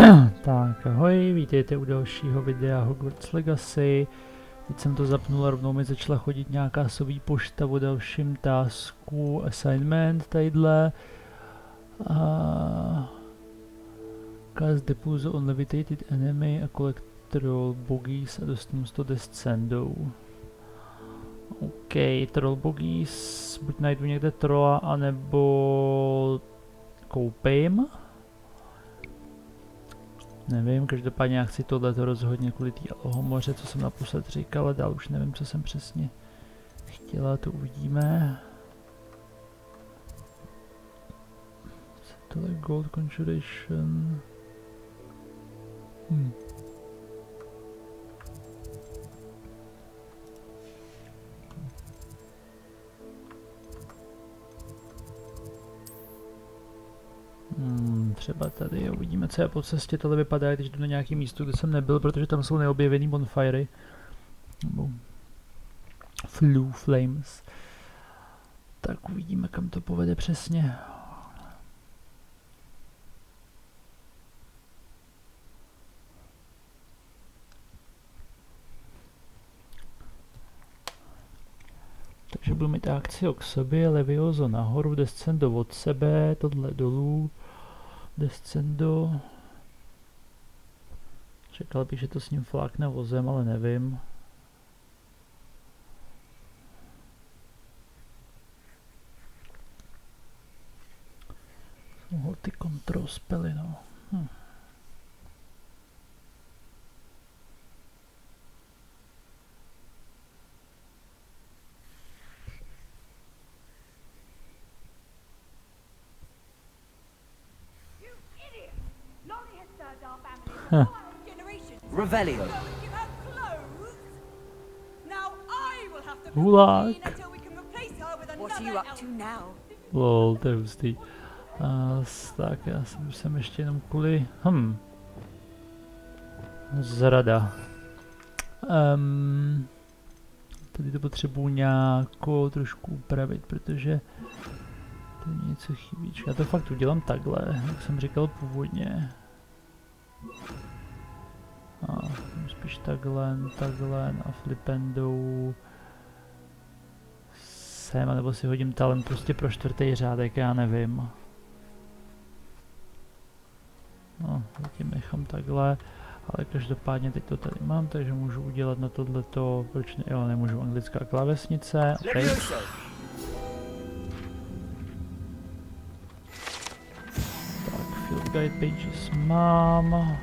Tak ahoj, vítejte u dalšího videa Hogwarts Legacy. Teď jsem to zapnul a rovnou mi začala chodit nějaká sový pošta o dalším tasku, assignment tadyhle. Cast the puzzle on levitated enemy a collect troll bogies a dostanu 100 descendou. OK, troll bogies, buď najdu někde trolla, anebo koupím. Nevím, každopádně já chci tohleto rozhodně kvůli té alohomoře, co jsem naposled říkal, ale dál už nevím, co jsem přesně chtěla, to uvidíme. Tohle gold conjuration. Třeba tady uvidíme, co je po cestě. Tohle vypadá, když jdu na nějaký místo, kde jsem nebyl, protože tam jsou neobjevený bonfiry. Nebo flames. Tak uvidíme, kam to povede přesně. Takže budu mít akci k sobě, Levioso nahoru, descendo od sebe, tohle dolů, descendo. Čekal bych, že to s ním flákne vozem, ale nevím. Jsou ty control spely, no. Revelio. Hulák. What are you up to now? Lol, to je hustý. Tak já jsem ještě jenom kvůli... Zrada. Tady to potřebuji nějakou trošku upravit, protože to něco chybí. Já to fakt udělám takhle, jak jsem říkal původně. Spíš takhle a flipendou sem, nebo si hodím talent prostě pro čtvrtý řádek, já nevím. No, zatím nechám takhle, ale každopádně teď to tady mám, takže můžu udělat na tohleto, proč ne, jo, nemůžu, anglická klávesnice, okay. Tak, field guide pages mám.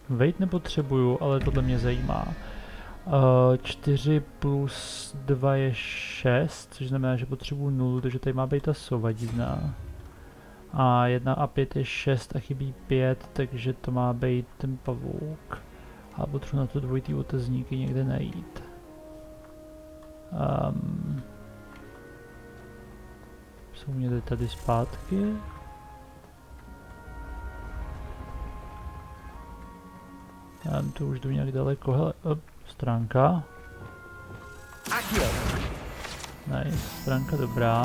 Weight nepotřebuju, ale tohle mě zajímá. 4 plus 2 je 6, což znamená, že potřebuju 0, takže tady má být ta sova divná. A 1 a 5 je 6 a chybí 5, takže to má být ten pavouk. A potřebuji na to dvojitý otazníky někde najít. Jsou mě tady zpátky. Já to už jdu nějak daleko, hele, stránka. Nice, stránka dobrá.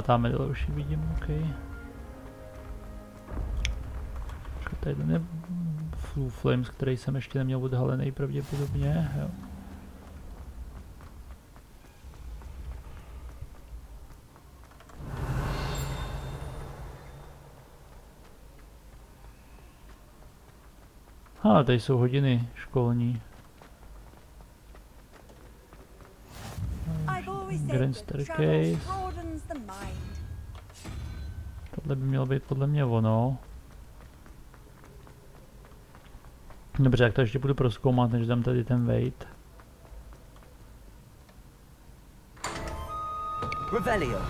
Tam je dole už ji vidím, ok. Tady ten je flames, který jsem ještě neměl odhalený pravděpodobně, jo. Tady jsou hodiny školní. Grand Staircase. Tohle by mělo být podle mě ono. Dobře, jak to ještě budu prozkoumat, než dám tady ten weight. Revelio.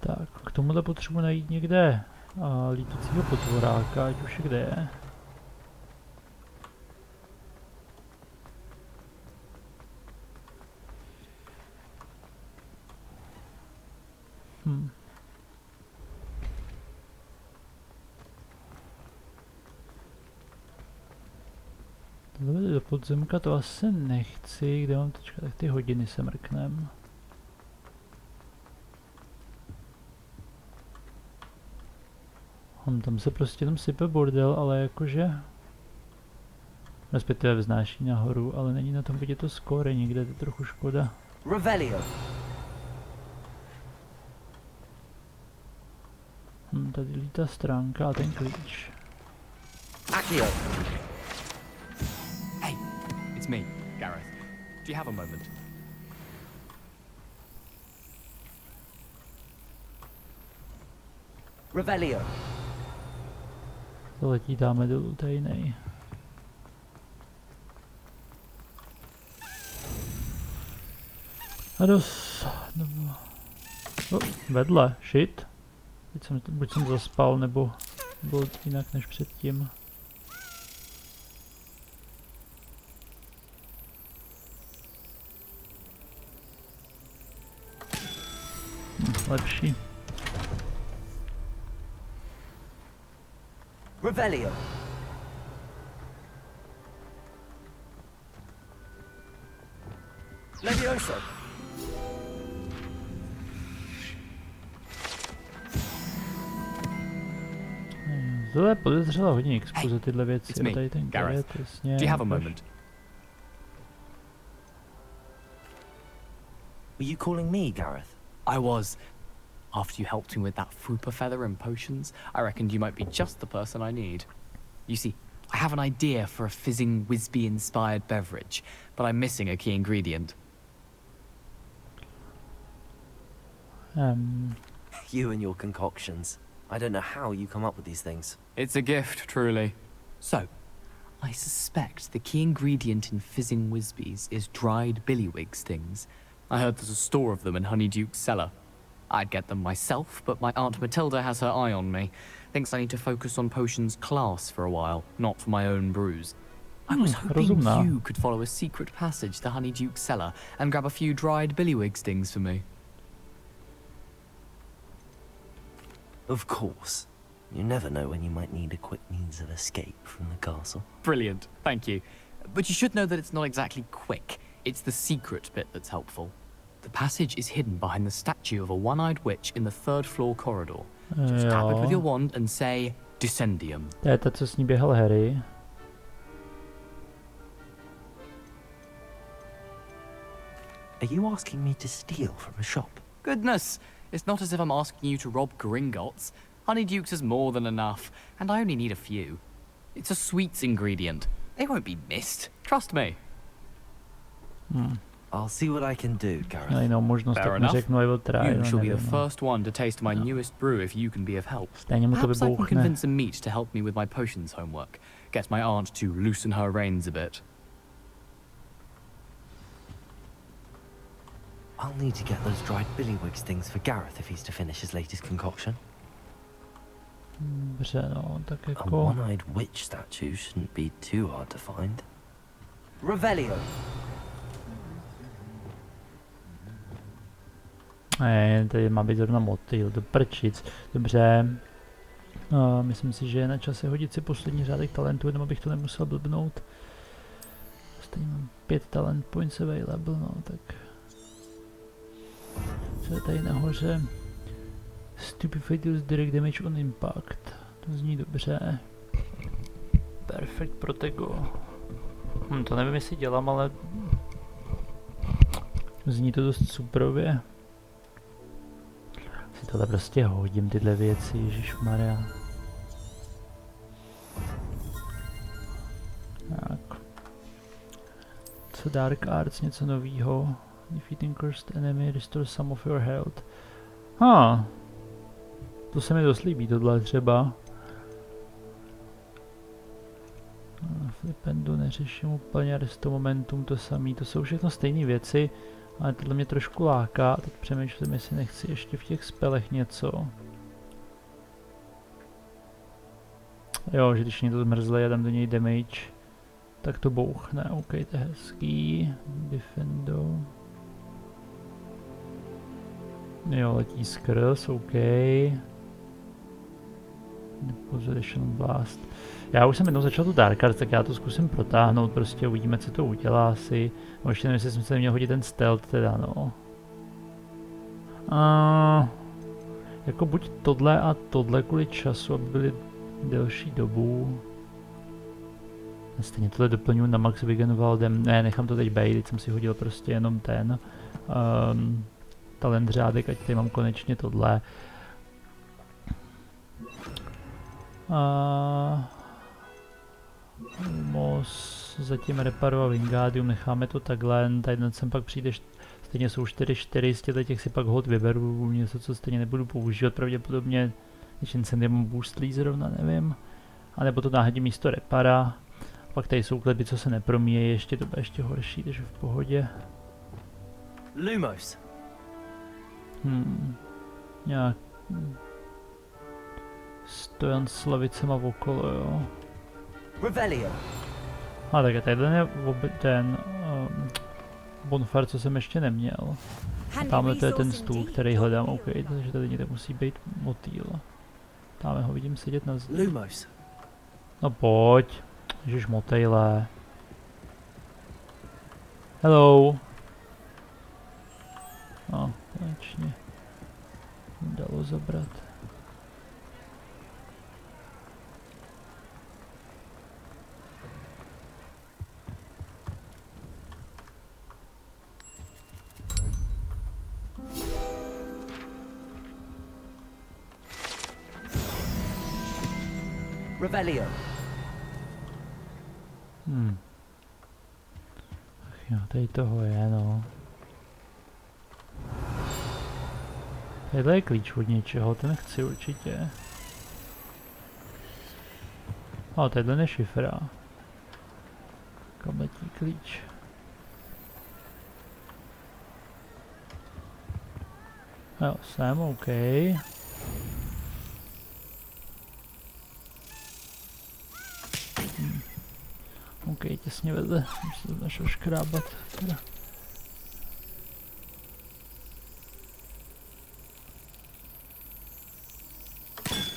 Tak, k tomuhle potřebuji najít někde lítucího potvoráka, ať už je kde je. podzemka to asi nechci, kde mám teďka, tak ty hodiny se mrknem. Tam se prostě jenom sype bordel, ale jakože... Respektive vznáší nahoru, ale není na tom vidět to skóre nikde, to je trochu škoda. Revelio. Tady lítá stránka a ten klíč. Accio. Hey, it's me, Gareth. Do you have a moment? Revelio. To letí dáme dolů, to je jiný. A vedle, shit. Buď jsem zaspal, nebo byl jinak než předtím. Lepší. Revelio. Levioso. Tohle je podezřela hodně expo za tyhle věci. It's me, Tady ten Gareth. Gareth, jasně. Do you have a moment? Were you calling me, Gareth? I was. After you helped me with that fupa feather and potions, I reckoned you might be just the person I need. You see, I have an idea for a fizzing Wisby-inspired beverage, but I'm missing a key ingredient. You and your concoctions. I don't know how you come up with these things. It's a gift, truly. So, I suspect the key ingredient in fizzing Wisbies is dried billywig stings. I heard there's a store of them in Honeyduke's cellar. I'd get them myself, but my Aunt Matilda has her eye on me. Thinks I need to focus on potions class for a while, not for my own brews. I was hoping you could follow a secret passage to Honeyduke's cellar and grab a few dried billywig stings for me. Of course. You never know when you might need a quick means of escape from the castle. Brilliant, thank you. But you should know that it's not exactly quick. It's the secret bit that's helpful. The passage is hidden behind the statue of a one-eyed witch in the third floor corridor. Just tap it with your wand and say, Descendium. To je ta, co s ní běhal Harry. Are you asking me to steal from a shop? Goodness, it's not as if I'm asking you to rob Gringotts. Honeyduke's is more than enough, and I only need a few. It's a sweets ingredient. They won't be missed. Trust me. I'll see what I can do, Gareth. Ale jinou možnost, Fair tak enough. neřeknu, I will try. You shall be the nevím, no. first one to taste my newest brew if you can be of help. Stejně mu to Perhaps I can vybouchne. convince a meat to help me with my potions homework. Get my aunt to loosen her reins a bit. I'll need to get those dried billywig things for Gareth if he's to finish his latest concoction. Dobře, no, tak A jako... one-eyed witch statue shouldn't be too hard to find. Revelio. Ne, tady má být zrovna motýl, do prčic. Dobře. Myslím si, že je na čase hodit si poslední řádek talentu, jenom abych to nemusel blbnout. Stejně mám 5 talent points available, no tak... Co je tady nahoře? Stupefy deals direct damage on impact. To zní dobře. Perfect Protego. To nevím, jestli dělám, ale... Zní to dost suprově. Si tohle prostě hodím, tyhle věci, ježišmarja. Tak. Co Dark Arts, něco novýho. Defeating cursed enemy, restore some of your health. To se mi dost líbí, tohle třeba. Flipendu neřeším úplně, resto momentum to samý, to jsou všechno stejné věci, ale tohle mě trošku láká, teď přemýšlím, jestli nechci ještě v těch spelech něco. Jo, že když mě to zmrzle a dám do něj damage, tak to bouchne, ok, to je hezký. Defendo. Jo, letí skrz, ok. Position Blast. Já už jsem jednou začal tu Dark Arts, tak já to zkusím protáhnout, prostě uvidíme, co to udělá asi. No, ještě nevím, jestli jsem se neměl hodit ten stealth teda, no. Jako buď tohle a tohle kvůli času, aby byly delší dobu. Stejně tohle doplňuji na Max Wigenwaldem. Ne, nechám to teď bejt, teď jsem si hodil prostě jenom ten talent řádek, ať tady mám konečně tohle. Mos zatím Reparo a Wingardium, necháme to takhle, tady sem pak přijde, stejně jsou 4 z těch si pak hod vyberu, něco, co stejně nebudu používat, pravděpodobně, když Incendium Boostlí zrovna, nevím, a nebo to náhodí místo Repara, pak tady jsou kletby, co se nepromíjejí, ještě to bude ještě horší, takže v pohodě. Lumos. Nějak stojan s lavicema okolo, jo. Revelio. A tak tady je ten bonfire, co jsem ještě neměl. A tamhle to je ten stůl, který hledám, OK, takže tady někde musí být motýl. Tamhle ho vidím sedět na zdi. Lumos. No pojď, ježiš motejle. Hello. No, konečně. Dalo zabrat. Revelio. Ach jo, tady toho je, no. Tady je klíč od něčeho, ten chci určitě. A tady je šifra. Kam letí klíč? Jo, jsem OK. OK, těsně vedle, jsem se našel škrábat. Teda.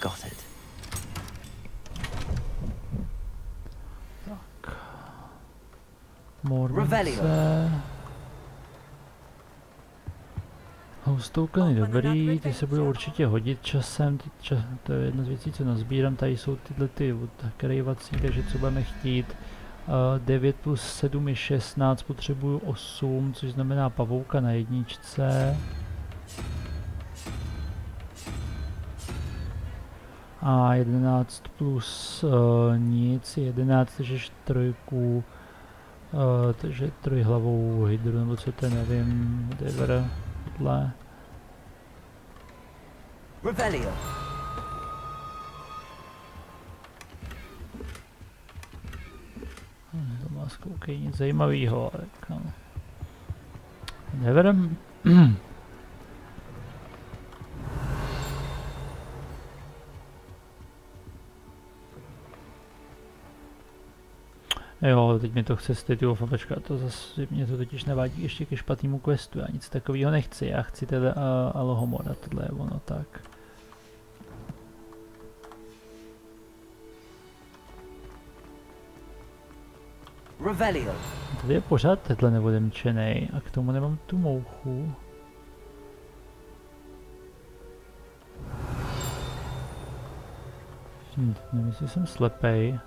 Got it. Tak. Mornice. Houstokeny dobrý, ty se budou určitě hodit časem, to je jedna z věcí, co nazbírám, tady jsou tyhle ty odkrývací, takže co budeme chtít. 9 plus 7 je 16, potřebuju 8, což znamená pavouka na jedničce. A 11 plus nic, 11, takže 4, takže trojhlavou hydru, nebo co to je, nevím, whatever, tohle. Revelio. To má zkoukej nic zajímavého, ale no. Never. Jo, teď mi to chce stytu fabačka, to zase mě to totiž navádí ještě ke špatnému questu, já nic takového nechci, já chci teda alohomora, tohle je ono, tak. Revelio. Tady je pořád tenhle neodemčenej a k tomu nemám tu mouchu. Nevím, jestli jsem slepej.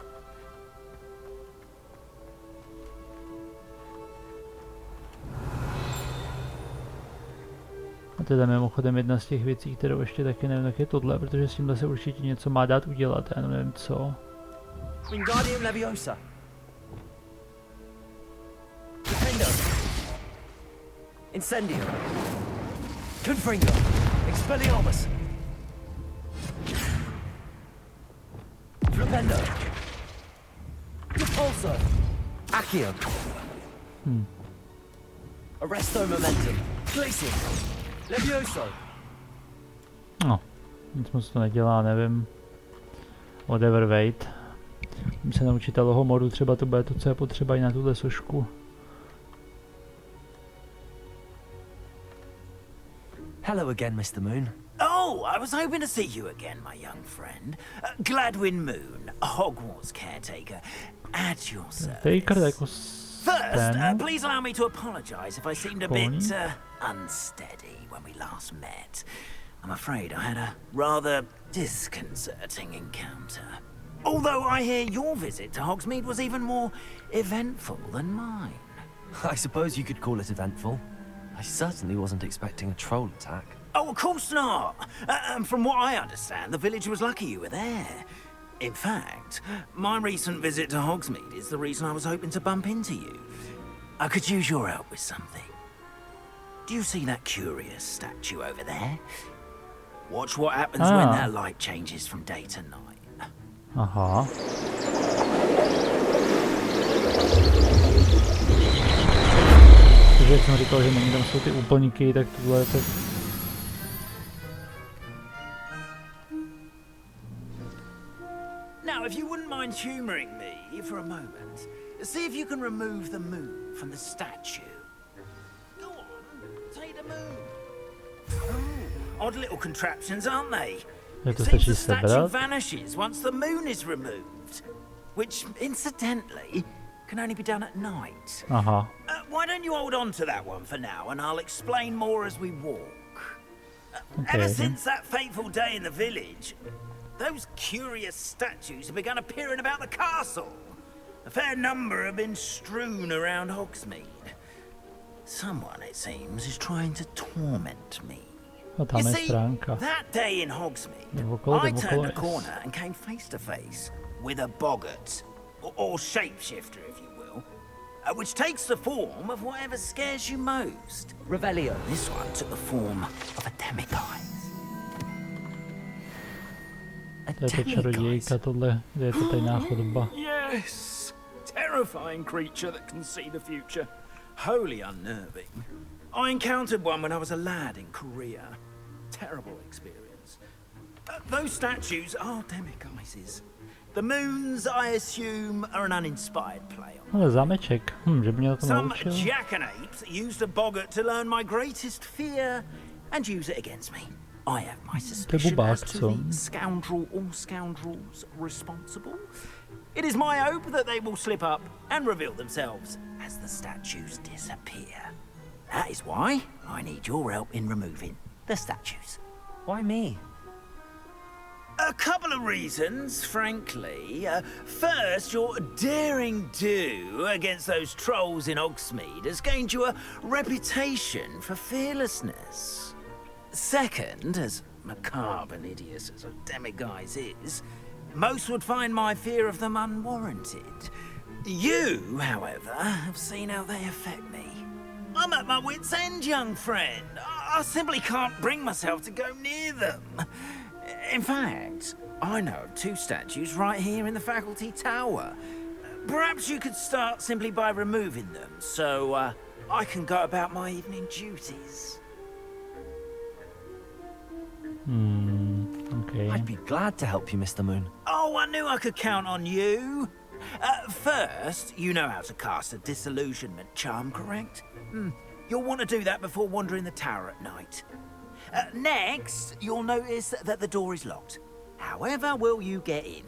A teda mimochodem jedna z těch věcí, kterou ještě taky nevím, tak je tohle, protože s tímhle se určitě něco má dát udělat, já nevím co. Wingardium Leviosa. Defendo. Incendio. Confringo. Expelliarmus. Flipendo. Repulso. Accio. Arresto momentum. Glacium. Levioso. No, nic moc to nedělá, nevím. Whatever, wait. Musím se naučit alohomoru, třeba to bude to, co je potřeba i na tuhle sošku. Hello again, Mr. Moon. Oh! Oh, I was hoping to see you again, my young friend. Gladwin Moon, a Hogwarts caretaker, at your Taker service. jako First, ten. please allow me to apologize if I seemed a bit unsteady when we last met. I'm afraid I had a rather disconcerting encounter. Although I hear your visit to Hogsmeade was even more eventful than mine. I suppose you could call it eventful. I certainly wasn't expecting a troll attack. Oh, of course not. And from what I understand, the village was lucky you were there. In fact, my recent visit to Hogsmeade is the reason I was hoping to bump into you. I could use your help with something. Do you see that curious statue over there? Watch what happens when that light changes from day to night. Aha. Takže jak jsem říkal, že není tam jsou ty úplníky, tak tohle je tak... Now, if you wouldn't mind humoring me for a moment, see if you can remove the moon from the statue. Go on, take the moon. Oh, odd little contraptions, aren't they? It seems the statue vanishes once the moon is removed, which, incidentally, can only be done at night. Why don't you hold on to that one for now, and I'll explain more as we walk. Ever since that fateful day in the village, those curious statues have begun appearing about the castle. A fair number have been strewn around Hogsmeade. Someone, it seems, is trying to torment me. You see, that day in Hogsmeade, I turned a corner and came face to face with a boggart, or shapeshifter, if you will, which takes the form of whatever scares you most. Revelio. This one took the form of a demiguise. To je ta čarodějka, tohle, kde je to tajná chodba. Yes! Terrifying creature that can see the future. Wholly unnerving. I encountered one when I was a lad in Korea. Terrible experience. Those statues are demiguises. The moons, I assume, are an uninspired play on. Ale zámeček. Že by mě na to Some naučil. jackanapes used a boggart to learn my greatest fear and use it against me. I have my suspicion as to the scoundrel or scoundrels responsible. It is my hope that they will slip up and reveal themselves as the statues disappear. That is why I need your help in removing the statues. Why me? A couple of reasons, frankly. First, your daring do against those trolls in Hogsmeade has gained you a reputation for fearlessness. Second, as macabre and hideous as a demiguise is, most would find my fear of them unwarranted. You, however, have seen how they affect me. I'm at my wit's end, young friend. I simply can't bring myself to go near them. In fact, I know of two statues right here in the faculty tower. Perhaps you could start simply by removing them, so I can go about my evening duties. Okay. I'd be glad to help you, Mr. Moon. Oh, I knew I could count on you. First, you know how to cast a disillusionment charm, correct? You'll want to do that before wandering the tower at night. Next, you'll notice that the door is locked. However will you get in?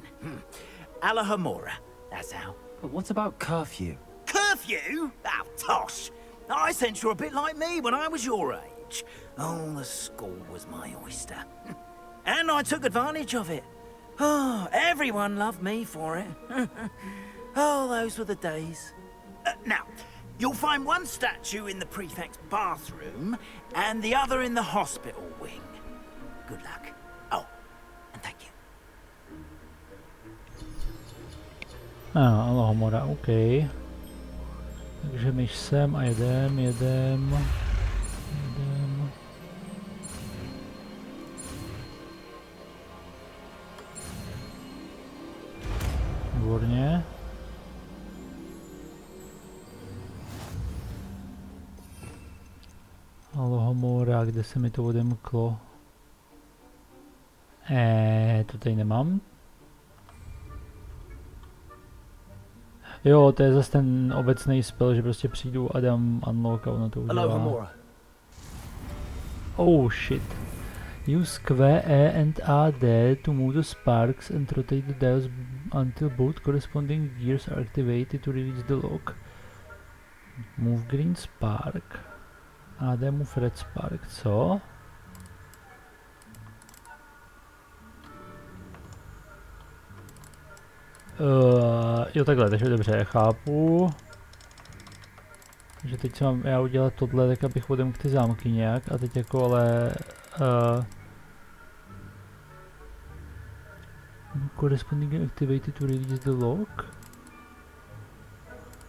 Alohomora, that's how. But what about curfew? Curfew? Oh, tosh. I sense you're a bit like me when I was your age. Oh, the school was my oyster. And I took advantage of it. Oh, everyone loved me for it. Oh, those were the days. Now, you'll find one statue in the prefect's bathroom and the other in the hospital wing. Good luck. Oh, and thank you. Alohomora, OK. Takže my sem a jedem. Výborně. Alohomora, kde se mi to odemklo? To tady nemám. Jo, to je zase ten obecný spell, že prostě přijdu a dám unlock a ono to udělá. Oh shit. Use Q, E and A, D to move the sparks and rotate the dials until both corresponding gears are activated to release the lock. Move green spark. A, D move red spark. Co? Jo takhle, takže dobře, chápu. Takže teď si mám já udělat tohle, tak abych odemkl ty zámky nějak a teď jako ale... corresponding activated to release the lock.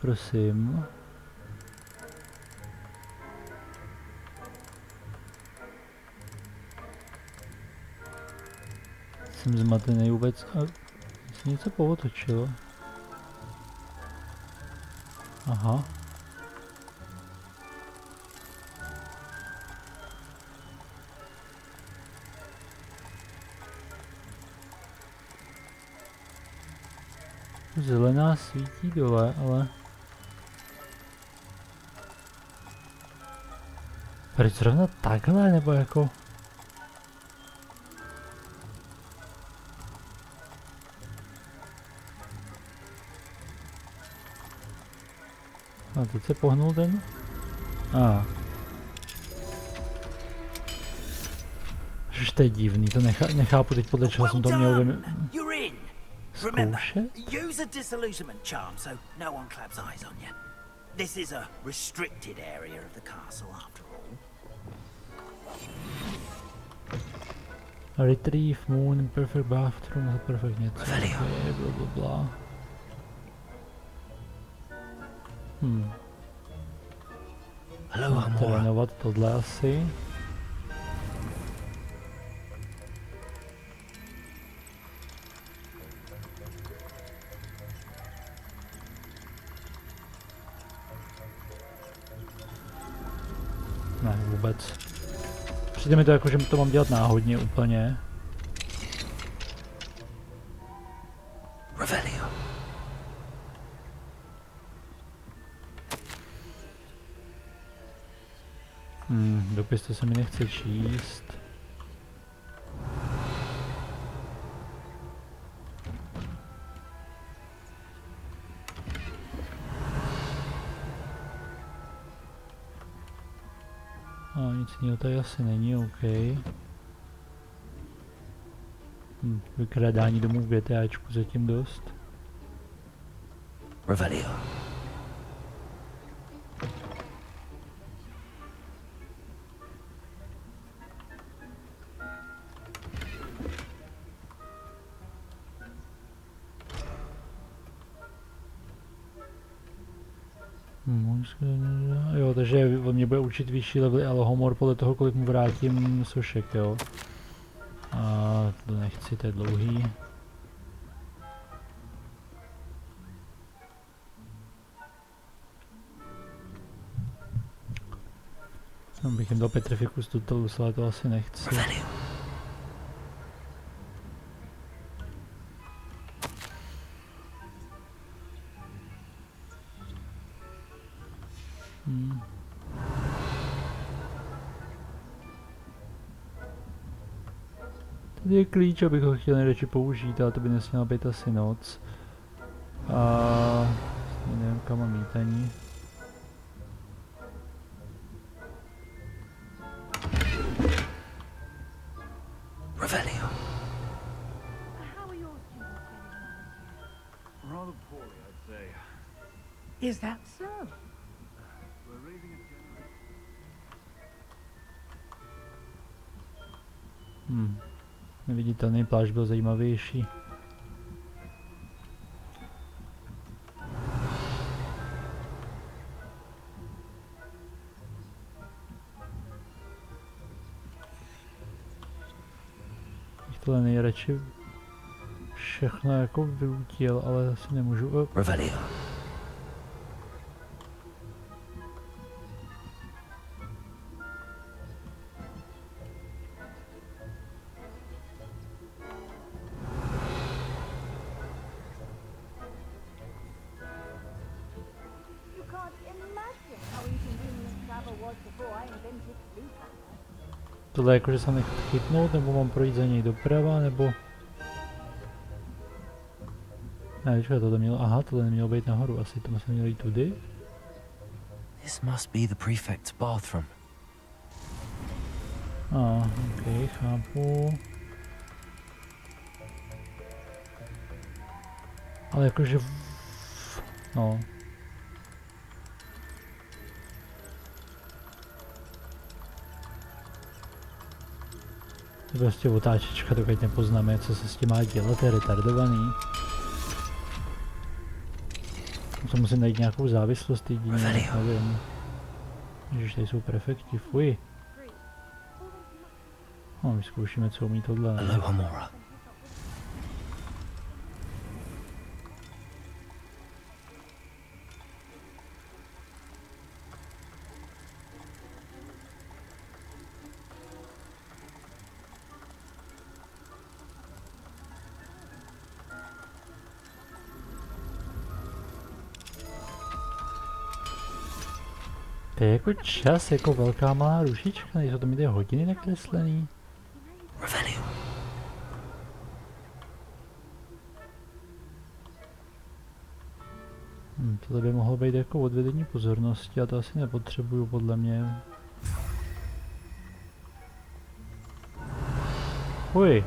Prosím. Jsem zmatený vůbec a se něco pootočilo. Aha. Zelená svítí dole, ale... Proč zrovna takhle, nebo jako... A teď se pohnul ten? Ježiš, to je divný, to nechápu teď podle čeho jsem to měl zkoušet. Use a disillusionment charm so no one claps eyes on you. This is a restricted area of the castle after all. Retrieve moon, perfect bathroom, perfect něco. Blablabla. Trénovat tohle asi. Ne, vůbec. Přijde mi to jako, že to mám dělat náhodně úplně. Dopis to se mi nechce číst. A nic jiného tady asi není, OK. Vykrádání domů v GTAčku zatím dost. Revelio. Jo, takže on mě bude učit vyšší levely alohomor podle toho, kolik mu vrátím sošek, jo. A to nechci, to je dlouhý. Bych jim dal Petrificus Totalus, ale to asi nechci. Tady je klíč, abych ho chtěl nejradši použít, ale to by nesměla být asi noc. A nevím, kam mám jít ani. Revelio. Rather poorly, I'd say. Is that so? We're raising a generation. Neviditelný plášť byl zajímavější. Bych tohle nejradši všechno jako vyutil, ale asi nemůžu. Revelio. Tohle jako, že se nechci chytnout, nebo mám projít za něj doprava, nebo... Ne, počkej, tohle mělo, aha, tohle nemělo být nahoru, asi to musím mělo jít tudy. This must be the prefect's bathroom. Ok, chápu. Ale jakože... No. To je prostě otáčečka, dokud nepoznáme, co se s tím má dělat, to je retardovaný. To musím najít nějakou závislost jedině, nevím. Ježiš, tady jsou prefekti, fuj. No, vyzkoušíme, co umí tohle. Alohomora. To je jako čas, jako velká malá rušička, nejsou to mi ty hodiny nakreslený. Revelio. Tohle by mohlo být jako odvedení pozornosti a to asi nepotřebuju podle mě. Fuj.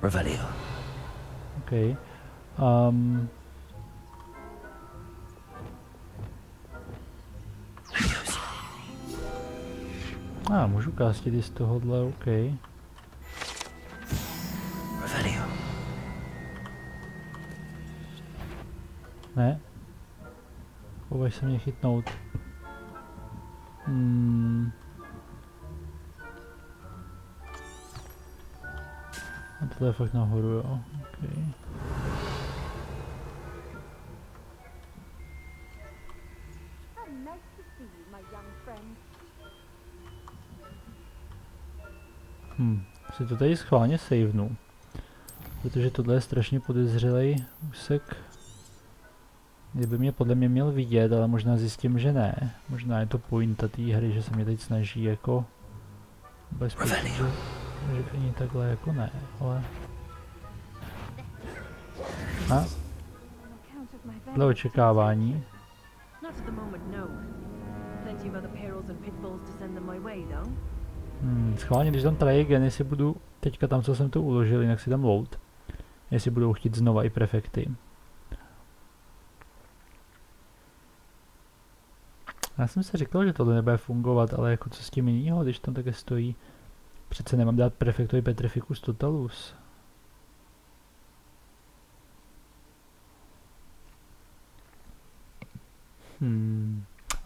Revelio. Okay. Můžu kastit i z tohohle, OK. Revelio. Ne. Považ se mě chytnout. A tohle je fakt nahoru, jo. Okay. Si to tady schválně savenu. Protože tohle je strašně podezřelej úsek. Kdyby mě podle mě měl vidět, ale možná zjistím, že ne. Možná je to pointa té hry, že se mě teď snaží jako... Bezpečně, že ani takhle jako ne, ale... Dle očekávání. Schválně, když tam try again, jestli budu teďka tam, co jsem to uložil, jinak si tam load. Jestli budou chtít znova i prefekty. Já jsem si říkal, že tohle nebude fungovat, ale jako co s tím jinýho, když tam také stojí. Přece nemám dát prefektovi petrificus totalus.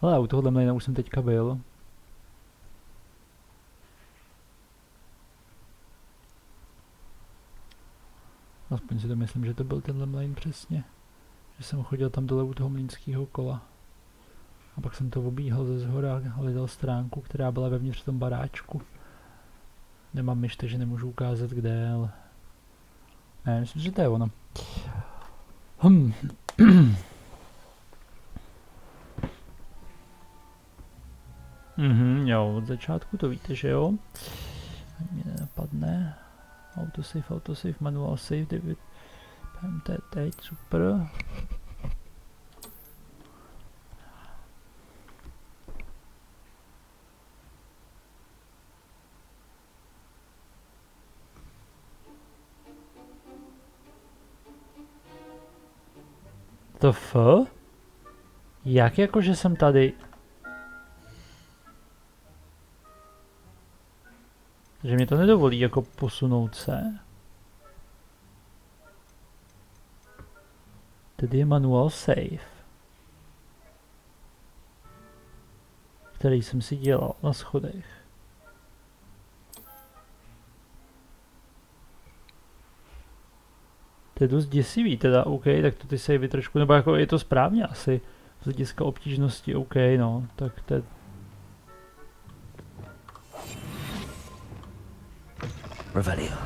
Ale u tohohle mlejna už jsem teďka byl. Aspoň si to myslím, že to byl tenhle mlejn přesně. Že jsem chodil tam dole u toho mlýnského kola. A pak jsem to obíhal ze zhora a hledal stránku, která byla vevnitř v tom baráčku. Nemám myš, takže nemůžu ukázat kde, ale... Ne, myslím, že to je ono. Jo, od začátku to víte, že jo? Ani mě nenapadne. Autosave, manual save, David. PMT teď, super. To F? Jak jako, že jsem tady? Že mě to nedovolí jako posunout se. Tady je manual save. Který jsem si dělal na schodech. To je dost děsivý teda, OK, tak to ty savey trošku, nebo jako je to správně asi. Z hlediska obtížnosti, OK, no, tak to je Revelio.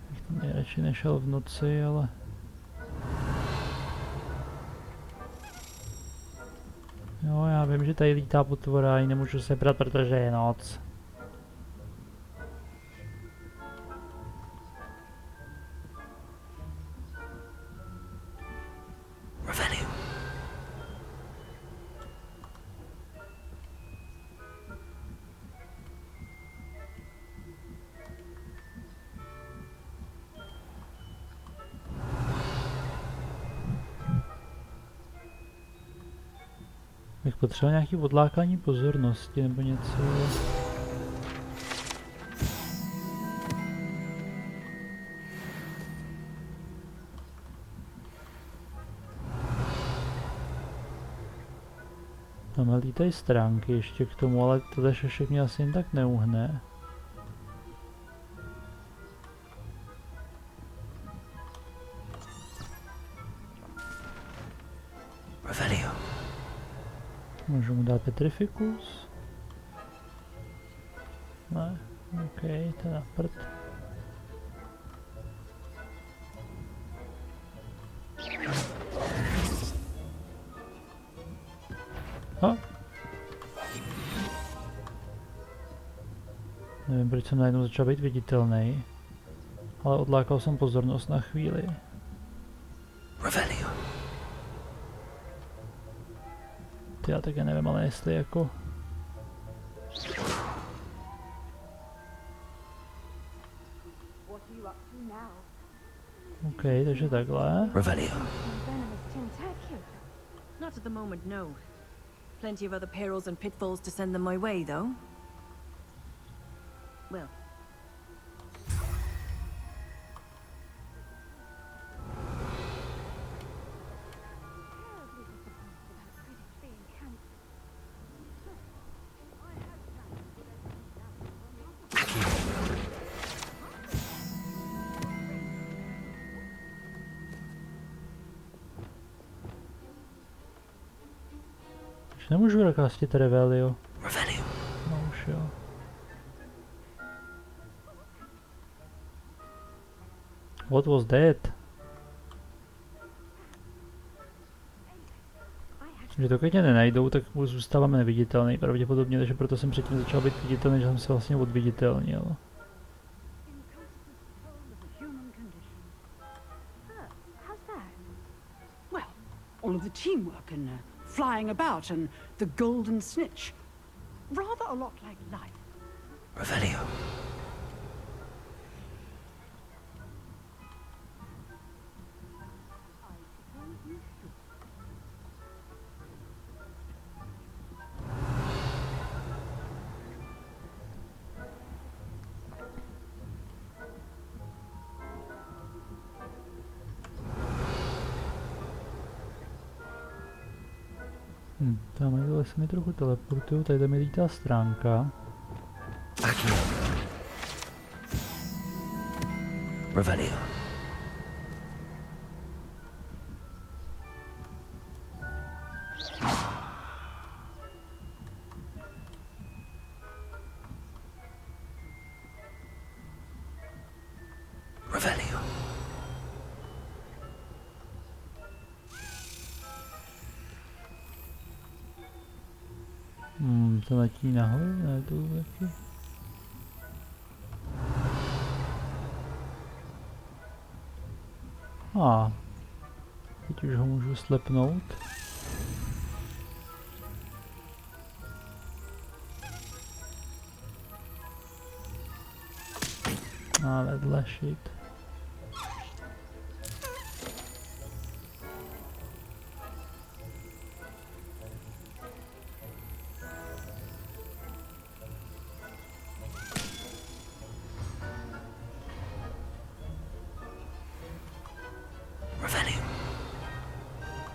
Bych tam nejradši nešel v noci, ale... Jo, já vím, že tady lítá potvora a ji nemůžu sebrat, protože je noc. Revelio. Bych potřeboval nějaký odlákání pozornosti nebo něco. Tam lítají stránky ještě k tomu, ale tohle šašek mě asi jen tak neuhne. Revelio. Můžu mu dát petrificus? Ne, ok, teda prd. A. Nevím, proč jsem najednou začal být viditelný, ale odlákal jsem pozornost na chvíli. Revelio. Ty já také nevím, ale jestli jako... Ok, takže takhle. Revelio. Not at the moment, no. Plenty of other perils and pitfalls to send them my way, though. Well. Už nemůžu rakastit Revelio. Revelio. No už jo. What was that? Že dokud mě nenajdou, tak zůstávám neviditelný pravděpodobně, takže proto jsem předtím začal být viditelný, že jsem se vlastně odviditelnil. All of the teamwork and flying about and the golden snitch. Rather a lot like life. Revelio. Tamhle se mi trochu teleportuju, tady mi lítá stránka. Aquí. Revelio. Revelio. To letí nahoru, ne, to taky. Teď už ho můžu slepnout. Vedle shit.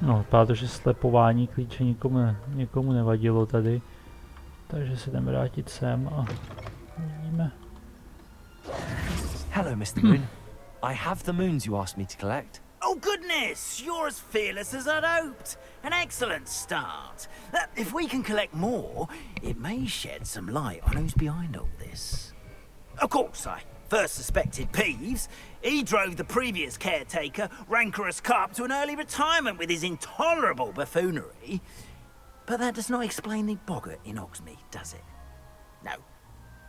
No, vypadá to, že slepování klíče nikomu nevadilo tady. Takže se jdeme vrátit sem a uvidíme. Hello, Mr. Moon. I have the moons you asked me to collect. Oh, goodness! You're as fearless as I'd hoped. An excellent start. If we can collect more, it may shed some light on who's behind all this. Of course, I first suspected Peeves. He drove the previous caretaker, Rancorous Carp, to an early retirement with his intolerable buffoonery. But that does not explain the boggart in Hogsmeade, does it? No.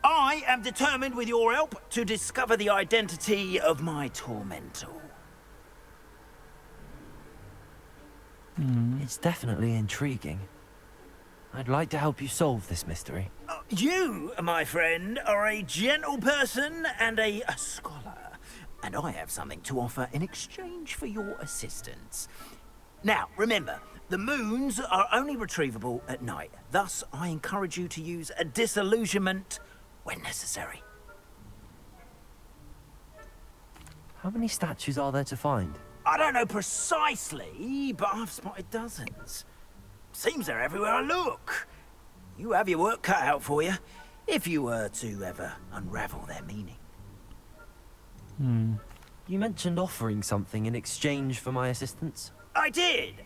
I am determined, with your help, to discover the identity of my tormentor. It's definitely intriguing. I'd like to help you solve this mystery. You, my friend, are a gentle person and a scholar, and I have something to offer in exchange for your assistance. Now, remember, the moons are only retrievable at night. Thus, I encourage you to use a disillusionment when necessary. How many statues are there to find? I don't know precisely, but I've spotted dozens. Seems they're everywhere I look. You have your work cut out for you, if you were to ever unravel their meaning. You mentioned offering something in exchange for my assistance. I did.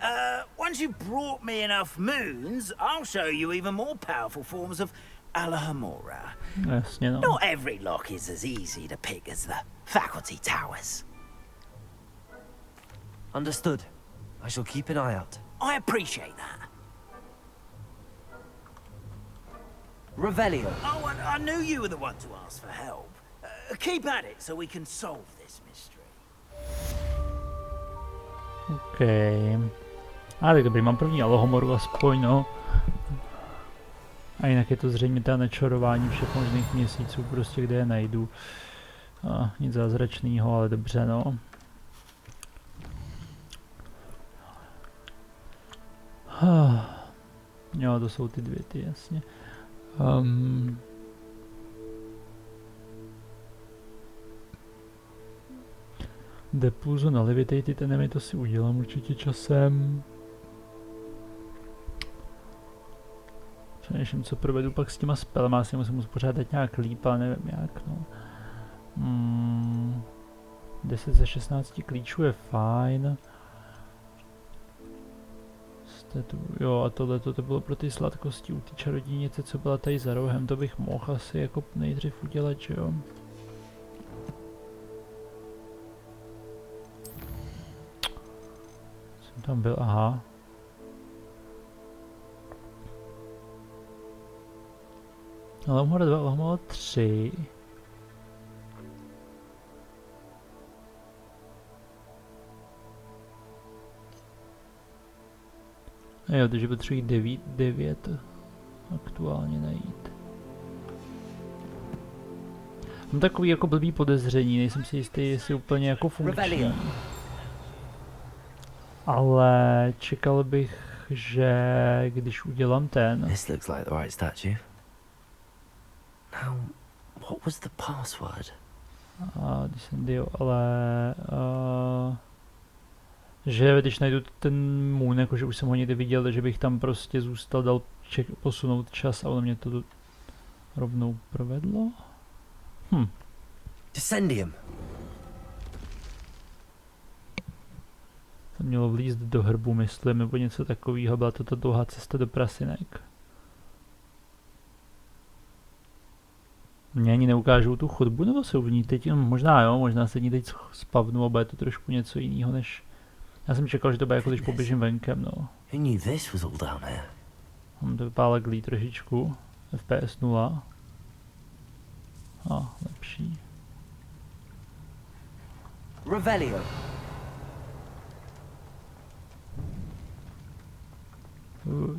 Once you've brought me enough moons, I'll show you even more powerful forms of alohomora. Jasně, no. Not every lock is as easy to pick as the faculty towers. Understood. I shall keep an eye out. I appreciate that. Revelio. Oh, I knew you were the one to ask for help. Keep at it so we can solve this mystery. OK. A tak dobrý, mám první alohomoru aspoň, no. A jinak je to zřejmě ta nečarování všech možných měsíců, prostě kde je najdu. Nic zázračného, ale dobře, no. Jo, to jsou ty dvě, ty, jasně. Depuzo na Levitated Enemy, to si udělám určitě časem. Přemýšlím, co provedu pak s těma spelama, asi musím pořádat nějak líp, ale nevím jak, no. 10 ze 16 klíčů je fajn. Jo, a tohle to bylo pro ty sladkosti u té čarodějnice, co byla tady za rohem, to bych mohl asi jako nejdřív udělat, že jo. Jsem tam byl, aha. Alohomora 2, Alohomora 3. Jo, takže potřebuji 9 aktuálně najít. Mám takový jako blbý podezření, nejsem si jistý, jestli úplně jako funkční. Ale čekal bych, že když udělám ten... This looks like the right statue. Now, what was the password? Když jsem jo, ale... že když najdu ten moon, jakože už jsem ho někdy viděl, že bych tam prostě zůstal, dal posunout čas a ono mě to rovnou provedlo. Descendium. To mělo vlízt do hrbu, myslím, nebo něco takového, byla to dlouhá cesta do prasinek. Mně ani neukážou tu chodbu, nebo se v ní teď, možná jo, možná se ní teď spavnu, a bude to trošku něco jiného než... Já jsem čekal, že to bude jako když poběžím venkem, no. Who knew this was all down here? Mám to vypadá leglý trošičku. FPS 0. Lepší. Revelio.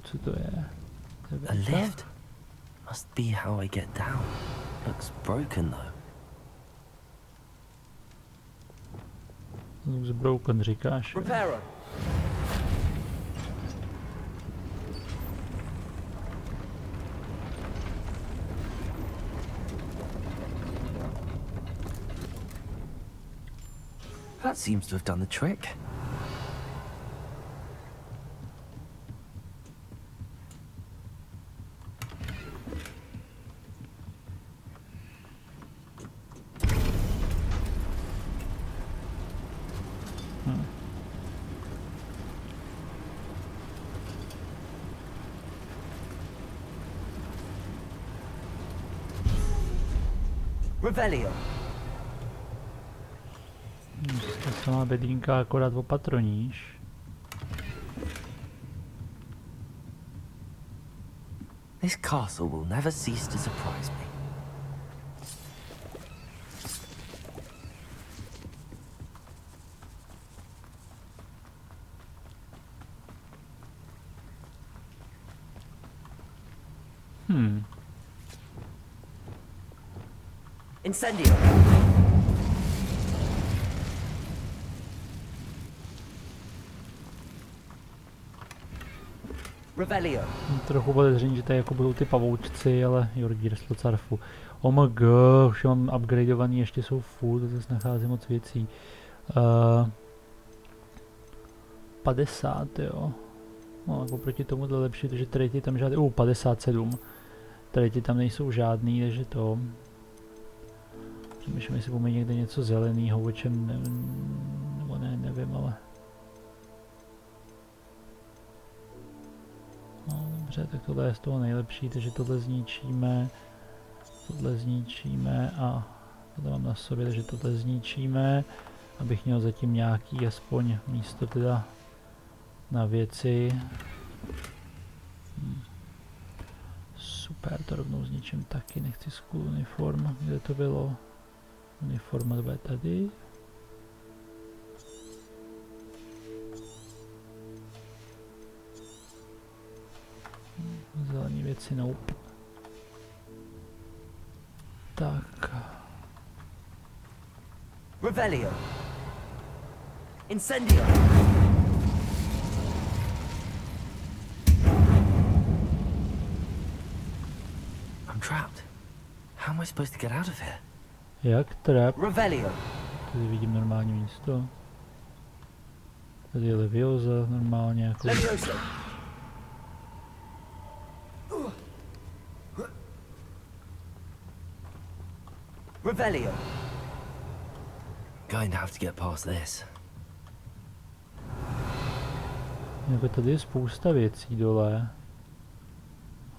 Co to je? A lift? Must be how I get down. Looks broken though. Looks broken, říkáš. Repairer. That seems to have done the trick. Revelio. To má bedínka akorát o patroníž. This castle will never cease to surprise me. Incendio. Revelio. Trochu podezření, že tady jako budou ty pavoučci, ale Jordír Slocarfu. OMG, už je mám upgradeovaný, ještě jsou full, to zase nachází moc věcí. 50, jo. No, jako proti tomuhle lepší, protože traity tam žádný, 57. Traity tam nejsou žádný, takže to... Přemýšlím, jestli bude někde něco zelenýho, o čem nebo ne, nevím, ale... No dobře, tak tohle je z toho nejlepší, takže tohle zničíme a tohle mám na sobě, takže tohle zničíme, abych měl zatím nějaký aspoň místo teda na věci. Super, to rovnou zničím taky, nechci school uniform, kde to bylo? Uniforma to bude tady. Zelený věci, nope. Tak. Revelio. Incendio. I'm trapped. How am I supposed to get out of here? Jak trap? Revelio. Tady vidím normální místo. Tady je Leviosa, normálně jako... Levioso. Revelio. Going to have to get past this. Jako tady je spousta věcí dole.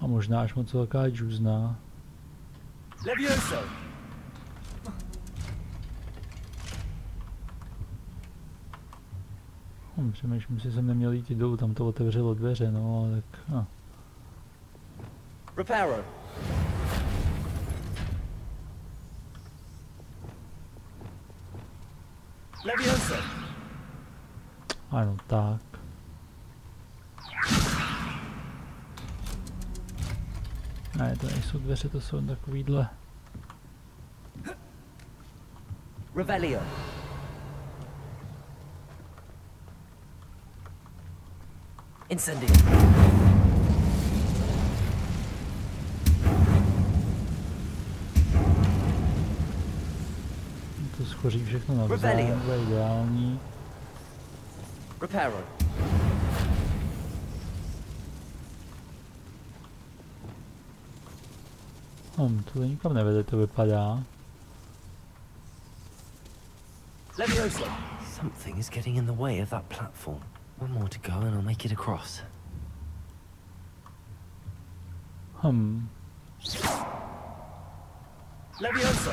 A možná až moc velká džuzna. Levioso. Přemýšlím, jestli jsem neměl jít dolů, tam to otevřelo dveře, no, tak... No. Reparo. Levioso. Ano, tak. Ne, to nejsou dveře, to jsou takovýhle. Revelio. Incendio. To schoří všechno navzájem, to je ideální. Reparo. To nikam nevede, to vypadá. Levioso. Something is getting in the way of that platform. One more to go and I'll make it across. Levioso.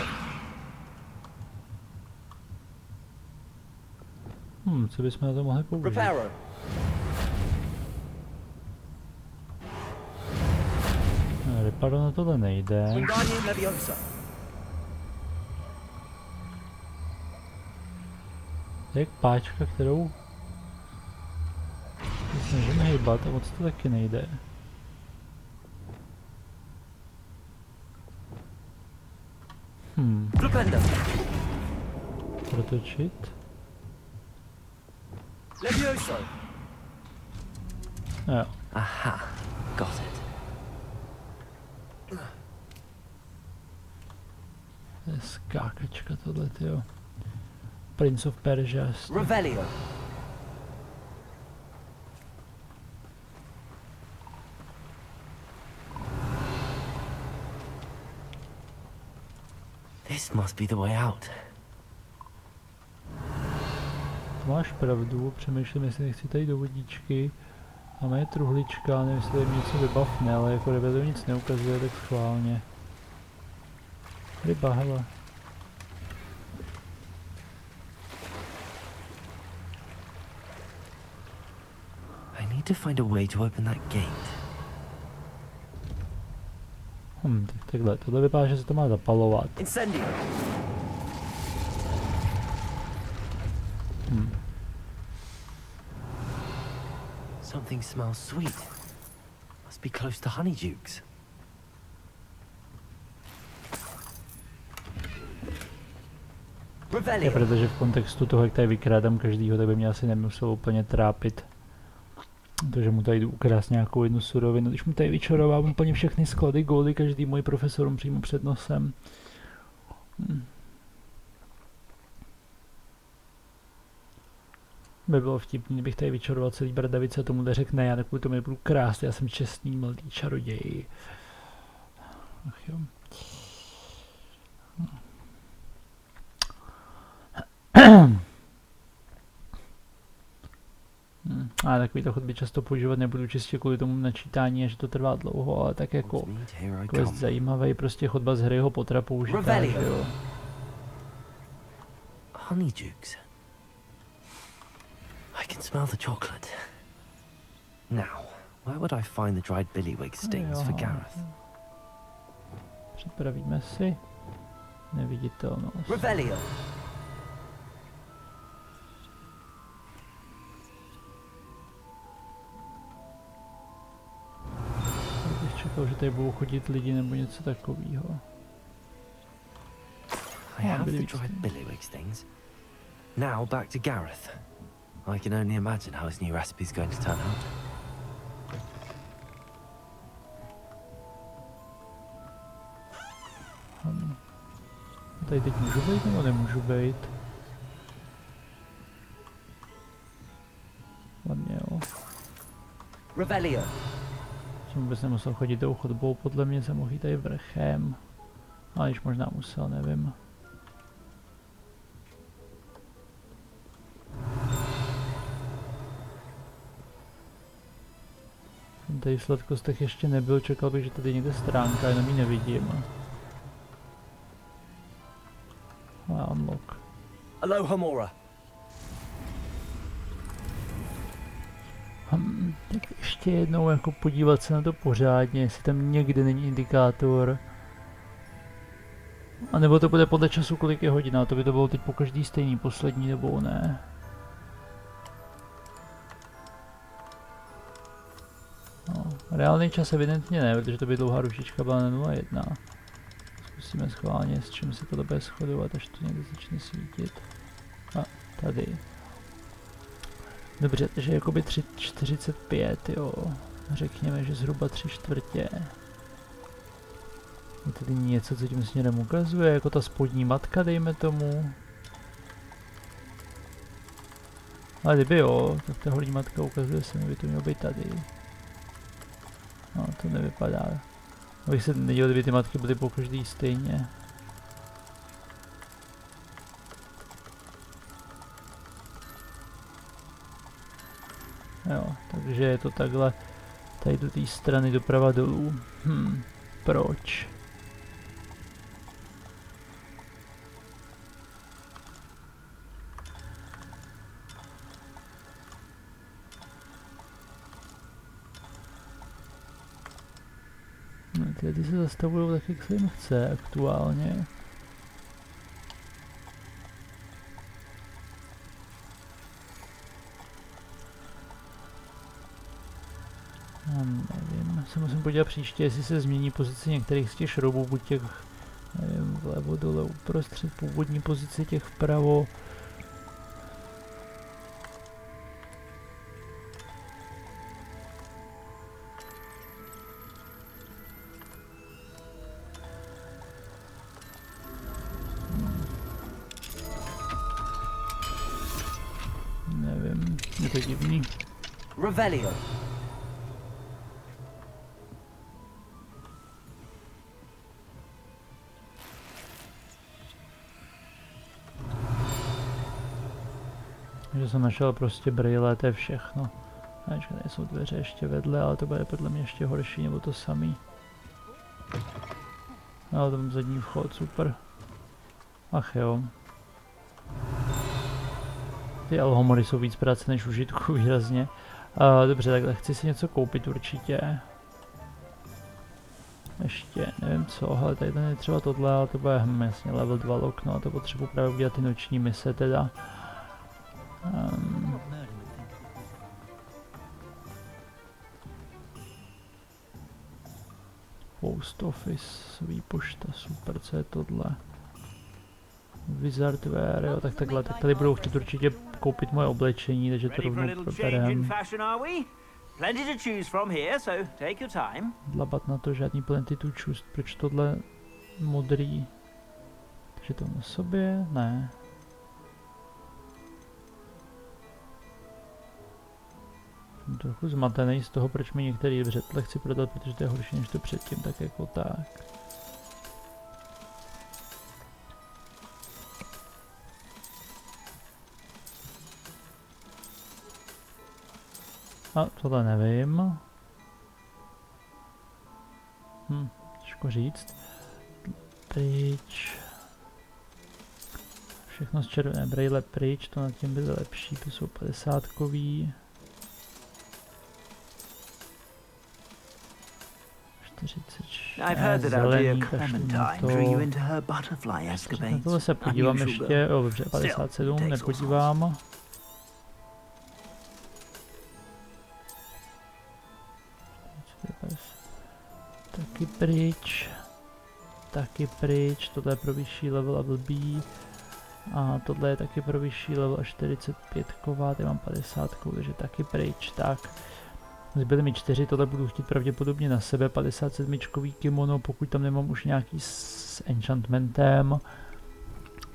Co bychom na to mohli použít? Reparo. Reparo na tohle nejde. Wingardium Leviosa. To je páčka, kterou se snažím hejbat a moc to taky nejde. Flipendo. Protočit. Levioso. Jo. Aha. Got it. To je skákačka tohle, tyjo. Prince of Persia. Revelio. This must be the way out. Máš pravdu, přemýšlím, jestli nechci tady do vodičky. A moje truhlička, nevím, jestli tady něco vybavne, ale jako kdyby to nic neukazuje, tak schválně. Ryba, hele. to find a way to open that gate. Tak takhle, tohle vypadá, že se to má zapalovat. Incendio! Something smells sweet. Must be close to honeydukes. Je protože v kontextu toho, jak tady vykrádám každýho, tak by mě asi nemuselo úplně trápit. Takže mu tady jdu ukrást nějakou jednu surovinu, když mu tady vyčarovám úplně všechny sklady góly, každý můj profesorům přímo před nosem. By bylo vtipný, kdybych tady vyčaroval celý bradavice a tomu řekne, já takovou to nebudu krást, já jsem čestný mladý čaroděj. Ach jo. A takovýto chodby často používat nebudu čistě kvůli tomu načítání, a že to trvá dlouho, ale tak jako quest zajímavý, prostě chodba z hry ho potra použitá, že jo. Honeydukes. I can smell the chocolate. Now, where would I find the dried billywig stings for Gareth? Připravíme si neviditelnost. Revelio. Bych čekal, že tady budou chodit lidi nebo něco takového. I have the dried billywig stings. Now back to Gareth. I can only imagine how his new recipe is going to turn out. Tady teď můžu být nebo nemůžu být? Hlavně jo. Revelio. Jsem vůbec nemusel chodit tou chodbou, podle mě jsem mohl jít tady vrchem. Ale již možná musel, nevím. Jsem tady v sladkostech ještě nebyl, čekal bych, že tady někde stránka, jenom ji nevidím. A unlock. Alohomora. Tak ještě jednou jako podívat se na to pořádně, jestli tam někde není indikátor. A nebo to bude podle času, kolik je hodina, to by to bylo teď po každý stejný, poslední nebo ne. No, reálný čas evidentně ne, protože to by dlouhá rušička byla na 0,1. Zkusíme schválně, s čím se to bude shodovat, až to někde začne svítit. A tady. Dobře, takže jakoby 3,45, jo. Řekněme, že zhruba 3/4. Je tady něco, co tím směrem ukazuje, jako ta spodní matka, dejme tomu. Ale kdyby jo, tak ta horní matka ukazuje se mi, by to mělo být tady. No, to nevypadá. Abych se nedělal, kdyby ty matky byly po každý stejně. Jo, takže je to takhle. Tady do té strany doprava dolů. Proč? No, ty se zastavují tak, jak se jim chce aktuálně. Já nevím, se musím podívat příště, jestli se změní pozice některých z těch šroubů, buď těch, nevím, vlevo, dole, uprostřed, původní pozice těch vpravo. Nevím, je to divný. Revelio. Že jsem našel prostě brýle, to je všechno. Ačka, tady jsou dveře ještě vedle, ale to bude podle mě ještě horší, nebo to samý. Ale tam zadní vchod, super. Ach jo. Ty alohomory jsou víc práce než užitku výrazně. Dobře, takhle chci si něco koupit určitě. Ještě, nevím co, ale tady je třeba tohle, ale to bude jasně level 2 lokno a to potřebuji právě udělat ty noční mise teda. Post office, výpočta, super, co je tohle? Wizardwear, jo, tak takhle, tak tady budou chtít určitě koupit moje oblečení, takže to rovnou proberem. Dlabat na to žádný plenty to choose, proč tohle modrý? Takže to na sobě, ne. Jsem trochu zmatený z toho, proč mi některý břetle chci prodat, protože to je horší než to předtím, tak jako tak. A tohle nevím. Těžko říct. Pryč. Všechno z červené brejle pryč, to nad tím bude lepší, to jsou 50kový. 46, zelený, kašlu na to. Na tohle se podívám ještě, jo dobře, 57, nepodívám. Taky pryč, tohle je pro vyšší level a blbý. A tohle je taky pro vyšší level a 45 ková, tady mám 50 kovů, takže taky pryč, tak. Zbyly mi 4, tohle budu chtít pravděpodobně na sebe, 57 kimono, pokud tam nemám už nějaký s enchantmentem.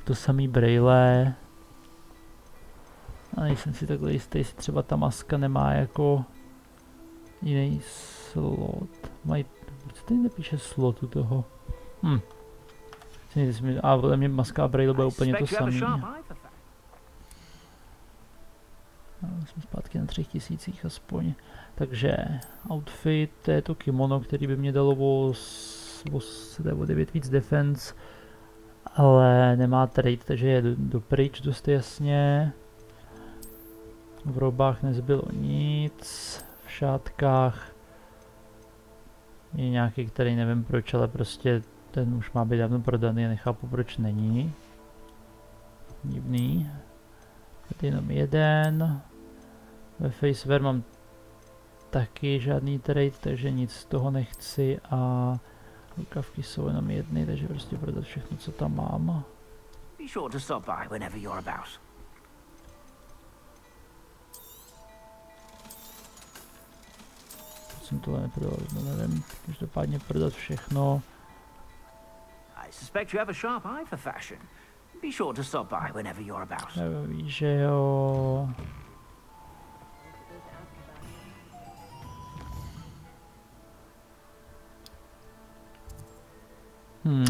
To samý brejle. A nejsem si takhle jistý, jestli třeba ta maska nemá jako jiný slot. Co tady nepíše slotu toho? A podle mě maska a brejle bude úplně to samý. Jsme zpátky na 3000 aspoň. Takže outfit, to je to kimono, který by mě dalo o 9 víc defense, ale nemá trade, takže je dopryč dost jasně. V robách nezbylo nic, v šátkách je nějaký, který nevím proč, ale prostě ten už má být dávno prodaný a nechápu proč není. Divný. Tady jenom jeden. Ve facewear mám taky žádný trade, takže nic z toho nechci a rukavky jsou jenom jedny, takže prostě prodat všechno, co tam mám. Jsem tohle neprodal, no nevím, každopádně prodat všechno. Víš, že jo.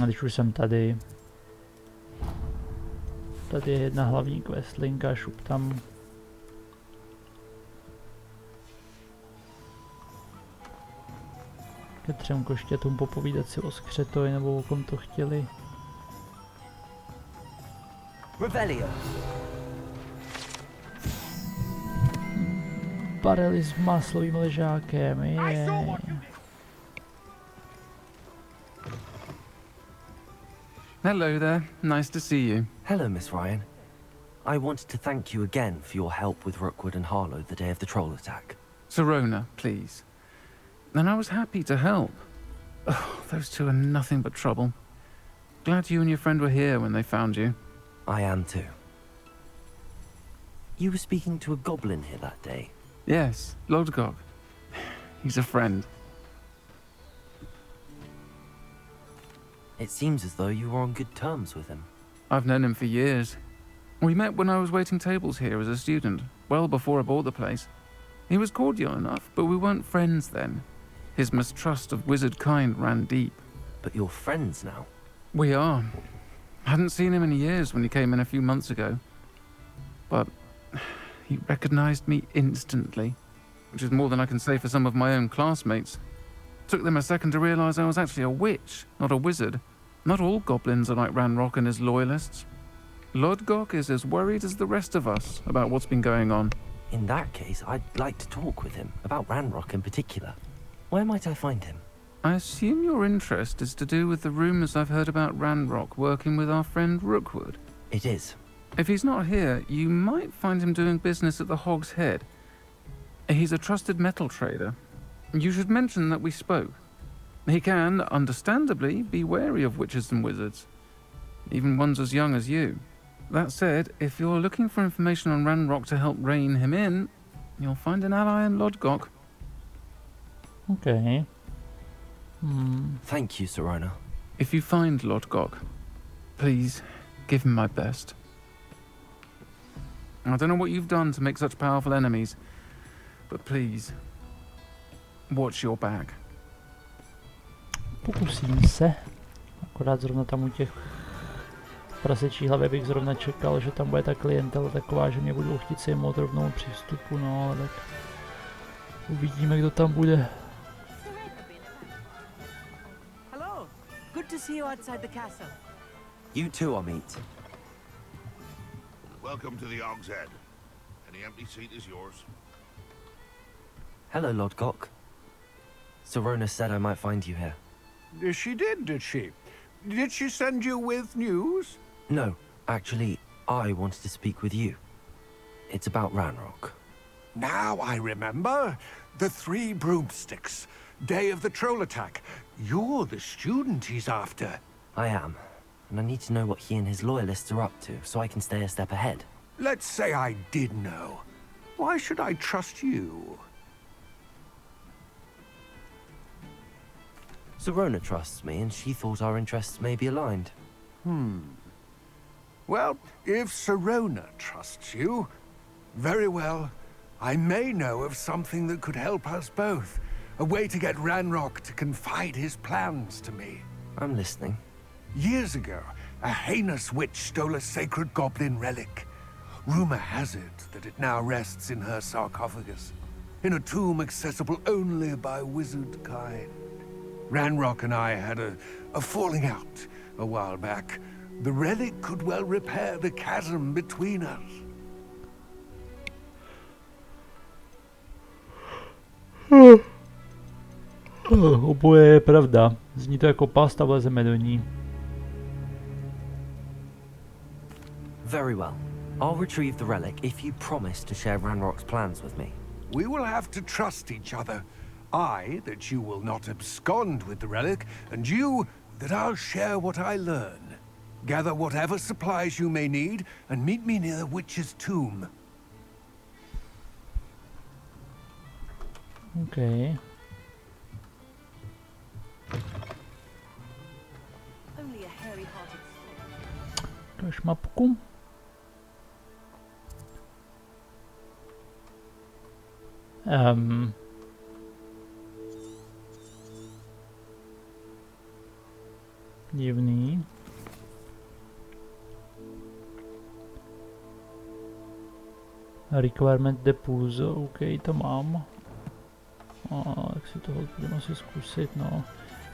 Když už jsem tady. Tady je jedna hlavní questlinka, šup tam. Ke 3 koštětům popovídat si o skřetovi, nebo o kom to chtěli. Barely s máslovým ležákem, je. Hello there, nice to see you. Hello, Miss Ryan. I wanted to thank you again for your help with Rookwood and Harlow the day of the troll attack. Sirona, please. And I was happy to help. Oh, those two are nothing but trouble. Glad you and your friend were here when they found you. I am too. You were speaking to a goblin here that day. Yes, Lodgok. He's a friend. It seems as though you were on good terms with him. I've known him for years. We met when I was waiting tables here as a student, well before I bought the place. He was cordial enough, but we weren't friends then. His mistrust of wizard kind ran deep. But you're friends now? We are. Hadn't seen him in years when he came in a few months ago. But he recognized me instantly, which is more than I can say for some of my own classmates. Took them a second to realize I was actually a witch, not a wizard. Not all goblins are like Ranrock and his loyalists. Lodgok is as worried as the rest of us about what's been going on. In that case, I'd like to talk with him, about Ranrock in particular. Where might I find him? I assume your interest is to do with the rumours I've heard about Ranrock working with our friend Rookwood. It is. If he's not here, you might find him doing business at the Hog's Head. He's a trusted metal trader. You should mention that we spoke. He can, understandably, be wary of witches and wizards, even ones as young as you. That said, if you're looking for information on Ranrock to help rein him in, you'll find an ally in Lodgok. Okay. Thank you, Serona. If you find Lodgok, please give him my best. I don't know what you've done to make such powerful enemies, but please, watch your back. Pokusím se. Akorát zrovna tam u těch prasečí hlavy bych zrovna čekal, že tam bude ta klientela taková, že mě budou chtít sejmout rovnou při vstupu, no ale tak uvidíme, kdo tam bude. Hello. Good to see you outside the castle. You too, Amit. Welcome to the Hog's Head. Any empty seat is yours. Hello, Lodgok. Serona said I might find you here. She did she? Did she send you with news? No, actually, I wanted to speak with you. It's about Ranrock. Now I remember. The 3 broomsticks. Day of the troll attack. You're the student he's after. I am, and I need to know what he and his loyalists are up to, so I can stay a step ahead. Let's say I did know. Why should I trust you? Serona trusts me, and she thought our interests may be aligned. Well, if Serona trusts you, very well. I may know of something that could help us both. A way to get Ranrock to confide his plans to me. I'm listening. Years ago, a heinous witch stole a sacred goblin relic. Rumor has it that it now rests in her sarcophagus, in a tomb accessible only by wizard kind. Ranrock and I had a falling out a while back. The relic could well repair the chasm between us. Oboje je pravda. Zní to jako past a vlezeme do ní. Very well. I'll retrieve the relic if you promise to share Ranrock's plans with me. We will have to trust each other. I, that you will not abscond with the relic, and you, that I'll share what I learn. Gather whatever supplies you may need, and meet me near the witch's tomb. Okay. Only a hairy-hearted Ukaž mapku. Divný. Requirement depulse, OK, to mám. Tak si toho budeme asi zkusit, no.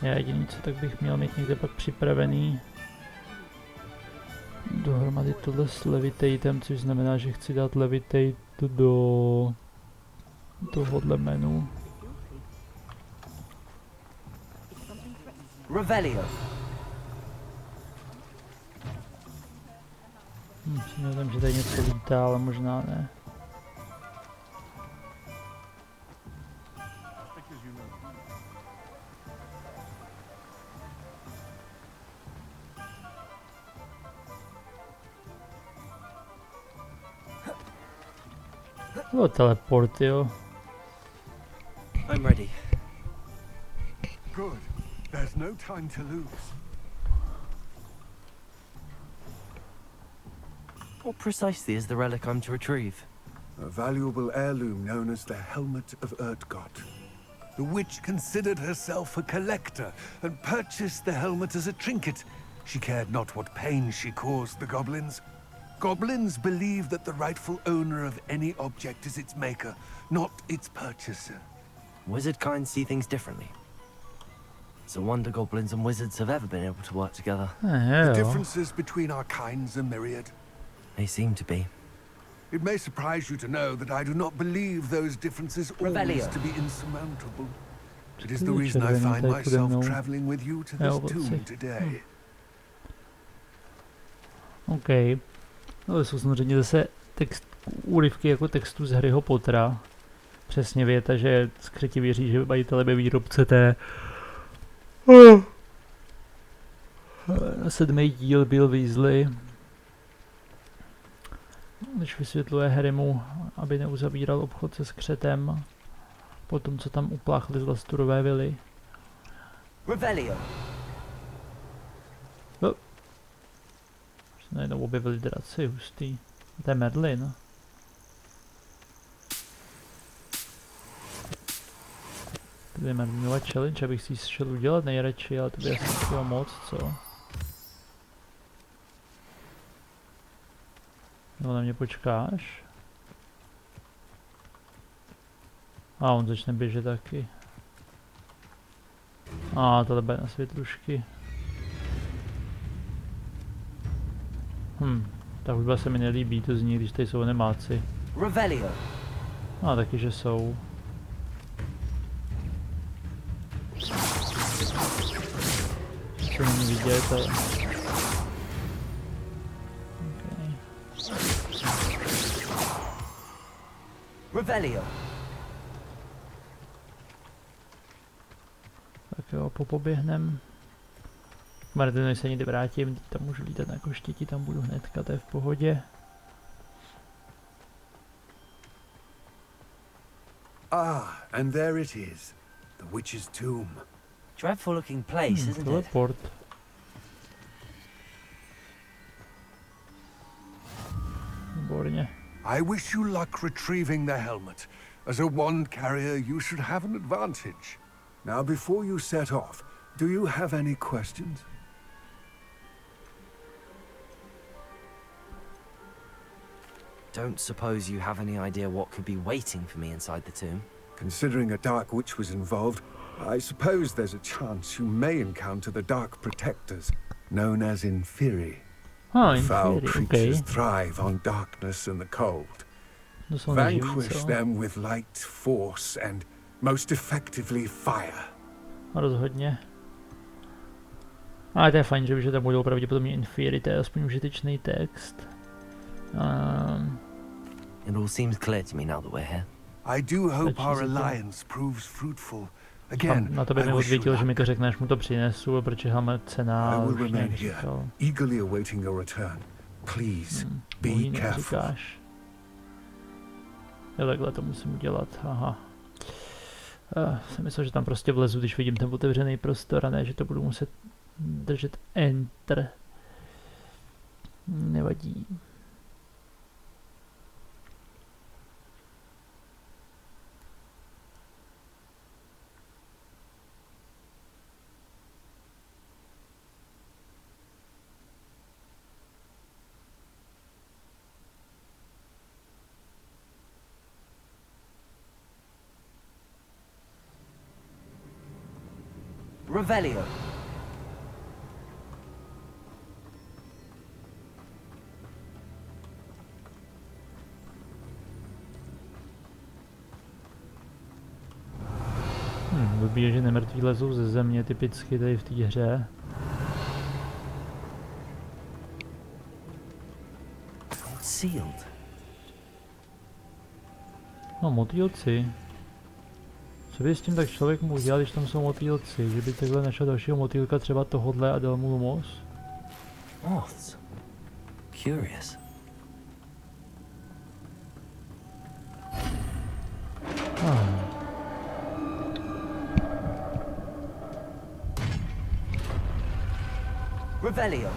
Já jediný co, tak bych měl mít někde pak připravený dohromady tohle s levitatem, což znamená, že chci dát levitate do tohohle menu. Revelio. Myslím, že tady něco lítá, ale možná ne. Oh, teleport, jo. I'm ready. Good. There's no time to lose. What precisely is the relic I'm to retrieve? A valuable heirloom known as the Helmet of Erdgott. The witch considered herself a collector and purchased the helmet as a trinket. She cared not what pain she caused the goblins. Goblins believe that the rightful owner of any object is its maker, not its purchaser. Wizard kind see things differently. It's a wonder goblins and wizards have ever been able to work together. The differences between our kinds are myriad. They seem to be. It may surprise you to know that I do not believe those differences always Revelio. to be insurmountable. It is the reason I find myself traveling with you to this tomb today. OK. No, jsou samozřejmě zase úryvky jako textu z Harryho Pottera. Přesně věta, že skrytě věří, že majitele by výrobce té 7. díl byl Weasley. Když vysvětluje Harrymu, aby neuzavíral obchod se skřetem, po tom, co tam upláchli z Lasturové vily. Revelio. Najednou objevili draci, hustý. To je Merlin. To by Merlinova challenge, abych si ji šel udělat nejradši, ale to by asi chtělo moc, co? No na mě počkáš? A on začne běžet taky. A tohle bude na světlušky. Ta hudba se mi nelíbí, to zní, když tady jsou nemáci. Revelio. A taky, že jsou. Co není vidět, ale... Okay. Revelio. Tak jo, popoběhnem. Martinovi se někdy vrátím, teď tam můžu lítat na koštěti, tam budu hnedka, to je v pohodě. Ah, and there it is. The witch's tomb. Dreadful looking place, isn't it? Teleport. Výborně. I wish you luck retrieving the helmet. As a wand carrier, you should have an advantage. Now, before you set off, do you have any questions? Don't suppose you have any idea what could be waiting for me inside the tomb? Considering a dark witch was involved, I suppose there's a chance you may encounter the dark protectors, known as inferi. Foul creatures thrive on darkness and the cold. Vanquish them with light, force, and most effectively fire. Rozhodně. Ale to je fajn, že tam budou pravděpodobně inferi, to je aspoň užitečný text. It all seems clear to me now that we're here. I do hope our alliance proves fruitful. Again, na to by mi odvětil, že mi to řekneš, mu to přinesu, protože máme cena. I will remain here, eagerly awaiting your return. Please, be careful. Jo, takhle to musím udělat, aha. Jsem myslel, že tam prostě vlezu, když vidím ten otevřený prostor, a ne, že to budu muset držet Enter. Nevadí. Revelio. Blbý je, že nemrtví lezou ze země typicky tady v té hře. Sealed. No, motýlci. Co by s tím tak člověk mohl dělat, když tam jsou motýlci? Že by takhle našel dalšího motýlka, třeba tohodle, a dal mu lumos? Moths. Curious. Revelio.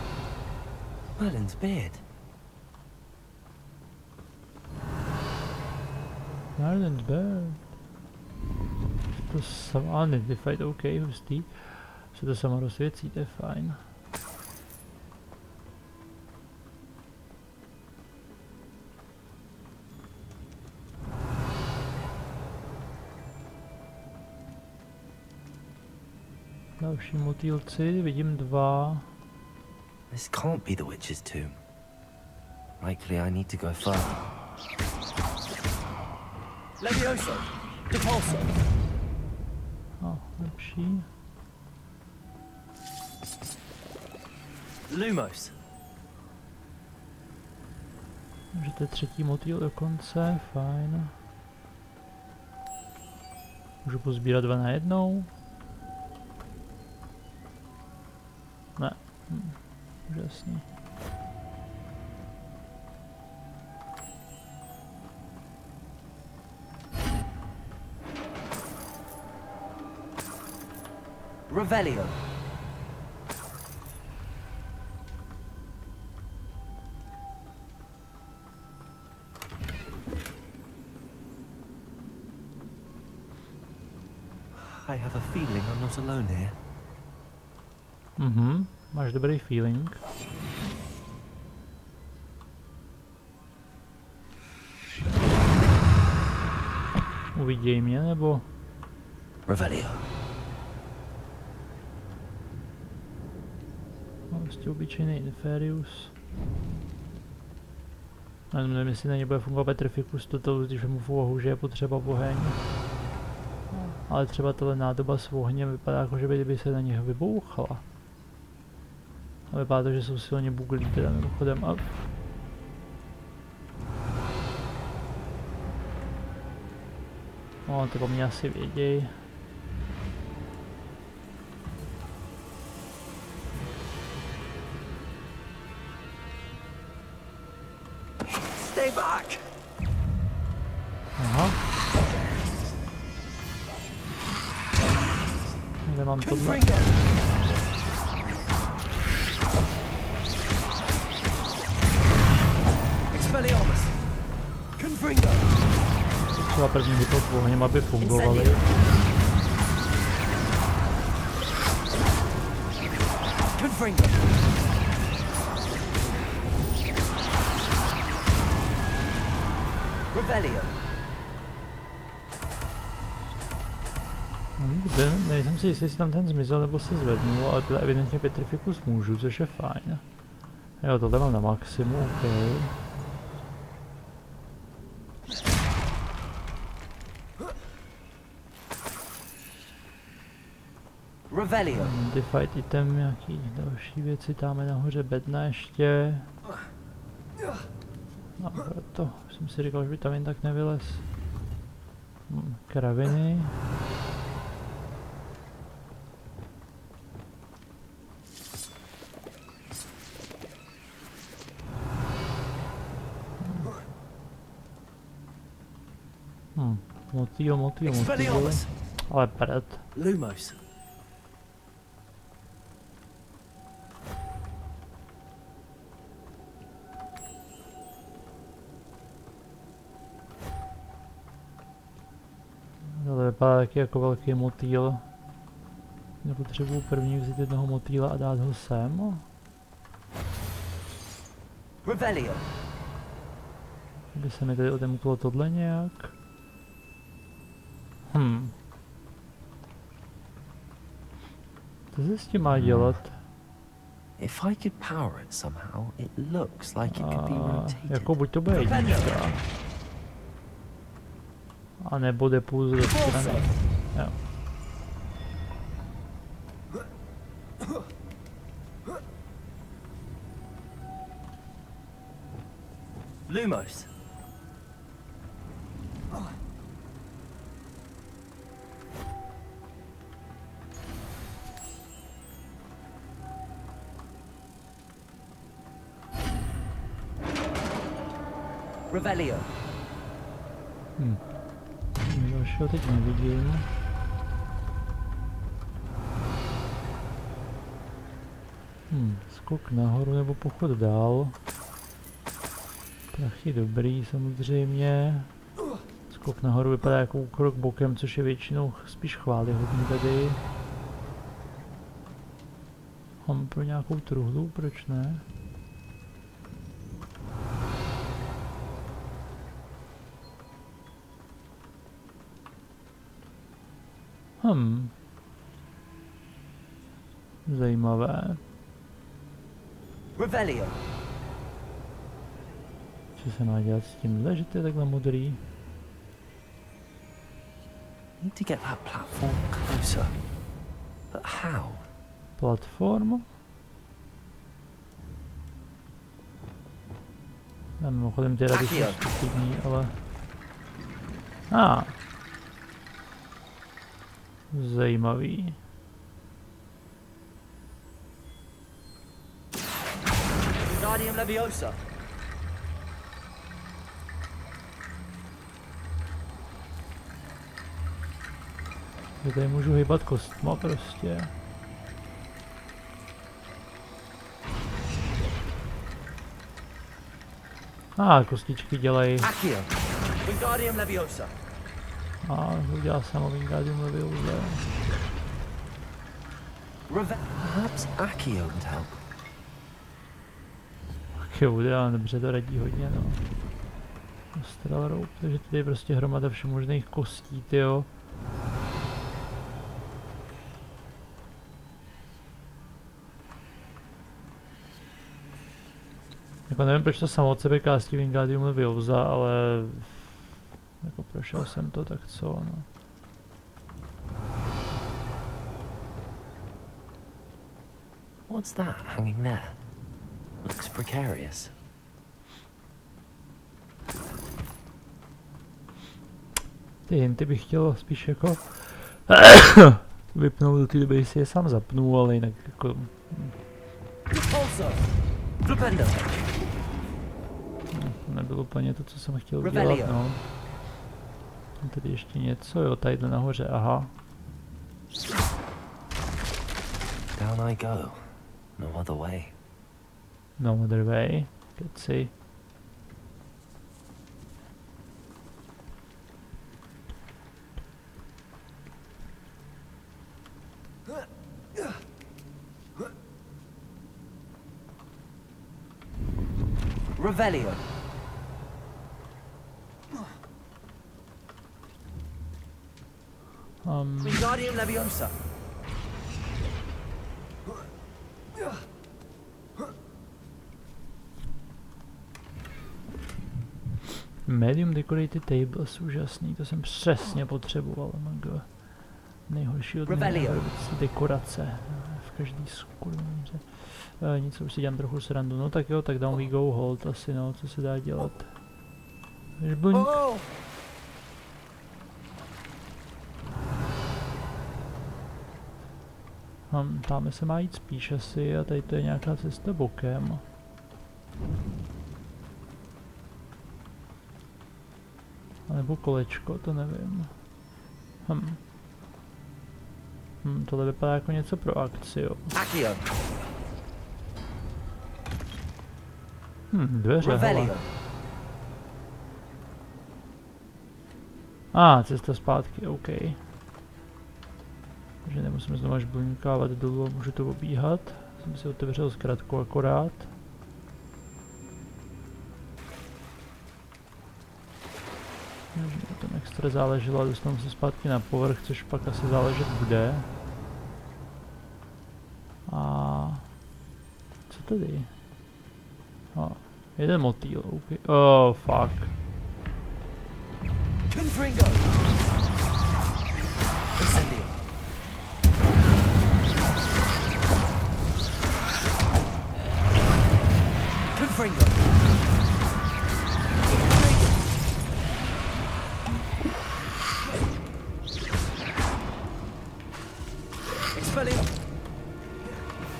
Merlin's beard. Merlin's beard. To sama identified, OK, hustý. Se to sama rozsvěcí, to je fajn. Další motýlci, vidím dva. This can't be the witch's tomb. Likely I need to go further. Levioso! Repulso! Lepší. Lumos! Takže to je třetí motýl dokonce, fajn. Můžu pozbírat 2 najednou? Ne. Úžasný. Revelio! I have a feeling I'm not alone here. Máš dobrý feeling. Uviděj mě, nebo? Revelio. Prostě obyčejný Inferius. Nevím, jestli na ně bude fungovat Petrificus Totalus, když mu v úvahu, že je potřeba oheň. Ale třeba tahle nádoba s ohněm vypadá jako, že by se na nich vybouchala. A vypadá to, že jsou silně buglí teda mimochodem. A... No, to po mně asi věděj. Stay back! Aha. Kde mám tohle? Expelliarmus! Confringo! Třeba první vypad ohněm, aby fungovaly. Confringo! Revelio! Nejsem si jistý, jestli tam ten zmizel nebo se zvednul, ale teda evidentně Petrificus můžu, což je fajn. Jo, tohle mám na maximum, ok. Revelio! Identified item, nějaký další věci, dáme nahoře bedna ještě. No proto jsem si říkal, že by tam jen tak nevylez. Kraviny. Motýl. Ale prd. Lumos! Tohle vypadá taky jako velký motýl. Nepotřebuji první vzít jednoho motýla a dát ho sem. Revelio! By se mi tady odemklo tohle nějak. Co se s tím má dělat? If I could power it somehow, it looks like it could be rotated. Jako buď to bude jednička. A nebo jde pouze do strany. Jo. Lumos! Revelio! Dalšího teď nevidím. Skok nahoru nebo pochod dál. Prachy dobrý samozřejmě. Skok nahoru vypadá jako krok bokem, což je většinou spíš chvályhodný tady. Mám pro nějakou truhlu, proč ne? Zajímavé. Revelio! Co se má dělat s tímhle, že to je takhle modrý? Need to get that platform closer. But how? Platform? Já mimochodem ty rady jsou stupidní, ale... Zajímavý. Wingardium Leviosa. Že tady můžu hýbat kostma prostě. Kostičky dělají. Accio. Wingardium Leviosa. Udělal samo Wingardium Leviosa. Perhaps Accio would help. Jo, udělal, dobře, to radí hodně, no. Astral rope, takže tady je prostě hromada všemožných kostí, tyjo. Jako nevím, proč to samo od sebe kástí Wingardium Leviosa, ale... Jako prošel jsem to, tak co, no. What's that hanging there? Looks precarious. Ty hinty bych chtěl spíš jako... vypnout do té doby, si je sám zapnu, ale jinak jako... Nebylo úplně to, co jsem chtěl udělat, no. Tady ještě něco, jo, tadyhle nahoře, aha. Down I go. No other way. No other way, keci. Revelio. Wingardium Leviosa. Medium decorated tables, úžasný, to jsem přesně potřeboval, mago. Nejhorší od dekorace v každý skurvenře. Nic, už si dělám trochu srandu, no tak jo, tak down we go hold asi, no, co se dá dělat. Žblňk. Tam se má jít spíš asi a tady to je nějaká cesta bokem. A nebo kolečko, to nevím. Tohle vypadá jako něco pro akci, jo. Dveře, hele. Cesta zpátky, OK. Takže nemusím znovu žblňkávat dolů a můžu to obíhat. Jsem si otevřel zkratku akorát. Mě tam extra záleželo a dostanu se zpátky na povrch, což pak asi záležet bude. A co tady? Jeden motýl, OK. Oh, fuck. Confringo. Incendio. Confringo. Expellium.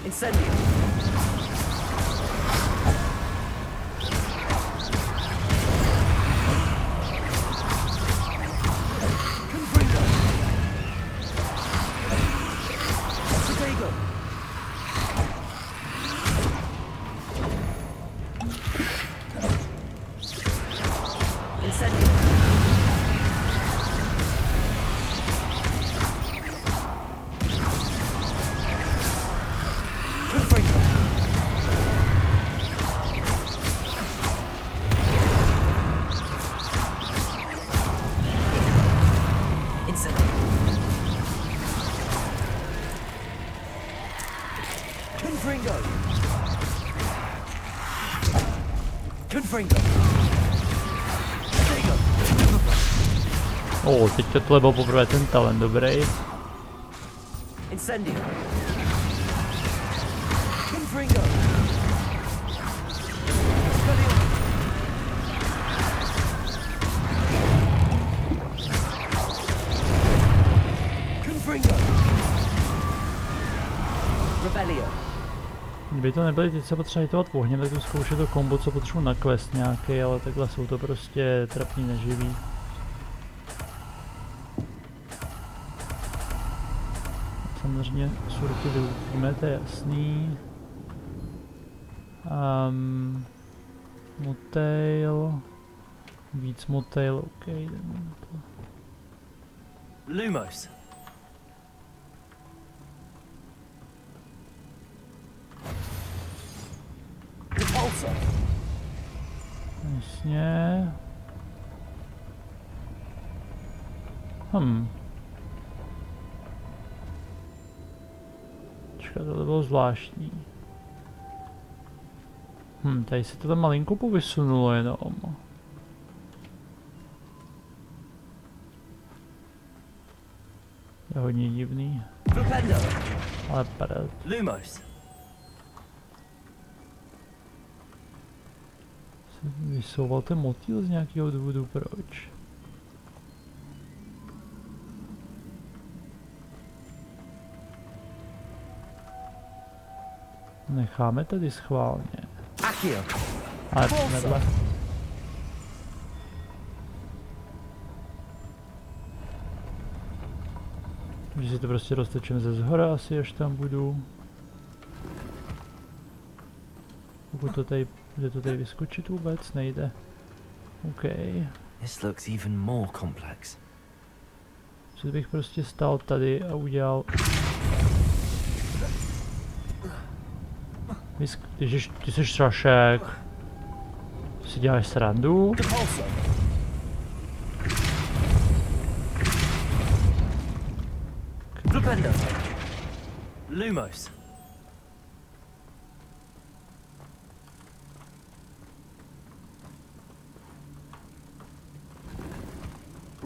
Incendio. Confringo. Teď tohle byl poprvé ten talent dobrý. Incendio. Confringo. Confringo. Rebellion. Kdyby to nebyly teď se potřeba hitovat ohněm, tak to zkoušet to kombo, co potřebuji na quest nějaký, ale takhle jsou to prostě trapný neživí. Samozřejmě surky využijeme, to je jasný. Motail. Víc motail, ok. Lumos. Jasně. Čekat, to bylo zvláštní. Tady se to tam malinko povysunulo jenom. To je hodně divný. Ale padat. Lumos. Vysouval ten motýl z nějakého důvodu, proč? Necháme tady schválně. Ale nedle. Že si to prostě roztečeme ze zhora asi, až tam budu. Pokud to tady, jde to tady vyskočit vůbec, nejde. OK. This looks even more complex. Co bych prostě stál tady a udělal... Ty jsi strašek. Si děláš srandu? Lumos.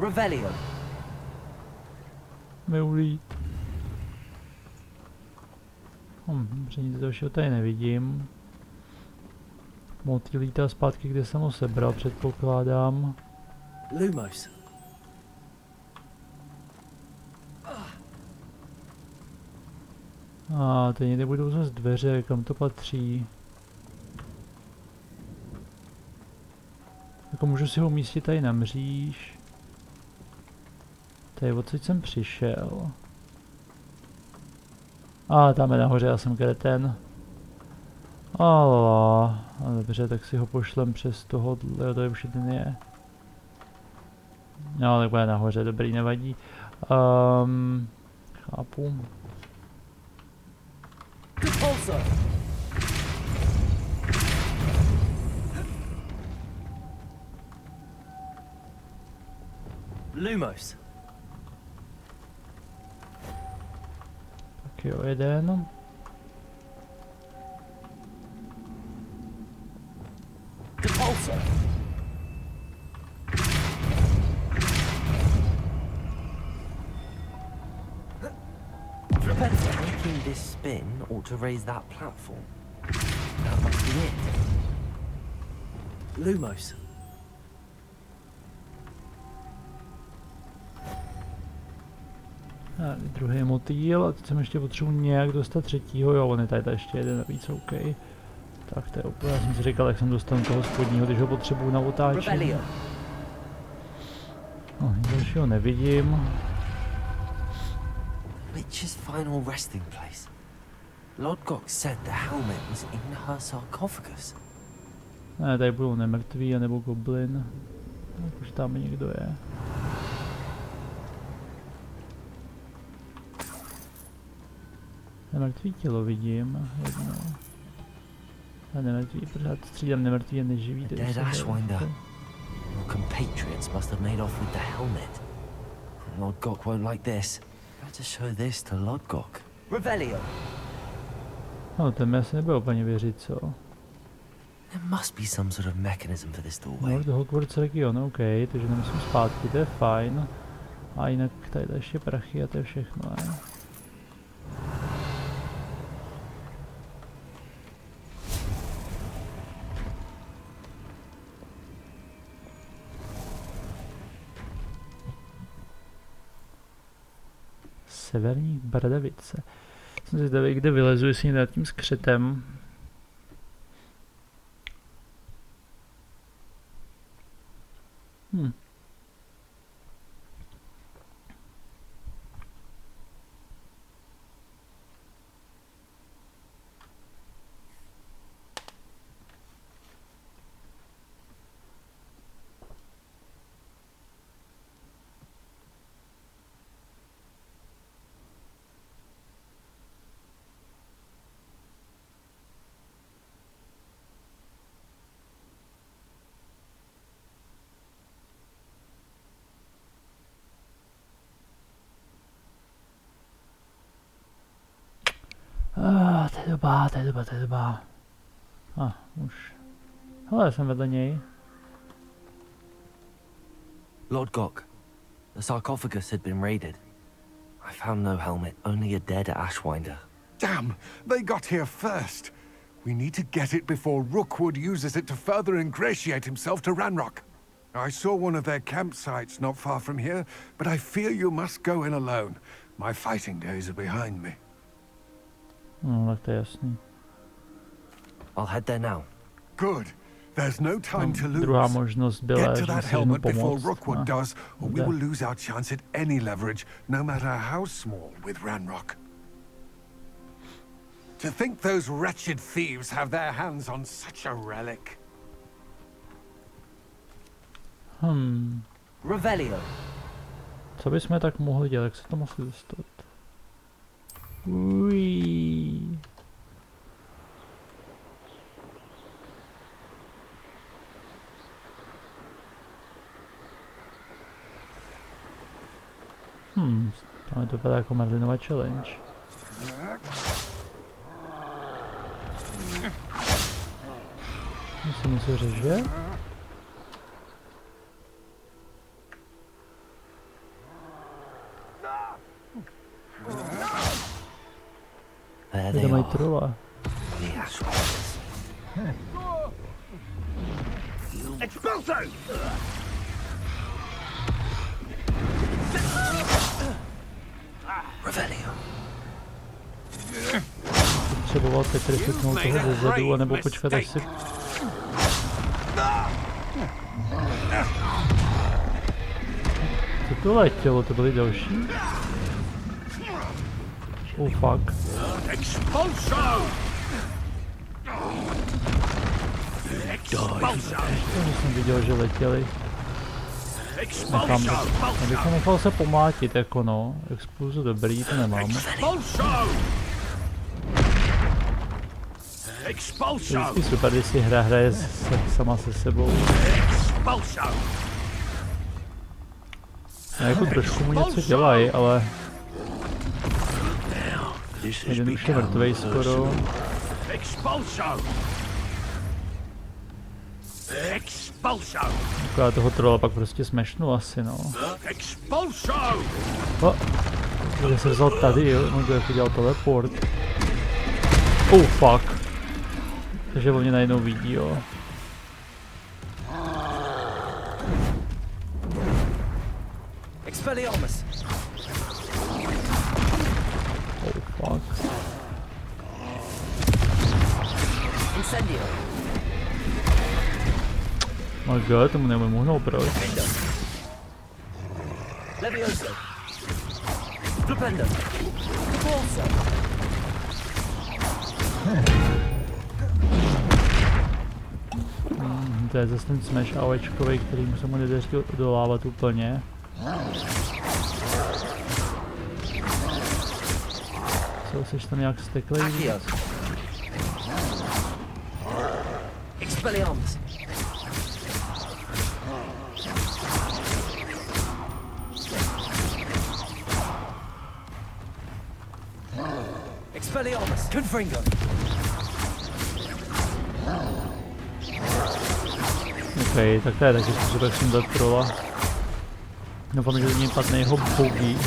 Revelio. Meulí. Dobře, nic dalšího tady nevidím. Motýl lítá zpátky, kde jsem ho sebral, předpokládám. Lumos. Tady někde budou zase dveře, kam to patří. Jako můžu si ho umístit tady na mříž. Tady odsud jsem přišel. Tam je nahoře, já jsem kreten. Dobře, tak si ho pošlem přes tohohle, to je už jeden je. No, tak bude nahoře, dobrý, nevadí. Chápu. Lumos. Tak jo, jeden. Making this spin ought to raise that platform. That must be it. Lumos. Druhý motýl a teď jsem ještě potřebuji nějak dostat třetího, jo, on je tady ještě jeden navíc, OK. Tak to je úplně, já jsem si říkal, jak jsem dostanu toho spodního, když ho potřebuji na otáčení. Nic dalšího nevidím. Witch's final resting place. Lodgok said the helmet was in her sarcophagus. Ne, tady budou nemrtví, anebo goblin. Tak už tam někdo je. Nemrtvý tělo vidím, jedno. A nemrtvý, pořád střídám nemrtvý a neživý. Dead Ashwinder. Your compatriots must have made off with the helmet. Lodgok won't like this. Better show this to Lodgok. Revelio. No, ten mi asi nebude úplně věřit, co? There must be some sort of mechanism for this doorway. No, do Hogwarts region, OK, takže nemusím zpátky, to je fajn. A jinak tady ještě prachy a to je všechno, ne? Severní Bradavice. Jsem si zvědavý, kde vylezu, jestli nad tím skřetem. To je doba. Už. Hele, jsem vedle něj. Lord Gok, the sarcophagus had been raided. I found no helmet, only a dead Ashwinder. Damn! They got here first. We need to get it before Rookwood uses it to further ingratiate himself to Ranrock. I saw one of their campsites not far from here, but I fear you must go in alone. My fighting days are behind me. No, tak to je jasný. I'll head there now. Good. There's no time to lose. Druhá možnost byla, Get to že that si jdu helmet before pomoct. Rookwood does, or we will lose our chance at any leverage, no matter how small, with Ranrock. To think those wretched thieves have their hands on such a relic. Revelio. Co bychom tak mohli dělat, jak se to mohli dostat? Uiii. Tam to vypadá jako Merlinova challenge. Musím něco řeže? Kde mají trola? Potřeboval petrifiknout toho zezadu, anebo počkat až si... Co to letělo? To byly další? Oh fuck. To jsem viděl, že letěli. Nechal se pomlátit, jako no. Expulzu dobrý, to nemám. To je vždycky super, když si hra hraje sama se sebou. A jako trošku mu něco dělají, ale... Jeden už je mrtvej skoro. Jako já toho trolla pak prostě smešnu asi, no. Kde se vzal tady, jo? No, jako dělal teleport. Oh fuck. Takže on mě najednou vidí, jo. Oh fuck. Oh god, tomu nemůžu mohnout, proč? To je zase ten smash AOEčkovej, kterým se mu nedaří odolávat úplně. Co, seš tam nějak steklej? Expelliarmus, Confringo. OK, tak to je taky způsob, jak jsem dát trolla. Doufám, že do něj padne jeho bogy.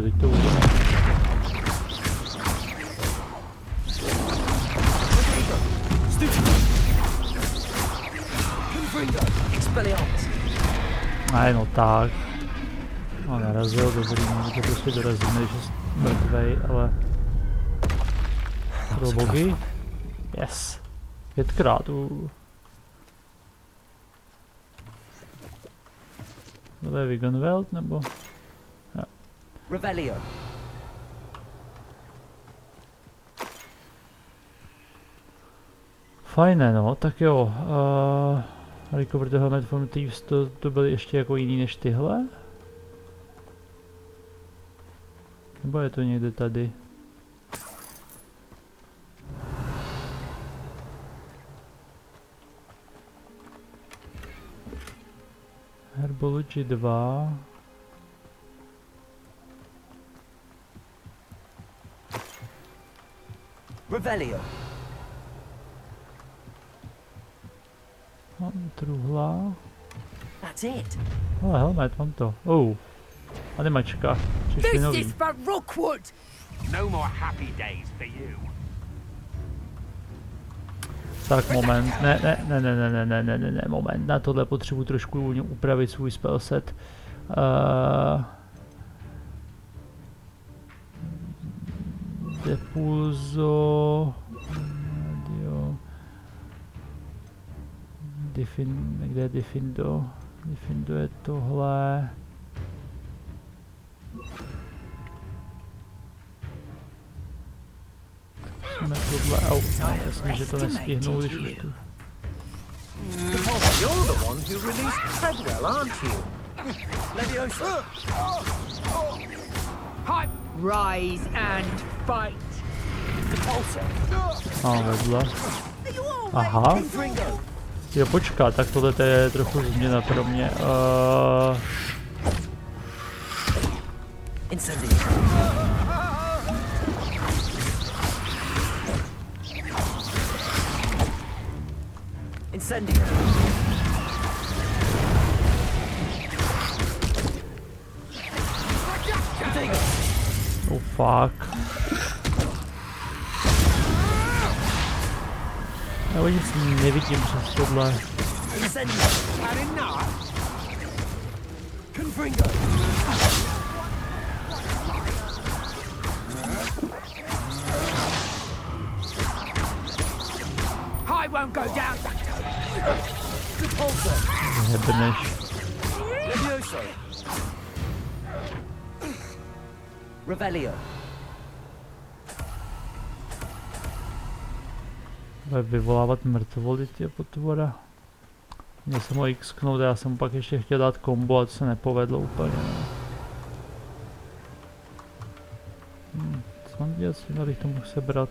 Teď to udělám. No tak. No narazil, dobrý, my to prostě dorazíme, když je mrtvej, ale... Pro bogy? Yes. 5krát, To je Wiganveld, nebo? Ja. Revelio. Fajné, no, tak jo. Recover the helmet from thieves, to byly ještě jako jiný než tyhle? Nebo je to někde tady? Herbology 2. Revelio. Mám truhla. That's it. Ale helmet, mám to. Animačka. Přišli nový. No more happy days for you. Tak moment, ne, moment, na tohle potřebuji trošku upravit svůj spellset. Depulzo, radio, kde je Defindo? Defindo je tohle. Tohle, jasně, že to nestihnu, když už tu. You're the one who released Treadwell, aren't you? Leviosa. Rise and fight. Vedle. Aha. Jo, počkat, tak tohle je trochu změna pro mě. Incendio. Oh fuck. Já nic nevidím přes tohle. Won't go down. Nebneš. Revelio. Vyvolávat mrtvoly tě potvora. Měl jsem ho x-knout, já jsem pak ještě chtěl dát kombo a to se nepovedlo úplně. Co mám dělat s tím, abych to mohl sebrat?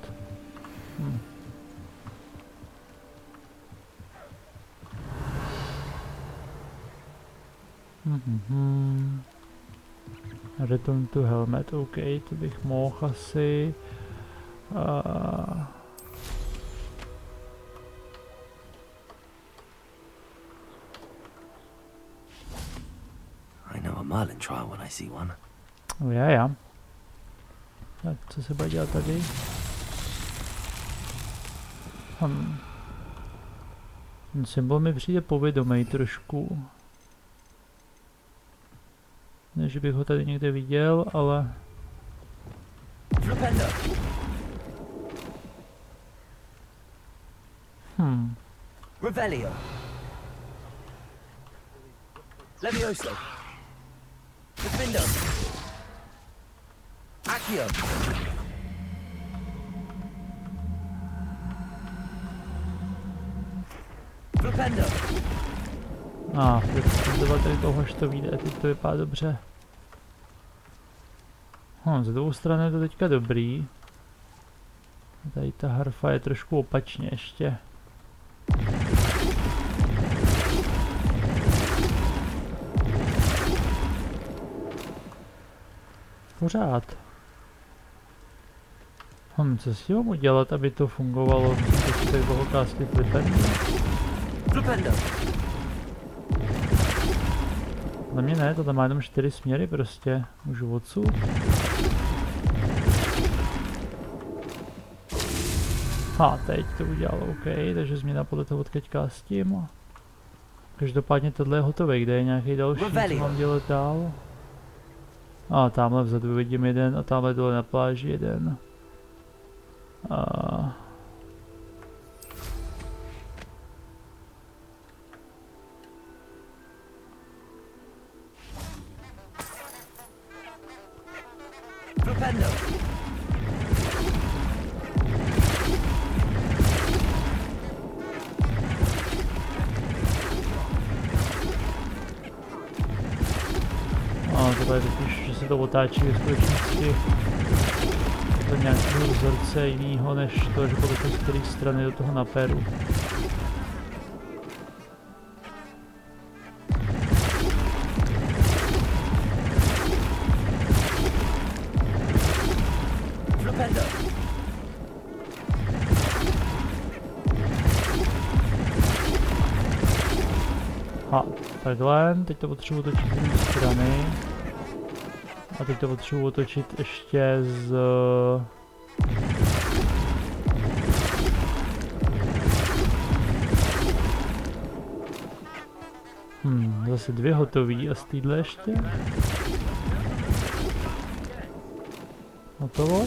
Return to helmet, OK, to bych mohl asi. I know a Merlin trial when I see one. Já. Tak co se bude dělat tady? Ten symbol mi přijde povědomý trošku. Ne, že bych ho tady někde viděl, ale... Revelio. Levioso. Defindo. Accio. Flipendo. Tady toho, až to vyjde, teď to vypadá dobře. Ze druhé strany je to teďka dobrý. Tady ta harfa je trošku opačně ještě. Pořád. Co s tím mám udělat, aby to fungovalo? Musím to toho casty flipendo. Flipendo. Na mě ne, to tam má jenom 4 směry prostě. Můžu odsud. Teď to udělalo, OK, takže změna podle toho, odkud castím. Každopádně tohle je hotové, kde je nějaký další, co mám dělat dál? Tamhle vzadu vidím jeden a tamhle dole na pláži jeden. Flipendo. Tohle je totiž, že se to otáčí ve skutečnosti do nějakého vzorce jinýho, než to, že podle z které strany do toho naperu. Takhle, teď to potřebuji točit z druhé strany. A teď to potřebuji točit ještě z... Zase 2 hotový a z týdle ještě. Hotovo?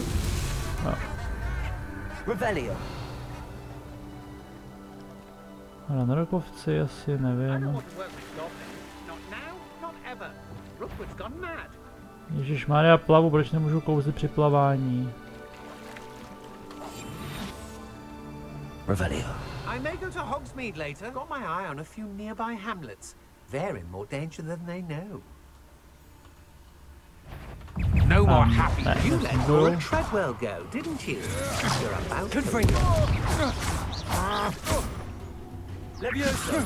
Na rokovci asi nevím. Ježišmarja, plavu, proč nemůžu kouzlit při plavání? Revelio. I may go to Hogsmeade later. Got my eye on a few nearby hamlets. They're in more danger than they know. No more happy. You let Lord Treadwell go, didn't you? You're about to. Good for you. Levioso.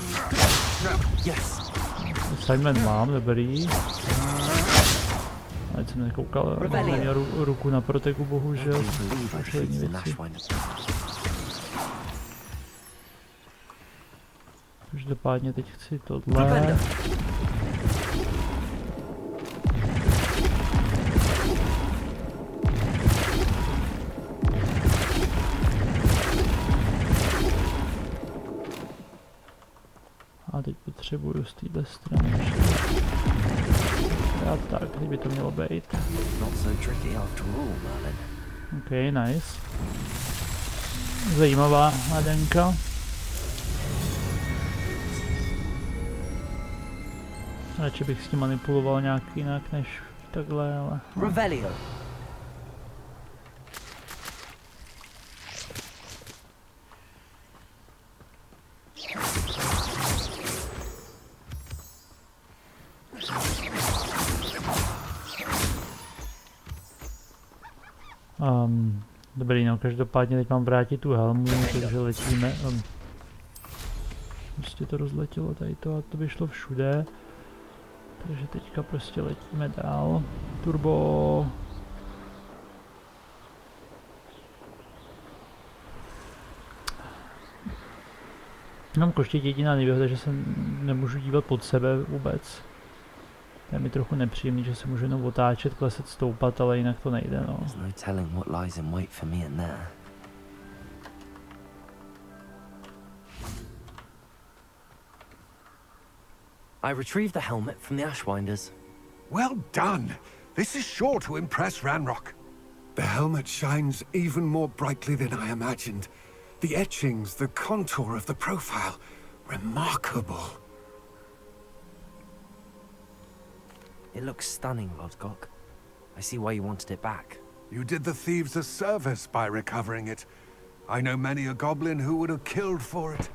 Yes. Assignment mám, dobrý. Ať jsem nekoukal, neměl ruku na proteku, bohužel. Poslední věci. Každopádně teď chci tohle. A teď potřebuju z téhle strany ještě. A tak, kdyby to mělo být. OK, nice. Zajímavá hádanka. Radši bych s tím manipuloval nějak jinak než takhle, ale... Revelio. Dobrý, no každopádně teď mám vrátit tu helmu, takže letíme. Prostě to rozletělo tady to a to by šlo všude. Takže teďka prostě letíme dál. Turbo. Mám koštět jediná nevýhoda, že se nemůžu dívat pod sebe vůbec. To je mi trochu nepříjemný, že se můžu jenom otáčet, kleset, stoupat, ale jinak to nejde, no. I retrieved the helmet from the Ashwinders. Well done! This is sure to impress Ranrock. The helmet shines even more brightly than I imagined. The etchings, the contour of the profile, remarkable. It looks stunning, Lodgok. I see why you wanted it back. You did the thieves a service by recovering it. I know many a goblin who would have killed for it.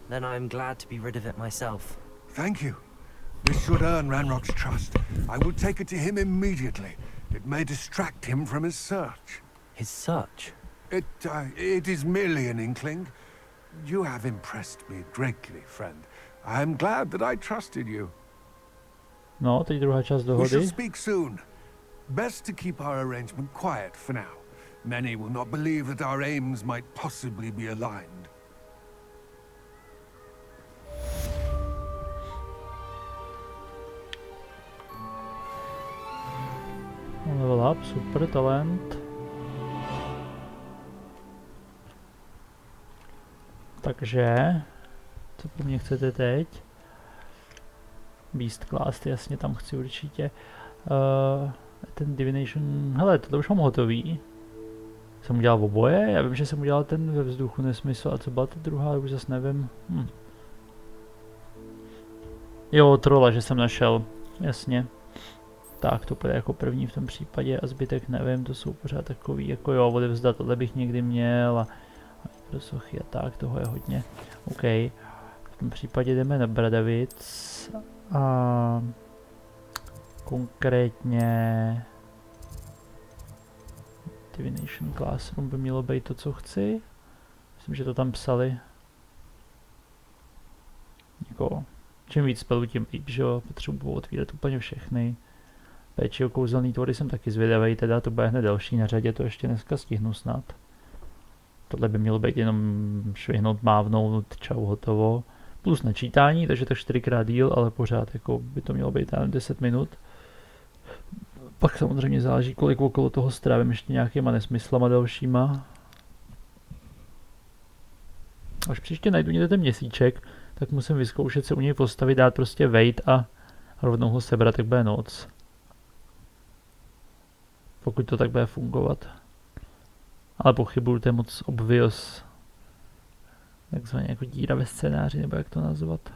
Then I'm glad to be rid of it myself. Thank you. This should earn Ranrock's trust. I will take it to him immediately. It may distract him from his search. His search? It is merely an inkling. You have impressed me greatly, friend. I am glad that I trusted you. No, teď druhá část dohody. We shall speak soon. Best to keep our arrangement quiet for now. Many will not believe that our aims might possibly be aligned. Level up, super talent. Takže, co po mně chcete teď? Beast Class, jasně, tam chci určitě. Ten Divination, hele, to už mám hotový. Jsem udělal oboje, já vím, že jsem udělal ten ve vzduchu nesmysl, a co byla ta druhá, už zase nevím. Jo, trola, že jsem našel, jasně. Tak, to bude jako první v tom případě a zbytek nevím, to jsou pořád takový, jako jo, odevzdat, tohle bych někdy měl a pro sochy a tak, toho je hodně. OK, v tom případě jdeme na Bradavic a konkrétně Divination Classroom by mělo být to, co chci. Myslím, že to tam psali. Jako, čím víc spelů, tím líp, že jo, potřebuji otvírat úplně všechny. Péči o kouzelné tvory jsem taky zvědavý, teda to bude hned další na řadě, to ještě dneska stihnu snad. Tohle by mělo být jenom švihnout, mávnout, čau, hotovo. Plus načítání, takže to 4x díl, ale pořád jako by to mělo být 10 minut. Pak samozřejmě záleží, kolik okolo toho strávím ještě nějakýma nesmyslama dalšíma. Až příště najdu někde ten měsíček, tak musím vyzkoušet se u něj postavit, dát prostě wait a rovnou ho sebrat, tak bude noc. Pokud to tak bude fungovat. Ale pochybuju, to je moc obvious. Takzvaně jako díra ve scénáři, nebo jak to nazvat.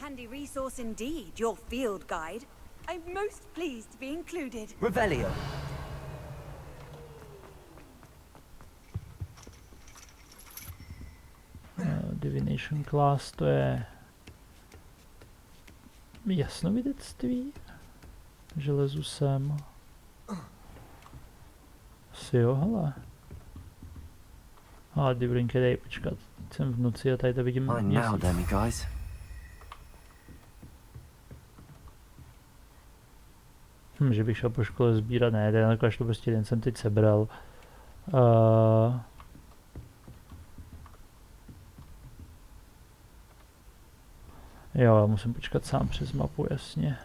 Handy resource indeed, your field guide. I'm most pleased to be included. Revelio. Divination Class, to je jasnovidectví. Železu sem. Asi jo, hele. Ale Divrinke, dej počkat. Jsem v noci a tady to vidím měsíc. Že bych šel po škole sbírat, ne, až to prostě den jsem teď sebral. Jo, já musím počkat sám přes mapu, jasně.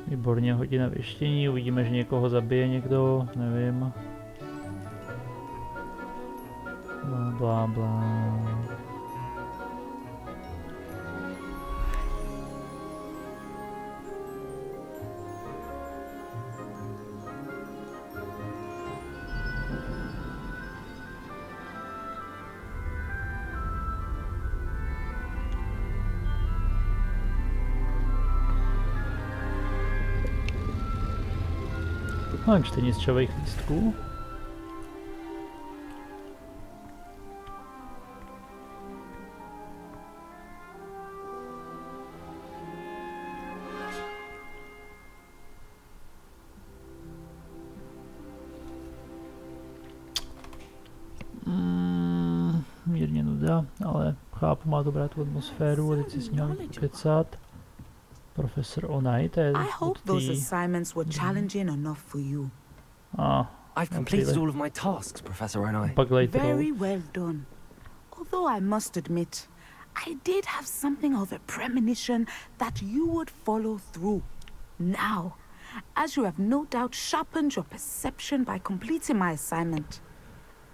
Výborně, hodina věštění, uvidíme, že někoho zabije někdo, nevím. Bla, bla, bla. Mám čtení z čavejch lístků. Mírně nuda, ale chápu, má to brát tu atmosféru a teď si s ním kecat. Professor Onai, to je I hope those assignments were challenging enough for you. I've completed all of my tasks, Professor Onai. Very well done. Although I must admit, I did have something of a premonition that you would follow through. Now, as you have no doubt sharpened your perception by completing my assignment,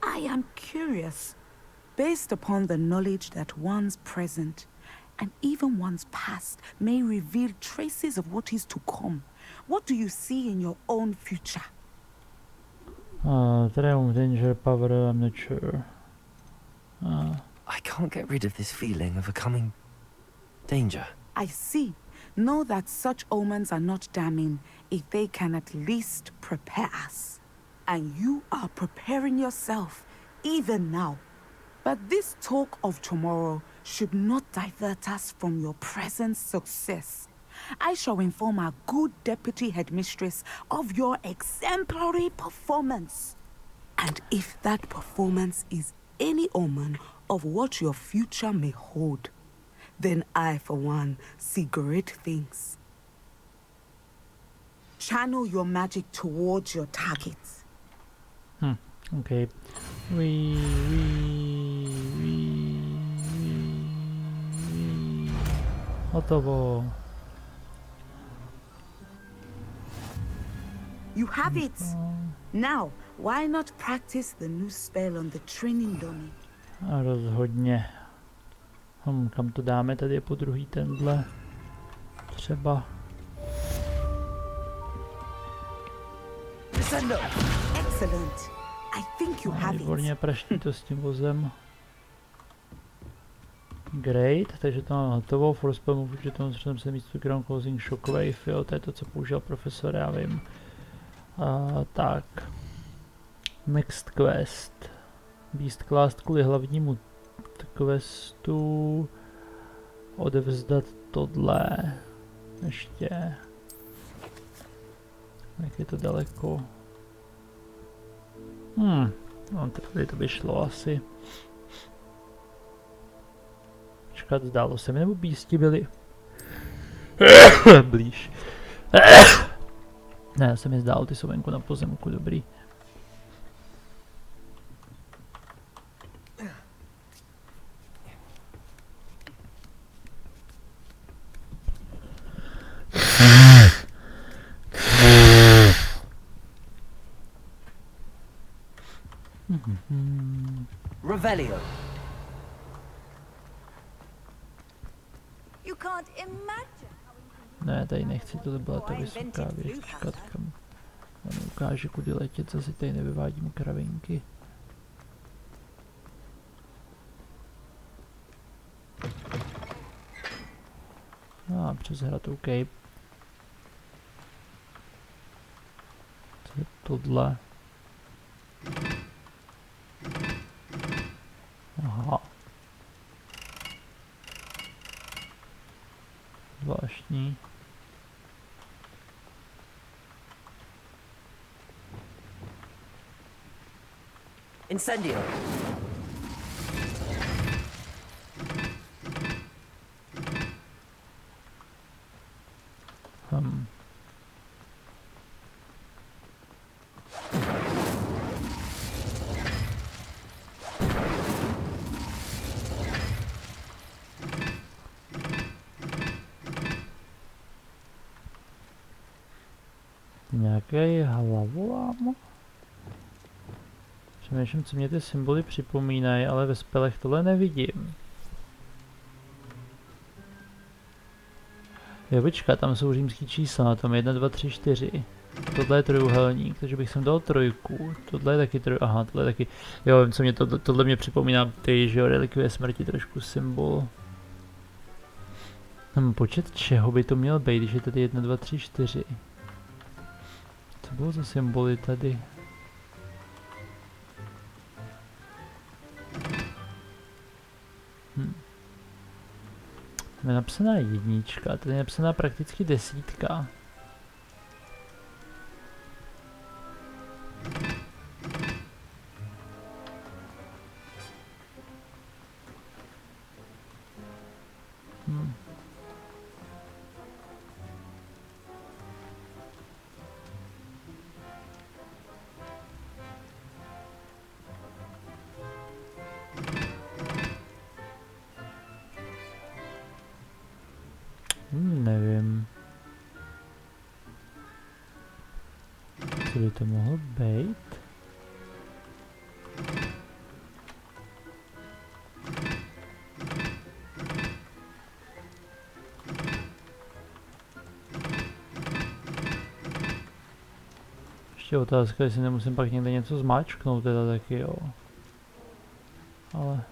I am curious, based upon the knowledge that one's present and even one's past may reveal traces of what is to come. What do you see in your own future? Danger, power, I'm not sure. I can't get rid of this feeling of a coming danger. I see. Know that such omens are not damning if they can at least prepare us. And you are preparing yourself, even now. But this talk of tomorrow should not divert us from your present success. I shall inform our good deputy headmistress of your exemplary performance. And if that performance is any omen of what your future may hold, then I, for one, see great things. Channel your magic towards your targets. Okay. Hotovo. You have it. Now, why not practice the new spell on the training dummy? A rozhodně. Kam to dáme? Tady je po druhý tenhle. Třeba. Excellent. I think you have it. Výborně, praští to s tím vozem. Great, takže to mám hotovo. Force spell move, že tomu zřejmě se místo ground causing shockwave, jo, to je to, co použil profesor, já vím. Tak. Next quest. Beast class kvůli hlavnímu questu. Odevzdat tohle. Ještě. Jak je to daleko? No, tady to by šlo asi. Počkat, zdálo se mi, nebo beasti byli blíž. Ne, já se mi zdálo, ty jsou venku na pozemku, dobrý. Revelio. You can't imagine. Ne, tady nechci, to byla ta vysoká věc, počkat kam. On ukáže, kudy letět, zase tady nevyvádím kravinky. Přes hrad, OK. Co je tohle? Aha. Zvláštní. Incendio. Nějaký hlavolám? Přemýšlím, co mě ty symboly připomínají, ale ve spelech tohle nevidím. Jo, počkat, tam jsou římský čísla, na tom 1, 2, 3, 4. Tohle je trojuhelník, takže bych sem dal trojku. Tohle je taky aha, tohle je taky. Jo, vím, co mě tohle mě připomíná, ty, že jo, relikvie smrti, trošku symbol. Počet čeho by to měl být, když je tady 1, 2, 3, 4. Co bylo za symboly tady? Tam je napsaná jednička, tady je napsaná prakticky desítka. Nevím. Co by to mohlo být? Ještě otázka, jestli nemusím pak někde něco zmáčknout teda taky, jo. Ale...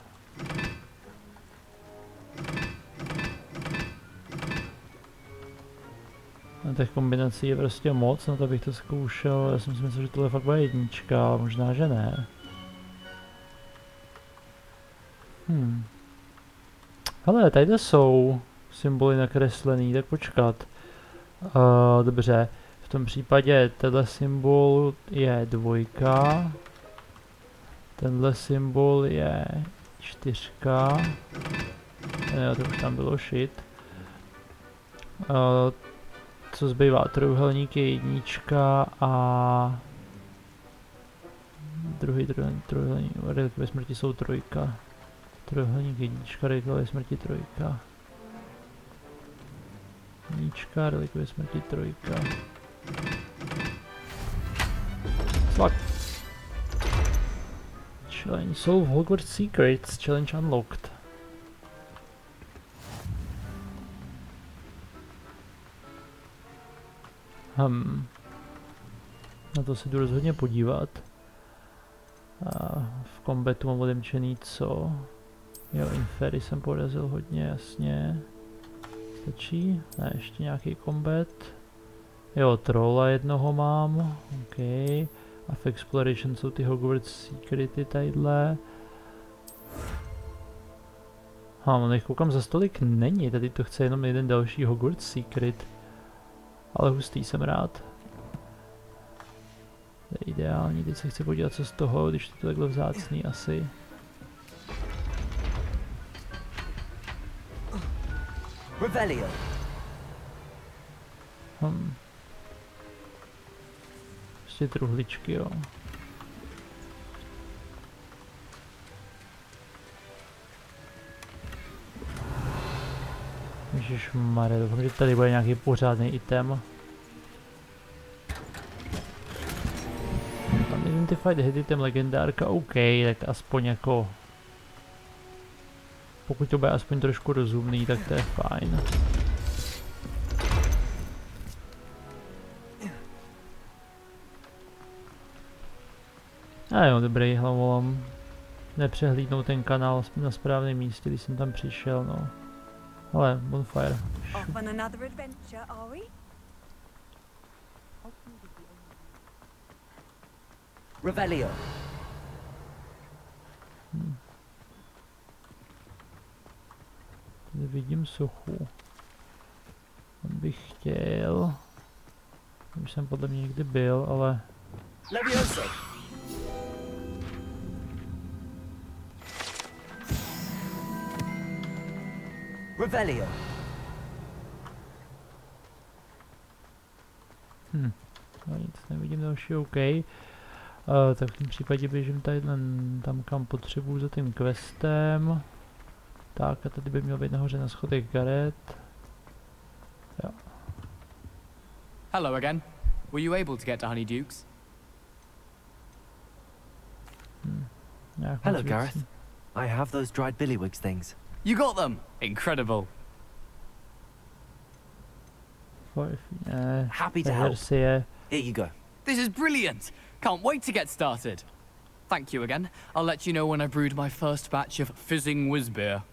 těch kombinací je prostě moc, na to bych to zkoušel, já jsem si myslel, že tohle fakt bude jednička, ale možná, že ne. Hele, tady jsou symboly nakreslený, tak počkat. Dobře, v tom případě tenhle symbol je 2, tenhle symbol je 4, to už tam bylo shit. Co zbývá? Trojúhelník je 1 a druhý trojúhelník, relikvie smrti jsou 3. Trojúhelník 1, relikvie smrti 3. 1, relikvie smrti 3. Fuck. Challenge solve Hogwarts secrets. Challenge unlocked. Na to se jdu rozhodně podívat. V kombatu mám odemčený co? Jo, Infery jsem porazil hodně, jasně. Stačí? Ne, ještě nějaký kombat. Jo, trolla jednoho mám, ok. A v Exploration jsou ty Hogwarts secrety tadyhle. No koukám, za stolik není, tady to chce jenom jeden další Hogwarts secret. Ale hustý, jsem rád. To je ideální, teď se chci podívat co z toho, když to je takhle vzácný asi. Revelio. Prostě truhličky, jo. Ježišmarja, doufám, že tady bude nějaký pořádný item. Unidentified hit item legendárka, OK, tak aspoň jako... Pokud to bude aspoň trošku rozumný, tak to je fajn. A jo, dobrý, hlavolám. Nepřehlídnout ten kanál na správném místě, když jsem tam přišel, no. Ale, bonfire. Off on another adventure, are we? Revelio. Tady vidím sochu. Tam bych chtěl. Už jsem podle mě někdy byl, ale... Levioso. Revelio. No nic, nevidím další, OK. Tak v tom případě běžím tady tam, kam potřebuju za tím questem. Tak a tady by měl být nahoře na schodech Gareth. Jo. Hello again. Were you able to get to Honeydukes? Hello, Gareth. I have those dried billywigs things. You got them! Incredible. Happy to help. Here you go. This is brilliant! Can't wait to get started. Thank you again. I'll let you know when I brewed my first batch of fizzing whiz-beer.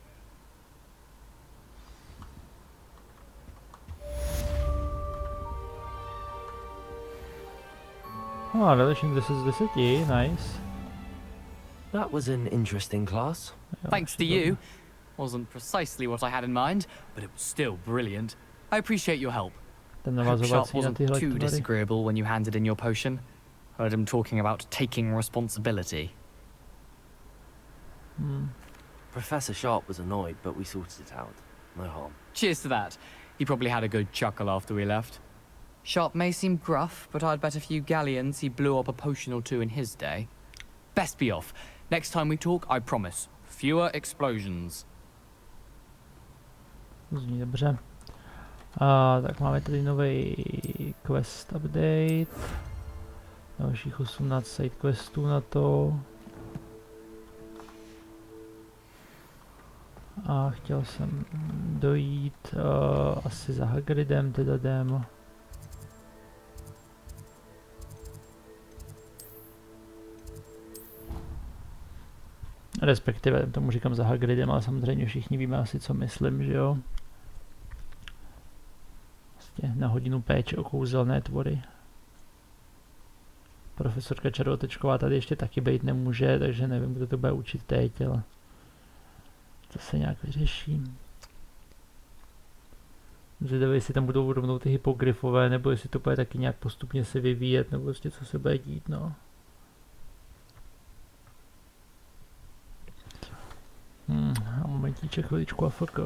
Oh, relation this is 10, nice. That was an interesting class. Thanks to you. Wasn't precisely what I had in mind, but it was still brilliant. I appreciate your help. Hope Sharp wasn't too disagreeable when you handed in your potion. Heard him talking about taking responsibility. Professor Sharp was annoyed, but we sorted it out. No harm. Cheers to that. He probably had a good chuckle after we left. Sharp may seem gruff, but I'd bet a few galleons he blew up a potion or two in his day. Best be off. Next time we talk, I promise. Fewer explosions. Zní dobře. Tak máme tady nový quest update. Dalších 18 side questů na to. A chtěl jsem dojít asi za Hagridem, teda jdem. Respektive tomu říkám za Hagridem, ale samozřejmě všichni víme asi co myslím, že jo. Vlastně na hodinu péče o kouzelné tvory. Profesorka Čarovatečková tady ještě taky být nemůže, takže nevím, kdo to bude učit teď, ale to se nějak vyřeší. Zvědavý, jestli tam budou rovnou ty hypogryfové, nebo jestli to bude taky nějak postupně se vyvíjet, nebo prostě co se bude dít, no. A momentíček, chviličku AFK.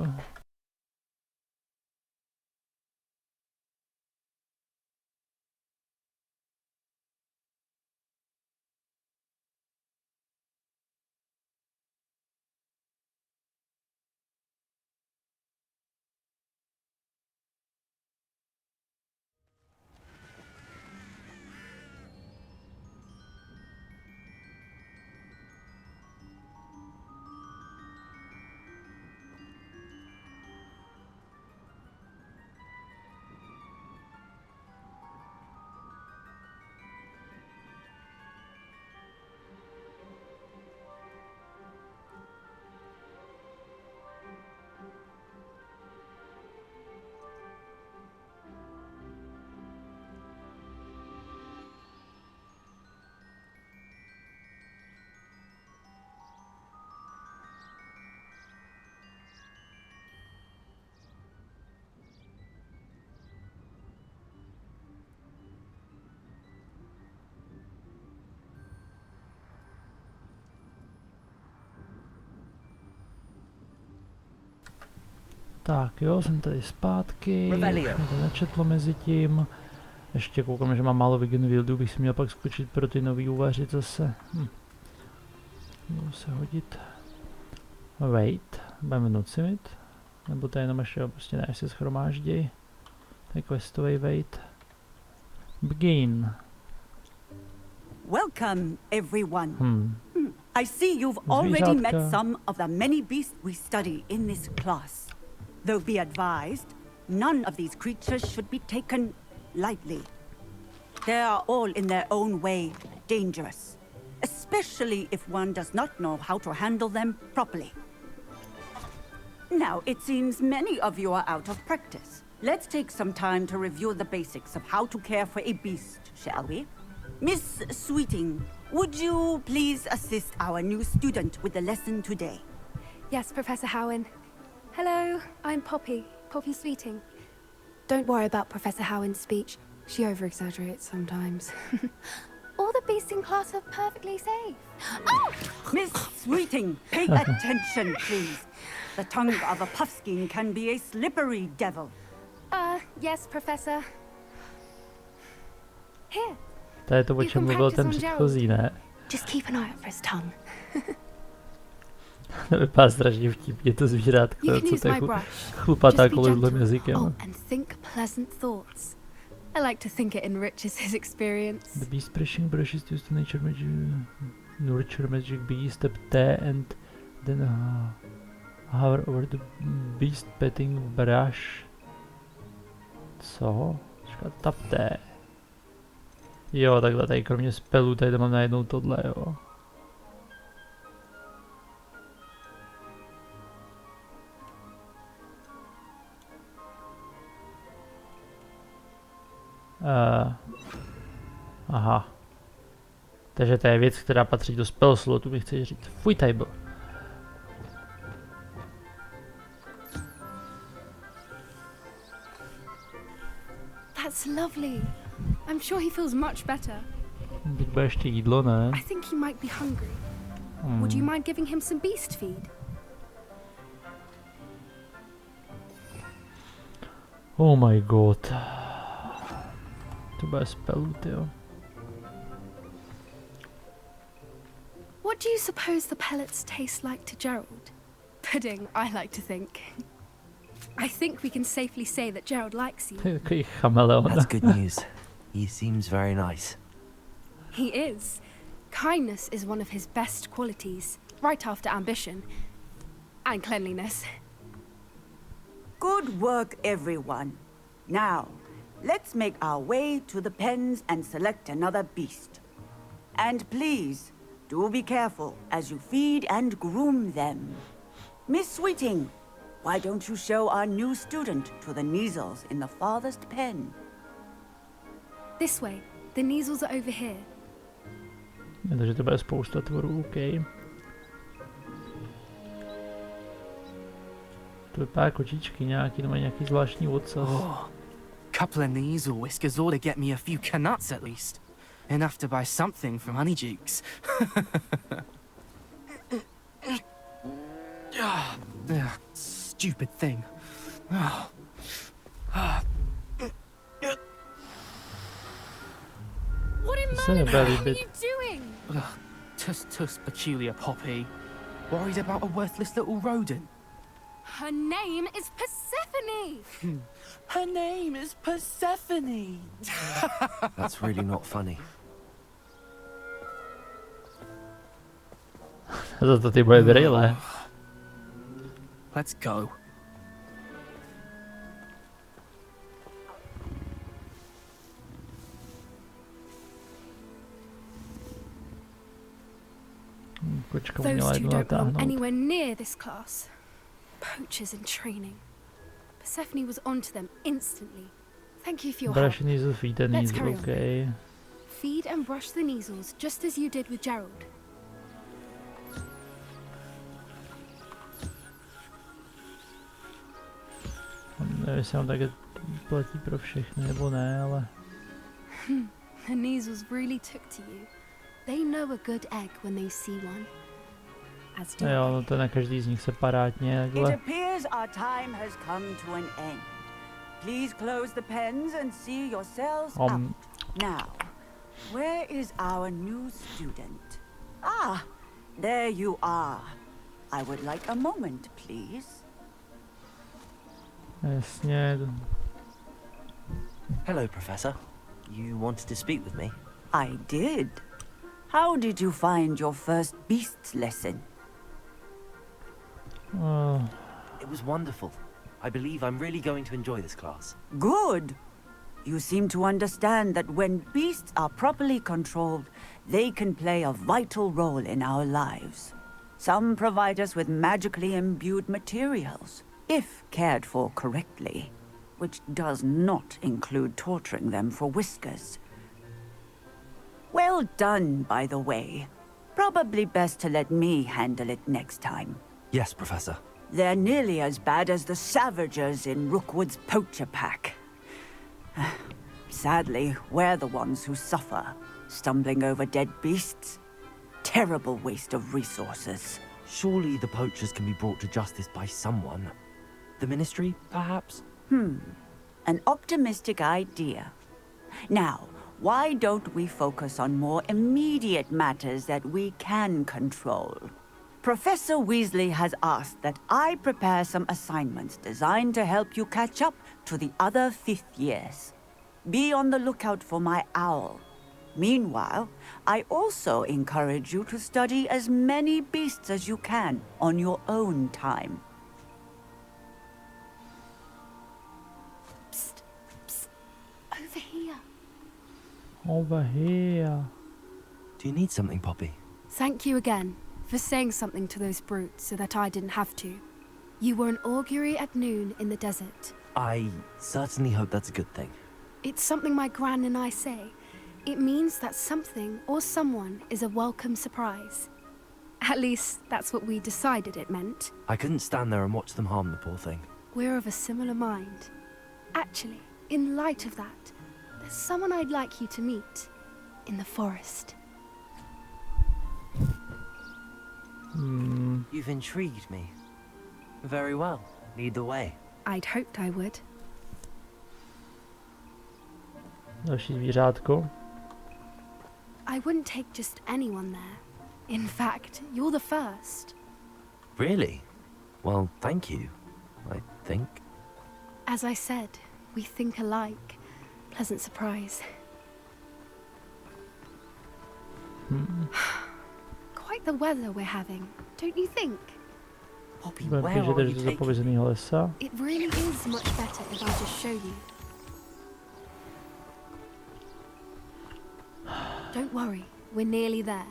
Tak jo, jsem tady zpátky, to načetlo mezi tím. Ještě koukám, že mám málo vegan wieldů, bych si měl pak skočit pro ty nový uvařit zase. Budu se hodit. Wait, budeme v noci mít? Nebo to je jenom ještě prostě ne, se schromážděj. To je questový wait. Begin. Welcome, everyone. I see you've already met some of the many beasts we study in this class. Though be advised, none of these creatures should be taken lightly. They are all in their own way dangerous, especially if one does not know how to handle them properly. Now, it seems many of you are out of practice. Let's take some time to review the basics of how to care for a beast, shall we? Miss Sweeting, would you please assist our new student with the lesson today? Yes, Professor Howen. Hello, I'm Poppy Sweeting. Don't worry about Professor Howen's speech. She over-exaggerates sometimes. All the beasts in class are perfectly safe. Oh! Miss Sweeting, pay attention, please. The tongue of a puffskein can be a slippery devil. Yes, Professor. Here. To je to, o čem mluvil ten předchozí, ne? Just keep an eye out for his tongue. To vypadá strašně vtipně, to zvířátko, co to je chlupatá kolezdlým jazykem. Oh, and think pleasant thoughts. I like to think it enriches his experience. The beast brushing brush is used to nurture magic beast, tap T and then hover over the beast petting brush. Co? Tap T. Jo, takhle tady kromě spelů tady mám najednou tohle, jo. Aha. Takže to je věc, která patří do spell slotu, bych chtěl říct. Fuj table. That's lovely. I'm sure he feels much better. Teď bude ještě jídlo, ne? I think he might be hungry. Would you mind giving him some beast feed? Oh my god. To bude spell, jo. What do you suppose the pellets taste like to Gerald? Pudding, I like to think. I think we can safely say that Gerald likes you. Takový chameleon. That's good news. He seems very nice. He is. Kindness is one of his best qualities, right after ambition. And cleanliness. Good work, everyone. Now, let's make our way to the pens and select another beast. And please, do be careful as you feed and groom them. Miss Sweeting, why don't you show our new student to the Neasels in the farthest pen? This way. The Neasels are over here. Takže to bude spousta tvorů, OK. To vypadá kočičky nějaký, mají nějaký zvláštní ocas. Couple of these or whiskers ought to get me a few canuts at least. Enough to buy something from Honeydukes. Stupid thing. What in Merlin are you doing? Tuss peculiar, Poppy. Worried about a worthless little rodent. Her name is Persephone! Her name is Persephone! That's really not funny. Za to ty bude brýle. Let's go. Kočka Those měla two jednu don't belong natáhnout. anywhere near this class. Poachers in training. Persephone was onto them instantly. Thank you for your help. Brush neasel, feed the Let's neasel, carry on. okay. Feed and brush the neasels just as you did with Gerald. Nevím, jestli on také platí pro všechny, nebo ne, ale... The neasels really took to you. They know a good egg when they see one. As do Jo, no to na každý z nich separátně, It takhle. appears our time has come to an end. Please close the pens and see yourselves out. Now, where is our new student? Ah, there you are. I would like a moment, please. Jasně. Hello, Professor. You wanted to speak with me? I did. How did you find your first beasts lesson? It was wonderful. I believe I'm really going to enjoy this class. Good. You seem to understand that when beasts are properly controlled, they can play a vital role in our lives. Some provide us with magically imbued materials, if cared for correctly, which does not include torturing them for whiskers. Well done, by the way. Probably best to let me handle it next time. Yes, Professor. They're nearly as bad as the Savagers in Rookwood's poacher pack. Sadly, we're the ones who suffer, stumbling over dead beasts. Terrible waste of resources. Surely the poachers can be brought to justice by someone. The Ministry, perhaps? An optimistic idea. Now, why don't we focus on more immediate matters that we can control? Professor Weasley has asked that I prepare some assignments designed to help you catch up to the other 5th years. Be on the lookout for my owl. Meanwhile, I also encourage you to study as many beasts as you can on your own time. Psst, psst. Over here. Over here. Do you need something, Poppy? Thank you again for saying something to those brutes so that I didn't have to. You were an augury at noon in the desert. I certainly hope that's a good thing. It's something my gran and I say. It means that something or someone is a welcome surprise. At least, that's what we decided it meant. I couldn't stand there and watch them harm the poor thing. We're of a similar mind. Actually, in light of that, there's someone I'd like you to meet. In the forest. You've intrigued me. Very well. Lead the way. I'd hoped I would. Další zvířátko. I wouldn't take just anyone there. In fact, you're the first. Really? Well, thank you, I think. As I said, we think alike. Pleasant surprise. Quite the weather we're having, don't you think? Poppy, Budeme where běžet are až you do taking? zapovězeného lesa. It really is much better if I just show you. Don't worry, we're nearly there.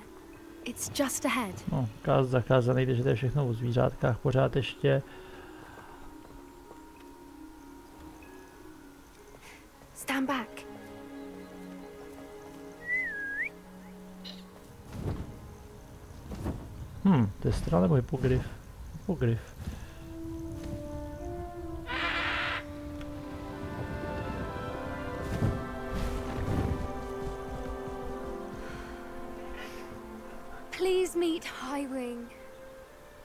It's just ahead. No, zakázaný, takže to je všechno o zvířátkách pořád ještě. Stand back. To je strana nebo hypogryf? Hypogryf. Highwing.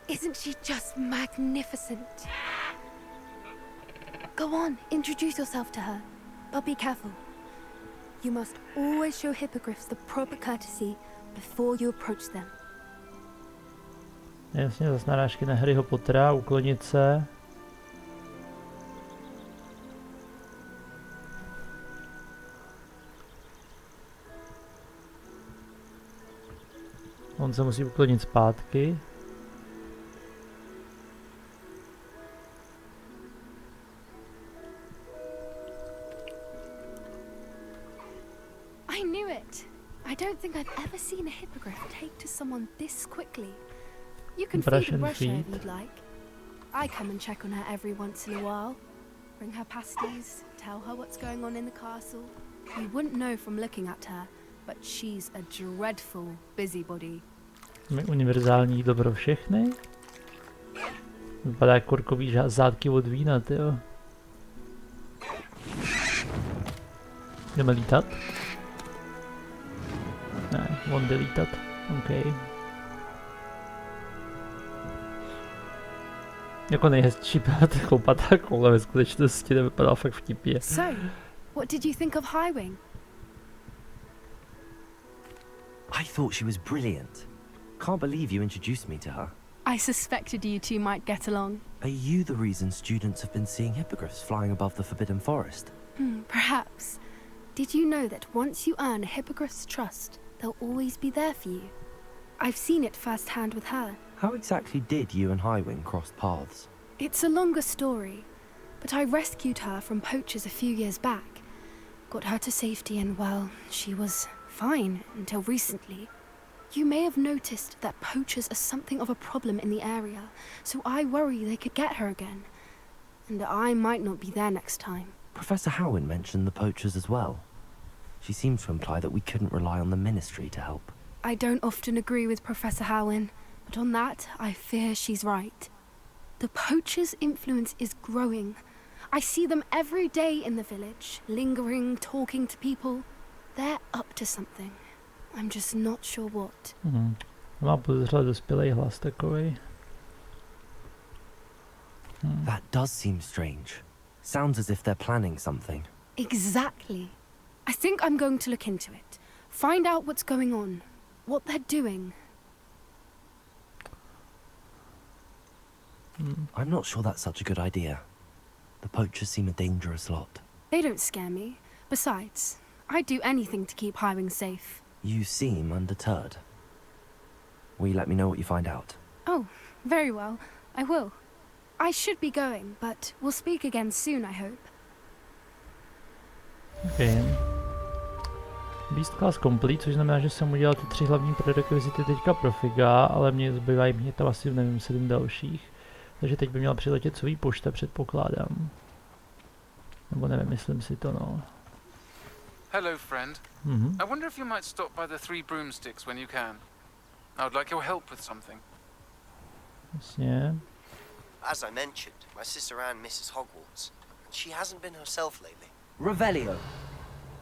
Isn't she just magnificent? Go on, introduce yourself to her. But be careful. You must always show hippogriffs the proper courtesy before you approach them. Jasně, zase narážky na Harryho Pottera, uklonit se. On se musí uklonit zpátky. I knew it. I don't think I've ever seen a hippogriff take to someone this quickly. You can feed and brush her if you'd like. I come and check on her every once in a while. Bring her pasties, tell her what's going on in the castle. You wouldn't know from looking at her, but she's a dreadful busybody. Univerzální jídlo pro všechny? Vypadá jak korkový zátky od vína, tyjo. Jdeme lítat? Ne, on jde lítat. OK. Jako nejhezčí chlopatá koule ve skutečnosti nevypadá fakt vtipně. So, what did you think of Highwing? I thought she was brilliant. Can't believe you introduced me to her. I suspected you two might get along. Are you the reason students have been seeing hippogriffs flying above the Forbidden Forest? Perhaps. Did you know that once you earn a hippogriff's trust, they'll always be there for you? I've seen it firsthand with her. How exactly did you and Highwing cross paths? It's a longer story, but I rescued her from poachers a few years back. Got her to safety and, well, she was fine until recently. You may have noticed that poachers are something of a problem in the area, so I worry they could get her again. And I might not be there next time. Professor Howin mentioned the poachers as well. She seemed to imply that we couldn't rely on the Ministry to help. I don't often agree with Professor Howin, but on that, I fear she's right. The poachers' influence is growing. I see them every day in the village, lingering, talking to people. They're up to something. I'm just not sure what. Má podezřele dospělej hlas takovej. That does seem strange. Sounds as if they're planning something. Exactly. I think I'm going to look into it. Find out what's going on. What they're doing. I'm not sure that's such a good idea. The poachers seem a dangerous lot. They don't scare me. Besides, I'd do anything to keep Highwing safe. You seem undeterred. Will you let me know what you find out? Oh, very well. I will. I should be going, but we'll speak again soon, I hope. Okay. Beast Class Complete, což znamená, že jsem udělal ty 3 hlavní prerequisity teďka pro Figa, ale mě zbývají mě tam asi, nevím, 7 dalších. Takže teď by měla přiletět svý pošta, předpokládám. Nebo nevím, myslím si to, no. Hello, friend. I wonder if you might stop by the 3 broomsticks when you can. I would like your help with something. Jasně. As I mentioned, my sister Anne misses Hogwarts. She hasn't been herself lately. Revelio.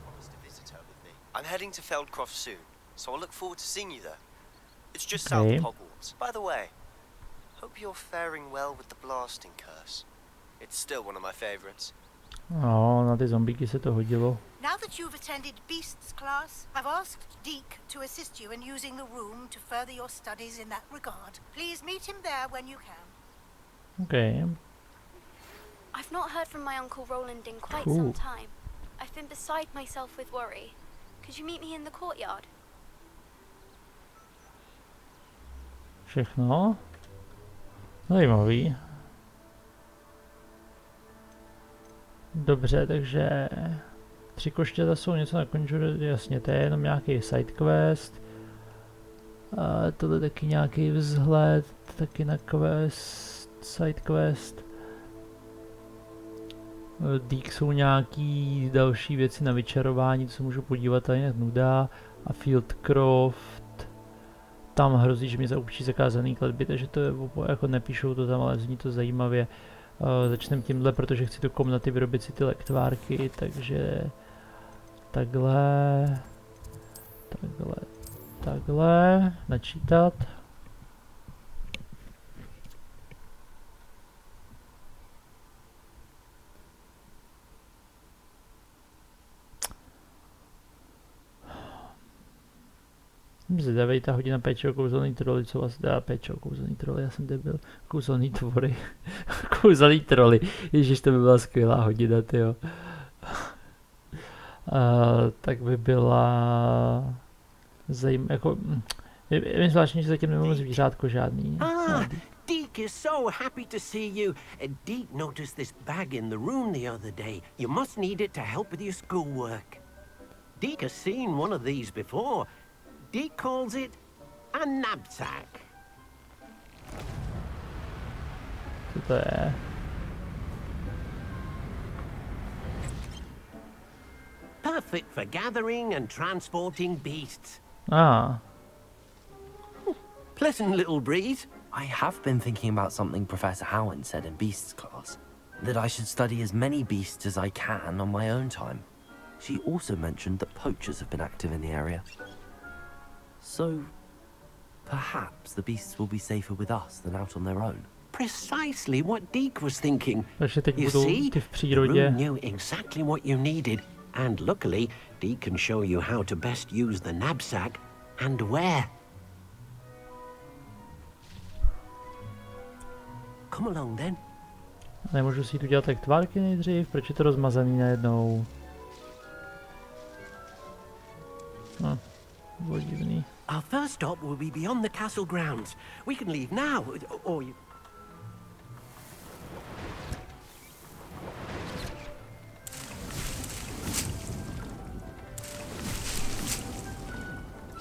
Promised to visit her with me. I'm heading to Feldcroft soon, so I'll look forward to seeing you there. It's just south of Hogwarts. By the way, hope you're faring well with the blasting curse. It's still one of my favorites. No, na ty zombíky se to hodilo. Now that you've attended Beasts class, I've asked Deke to assist you in using the room to further your studies in that regard. Please meet him there when you can. Okay. I've not heard from my Uncle Roland in quite some time. I've been beside myself with worry. Could you meet me in the courtyard? Všechno? Zajímavý. Dobře, takže 3 koštěta jsou něco na Conjure, jasně, to je jenom nějaký sidequest. A tohle taky nějaký vzhled, taky na quest, sidequest. Dík jsou nějaký další věci na vyčarování, co se můžu podívat, ale jinak nuda. A Fieldcroft. Tam hrozí, že mě zaučí zakázaný kletby, takže to je, jako nepíšou to tam, ale zní to zajímavě. Začneme tímhle, protože chci do komnaty vyrobit si ty lektvárky, takže takhle, načítat. Zvědavej, ta hodina péče o kouzelný troly, co vlastně dá péče o kouzelný troly, já jsem debil. Kouzelný tvory. Kouzelný troly. Ježiš, to by byla skvělá hodina, tyjo. Tak by byla... jako... Je zvláštní, že zatím nemám zvířátko žádný. Deke is so happy to see you. Deke noticed this bag in the room the other day. You must need it to help with your schoolwork. Deke has seen one of these before. Deke calls it a knapsack. Co to je? Perfect for gathering and transporting beasts. Pleasant little breeze. I have been thinking about something Professor Howin said in Beasts class. That I should study as many beasts as I can on my own time. She also mentioned that poachers have been active in the area. So, perhaps the beasts will be safer with us than out on their own. Precisely what Deke was thinking. You see, the room knew exactly what you needed, and luckily, Deke can show you how to best use the knapsack and where. Come along then. Nemůžu si tu dělat tak tvárky nejdřív, proč je to rozmazaný najednou? Bylo divný. Our first stop will be beyond the castle grounds. We can leave now, or you...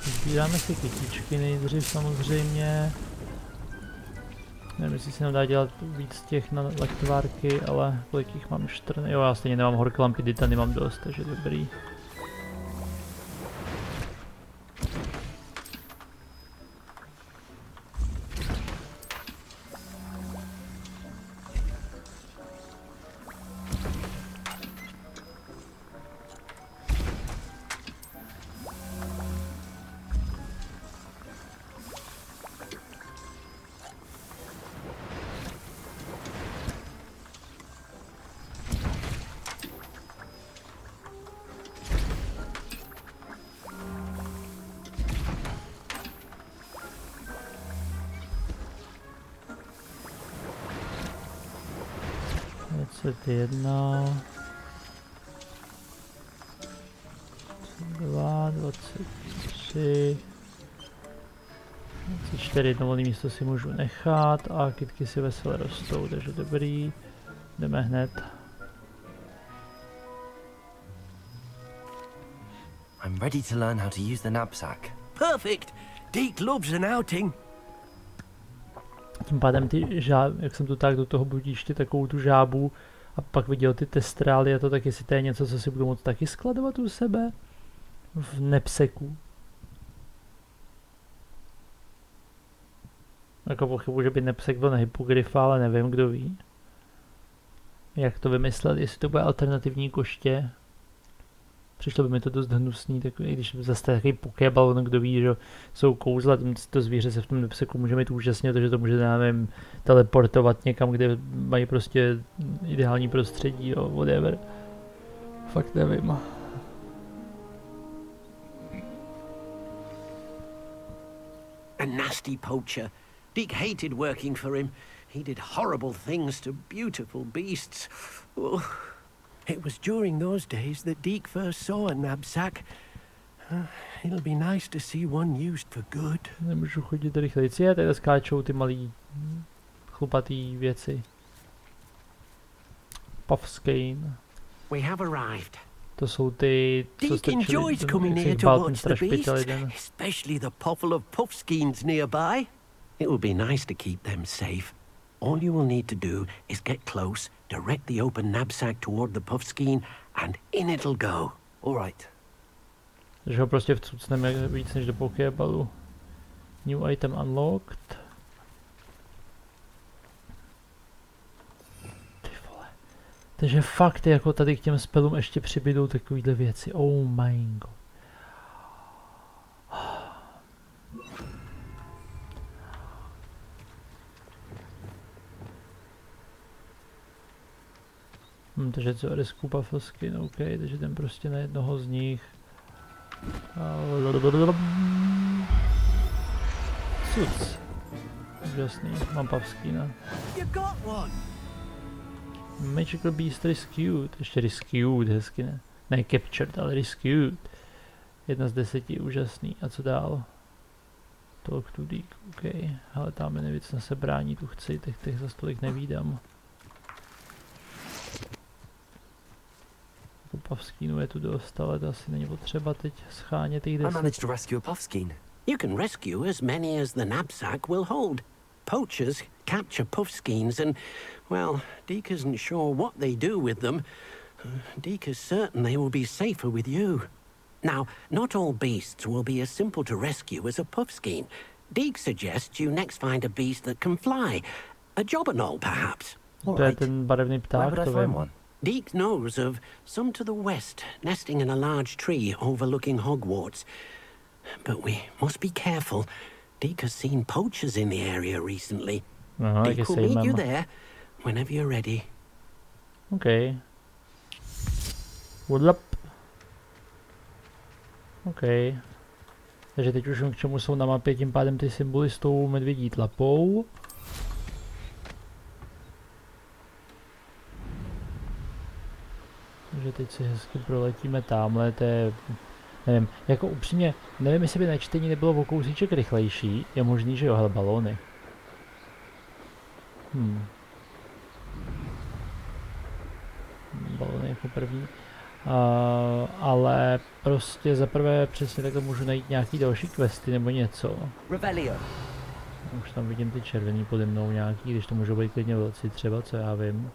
Sbíráme si kytičky nejdřív samozřejmě. Nevím, jestli se nám dá dělat víc těch na lektvárky, ale kolik jich mám? 14. Jo, já stejně nemám horklampy, titany mám dost, takže dobrý. Jedna, 22, 23, 24, jedno volné místo si můžu nechat a kytky si vesele rostou, takže dobrý, jdeme hned. I'm ready to learn how to use the knapsack. Perfect. Deke loves an outing. Tím pádem jak jsem tu tak do toho budíště takovou tu žábu a pak viděl ty testrály a to, tak jestli to je něco, co si budu moct taky skladovat u sebe v nepseku. Jako pochybuji, že by nepsek byl na hypogryfa, ale nevím, kdo ví. Jak to vymyslet, jestli to bude alternativní koště. Přišlo by mi to dost hnusný, takový, když zase takový pokébal, kdo ví, že jsou kouzla, to zvíře se v tom nepseku může mít úžasně, protože to může, nevím, teleportovat někam, kde mají prostě ideální prostředí, jo, whatever. Fakt nevím. A nasty poacher. Deke hated working for him. He did horrible things to beautiful beasts. Oh. It was during those days that Deke first saw a knapsack. It'll be nice to see one used for good. Nemůžu chodit rychleji. Je, tady skáčou ty malý chlupatý věci. Puffskein. We have arrived. To jsou ty, co Deke enjoys coming here to watch the beasts, especially the potful of puffskeins nearby. It will be nice to keep them safe. All you will need to do is get close, direct the open knapsack toward the puffskein, and in it'll go. All right. Takže ho prostě vcucneme víc než do pokébalu. New item unlocked. Ty vole. Takže fakt jako tady k těm spelům ještě přibydou takovýhle věci. Oh my god. Takže co je skupa foskin, OK, takže jdem prostě na jednoho z nich. Cuc. Úžasný, mám pavskýna. Magical Beast Rescued, ještě Rescued, hezky ne. Ne Captured, ale Rescued. 1 z 10, úžasný. A co dál? Talk to Deek, OK. Ale tam je věc na sebrání, tu chci, těch za stolik nevídám. Puffskeenu je tu dost, ale to asi není potřeba teď schánět těch 10. I managed to rescue a puffskein. You can rescue as many as the knapsack will hold. Poachers capture puffskeins and, well, Deek isn't sure what they do with them. Deek is certain they will be safer with you. Now, not all beasts will be as simple to rescue as a puffskein. Deek suggests you next find a beast that can fly. A jobberknoll, perhaps. To je ten barevný pták, to vím. Deek knows of some to the west, nesting in a large tree overlooking Hogwarts. But we must be careful. Deek has seen poachers in the area recently. Deek will meet you there whenever you're ready. Okay. Wood up. OK. Takže teď už k čemu jsou na mapě, tím pádem ty symboly s tou medvědí tlapou. Takže teď si hezky proletíme tamhle, to je, nevím, jako upřímně, nevím, jestli by na čtení nebylo o kousíček rychlejší, je možný, že jo, hele, balóny. Balóny jako první. Ale prostě zaprvé přesně takhle můžu najít nějaký další questy nebo něco. Už tam vidím ty červený pode mnou nějaký, když to můžou být klidně vlci třeba, co já vím.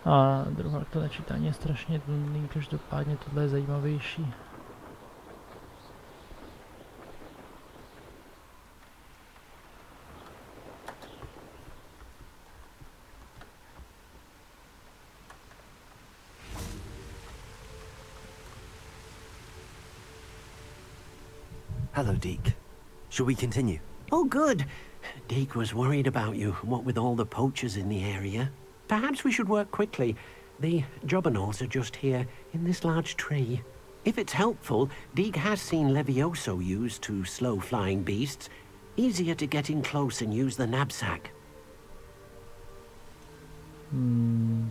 A druhá to načítání je strašně dlouhý, každopádně tohle je zajímavější. Hello, Deek. Shall we continue? Oh, good. Deek was worried about you, what with all the poachers in the area. Perhaps we should work quickly. The jobberknolls are just here, in this large tree. If it's helpful, Deek has seen Levioso used to slow flying beasts. Easier to get in close and use the knapsack. Do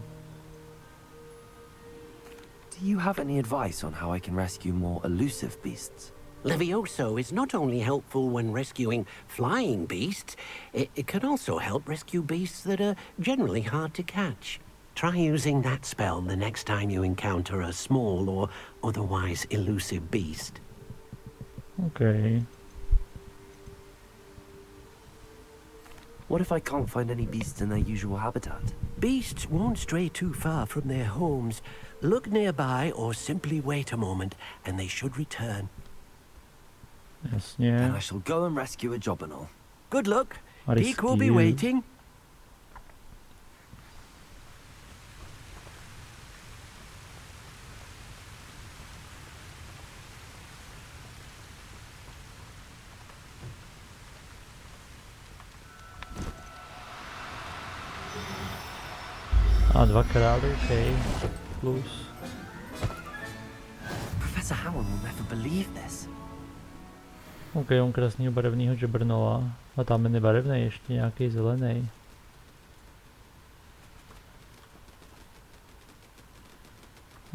you have any advice on how I can rescue more elusive beasts? Levioso is not only helpful when rescuing flying beasts, it can also help rescue beasts that are generally hard to catch. Try using that spell the next time you encounter a small or otherwise elusive beast. Okay. What if I can't find any beasts in their usual habitat? Beasts won't stray too far from their homes. Look nearby or simply wait a moment and they should return. Jasně. Then I shall go and rescue a jobberknoll. Good luck. Deek will be waiting. A dvakrát, OK. Plus. Professor Howard will never believe this. OK, on krásného barevného jobberknolla. A tam je nebarevný, ještě nějaký zelený.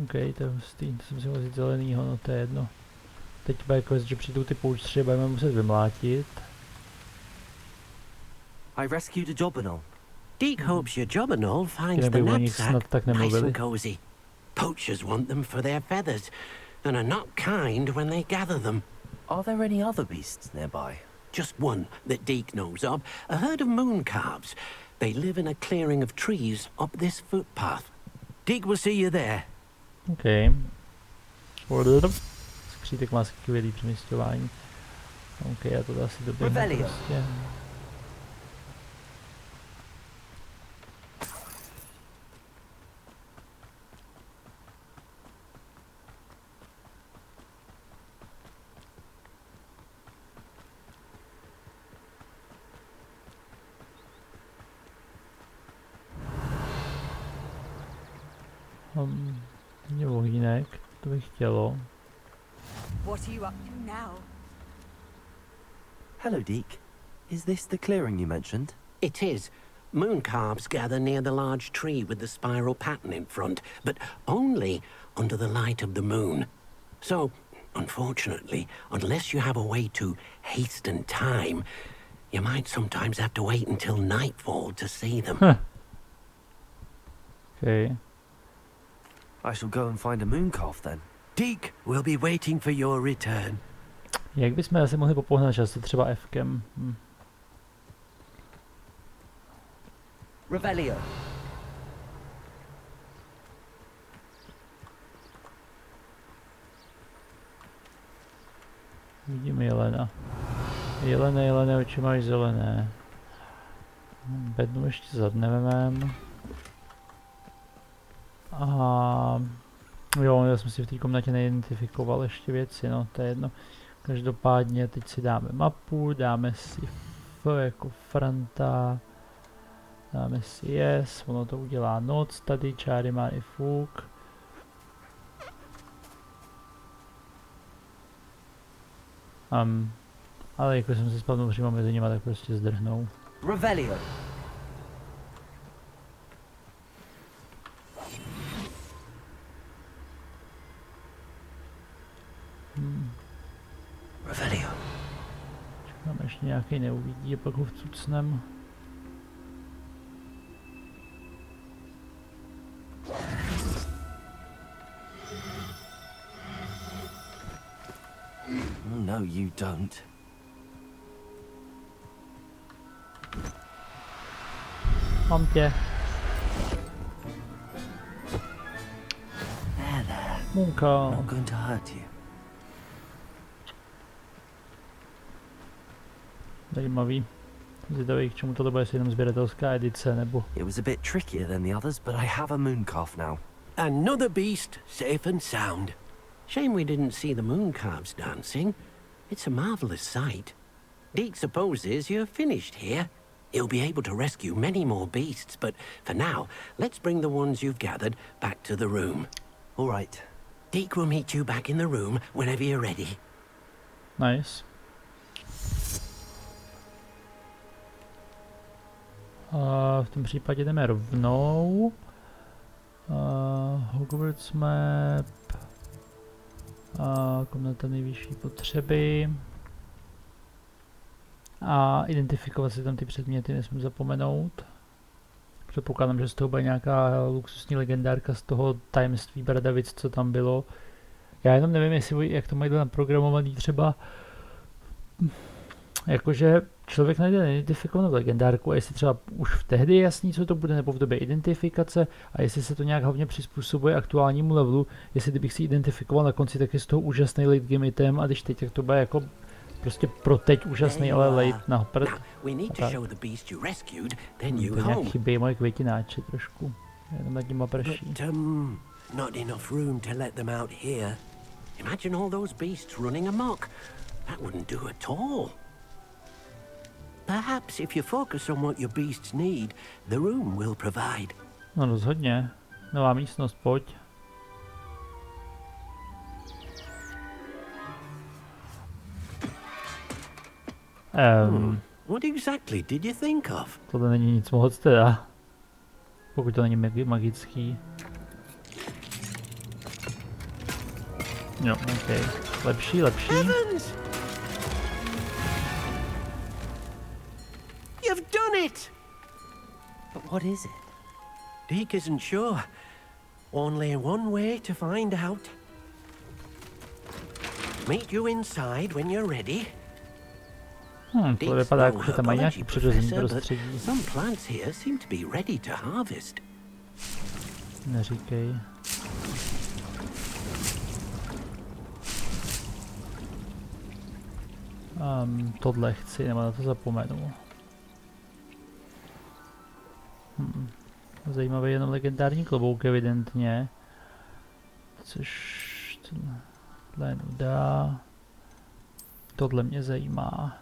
OK, to je hustý, to jsem si mohl říct zelenýho, no to je jedno. Teď bude quest, že přijdou ty poučtři, budeme muset vymlátit. I rescued a jobberknoll. Deek hopes your jobberknoll finds the knapsack nice and cozy. Poachers want them for their feathers, and are not kind when they gather them. Are there any other beasts nearby? Just one that Deek knows of, a herd of moon calves. They live in a clearing of trees up this footpath. Deek will see you there. Okay. Skřítek má skvělý přemísťování. OK, já to asi doběhnu prostě. Mě ohýnek, to bych chtělo. What are you up to now? Hello, Deke. Is this the clearing you mentioned? It is. Moon calves gather near the large tree with the spiral pattern in front, but only under the light of the moon. So, unfortunately, unless you have a way to hasten time, you might sometimes have to wait until nightfall to see them. Okay. I shall go and find a moon calf then. Deke will be waiting for your return. Jak bychom asi mohli popohnat čas, třeba F-kem. Revelio. Vidíme jelena. Jelene, oči máš zelené. Bednu ještě zadneme. A jo, já jsem si v té komnatě neidentifikoval ještě věci, no to je jedno. Každopádně teď si dáme mapu, dáme si F jako Franta, dáme si yes, ono to udělá noc, tady čáry má i fuk. Ale jako jsem si spadnul přímo mezi nimi, tak prostě zdrhnou. Revelio. Revelio. Čekám, ještě nějaký neuvidí a pak ho vcucnem. No, you don't. Mám tě. Munka. Not going to hurt you. Zajímavý. Zvědavý, k čemu tohle bude, jestli jenom sběratelská edice, nebo... It was a bit trickier than the others, but I have a moon calf now. Another beast, safe and sound. Shame we didn't see the moon calves dancing. It's a marvelous sight. Deke supposes you're finished here. He'll be able to rescue many more beasts, but for now, let's bring the ones you've gathered back to the room. All right. Deke will meet you back in the room whenever you're ready. Nice. V tom případě jdeme rovnou. Hogwarts map. Komnata nejvyšší potřeby. A identifikovat si tam ty předměty, nesmím zapomenout. Předpokládám, že z toho bude nějaká luxusní legendárka z toho tajemství bradavic, co tam bylo. Já jenom nevím, jestli, jak to mají naprogramovaný třeba. Jakože člověk najde neidentifikovanou legendárku a jestli třeba už v tehdy je jasný, co to bude, nebo v době identifikace a jestli se to nějak hlavně přizpůsobuje aktuálnímu levelu, jestli kdybych si identifikoval na konci, tak je z toho úžasný late game item a když teď, tak to bude jako prostě pro teď úžasný, ale late na prd. To nějak chybí moje květináče trošku, jenom nad nima prší. Not enough room to let them out here. Imagine all those beasts running amok. That wouldn't do at all. Perhaps if you focus on what your beasts need, the room will provide. No rozhodně. Nová místnost, pojď. What exactly did you think of? Tohle není nic moc teda. Pokud to není magický. Jo, ok. Lepší. Heavens! You've done it! But what is it? Deke isn't sure. Only one way to find out. Meet you inside when you're ready. To vypadá jako, že tam mají nějaký přirozený prostředí. Some plants here seem to be ready to harvest. Neříkej. Tohle chci, nebo na to zapomenu. Zajímavý jenom legendární klobouk evidentně. Což tohle je nuda. Tohle mě zajímá.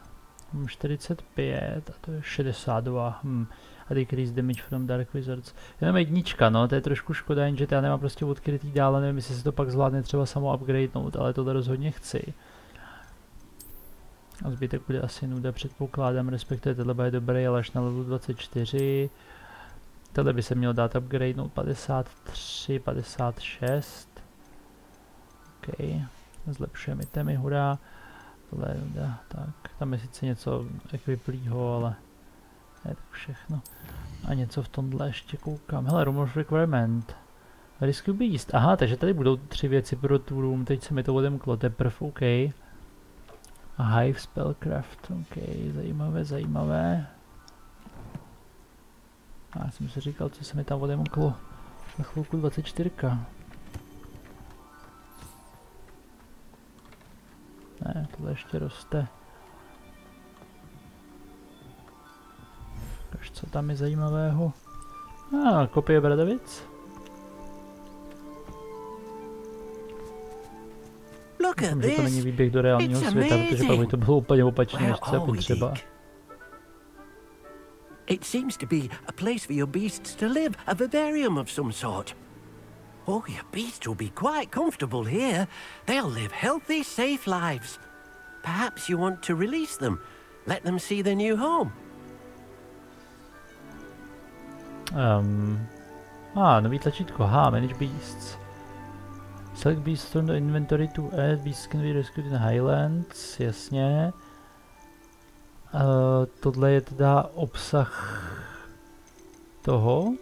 Mám 45 a to je 62. A decrease damage from dark wizards. Jenom jednička, no, to je trošku škoda, jenže já nemám prostě odkrytý dále, nevím, jestli se to pak zvládne třeba samo upgradenout, ale tohle rozhodně chci. A zbytek bude asi nuda, předpokládám, respektive tohle bude dobrý, ale až na level 24. Tohle by se měl dát upgradenout 53, 56. OK, zlepšujeme itemy, hurá. Tohle je nuda, tak, tam je sice něco ekviplýho, ale je to všechno. A něco v tomhle ještě koukám. Hele, room of requirement. Rescue beast. Aha, takže tady budou 3 věci pro tu room, teď se mi to odemklo, teprve, OK. A hive spellcraft, OK, zajímavé, zajímavé. A já jsem si říkal, co se mi tam odemklo. Na chvilku 24. Ne, tohle ještě roste. Ukaž, co tam je zajímavého. Kopie bradavic. Že to není výběh do reálního světa, protože pak by to bylo úplně opačně, než co je potřeba. It seems to be a place for your beasts to live, a vivarium of some sort. Oh, your beasts will be quite comfortable here. They'll live healthy, safe lives. Perhaps you want to release them, let them see their new home. Nový tlačítko, manage beasts. Select beasts from the inventory to add, beasts can be rescued in Highlands, jasně. Tohle je teda obsah toho.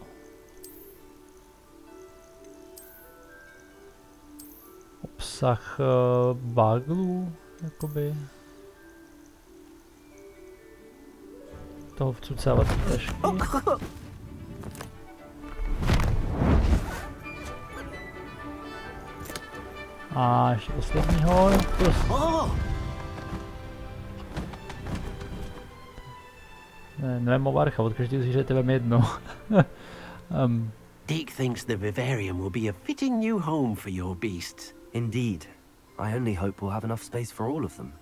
Obsah baglů, jakoby. Toho vcucávací tašky. A ještě posledního. Nevím, Ovarcha, od každého zvířete vem jedno. Deke thinks the vivarium will be a fitting new home for your beasts. Indeed. I only hope we'll have enough space for all of them.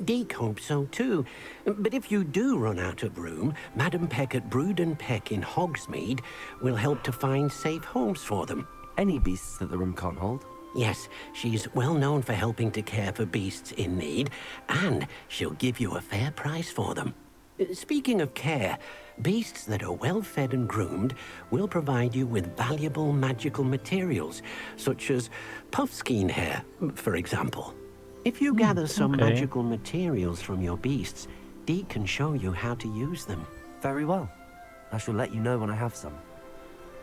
Deke hopes so too. But if you do run out of room, Madam Peck at Brood and Peck in Hogsmeade will help to find safe homes for them. Any beasts that the room can't hold? Yes, she's well known for helping to care for beasts in need, and she'll give you a fair price for them. Speaking of care, beasts that are well fed and groomed will provide you with valuable magical materials, such as puffskein hair, for example. If you gather some magical materials from your beasts, Deke can show you how to use them. Very well. I shall let you know when I have some.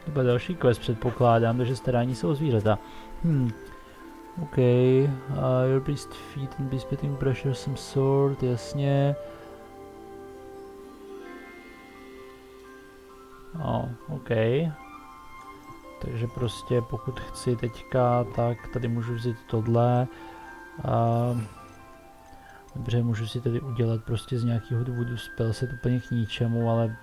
To bude další quest, předpokládám, takže starání se o zvířata. OK, your beast feed and beast spitting brush some sort, jasně. OK. Takže prostě pokud chci teďka, tak tady můžu vzít tohle. Dobře, můžu si tady udělat prostě z nějakého důvodu spellset úplně k ničemu, ale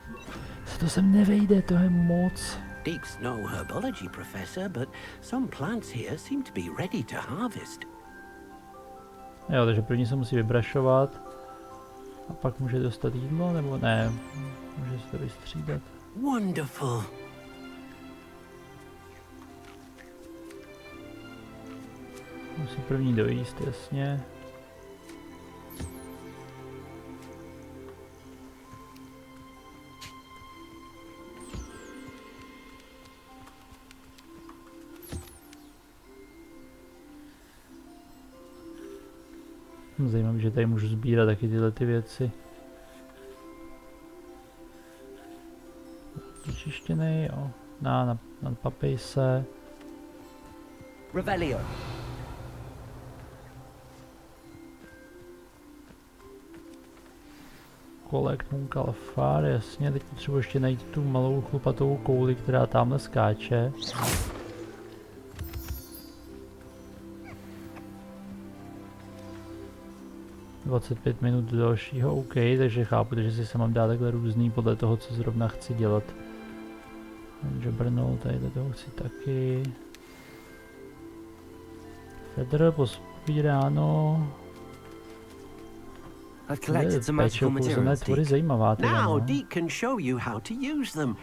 se to sem nevejde, to je moc. Deke's no herbology professor, but some plants here seem to be ready to harvest. Jo, takže první se musí vybrašovat. A pak může dostat jídlo, nebo ne? Může se to vystřídat. Wonderful. Musí první dojíst, jasně. Zajímavé, že tady můžu sbírat taky tyhle ty věci. Vyčištěný, jo. Na papejse. Revelio. Collect Muncalfar, jasně, teď potřebuji ještě najít tu malou chlupatou kouli, která tamhle skáče. 25 minut do dalšího, OK, takže chápu, že si se mám dát takhle různý podle toho, co zrovna chci dělat. Jobbernoll, tady do toho chci taky. Fedr, pospíráno. Péče, kouzelné tvory, zajímavá teda, Now no. Deke can show you how to use them.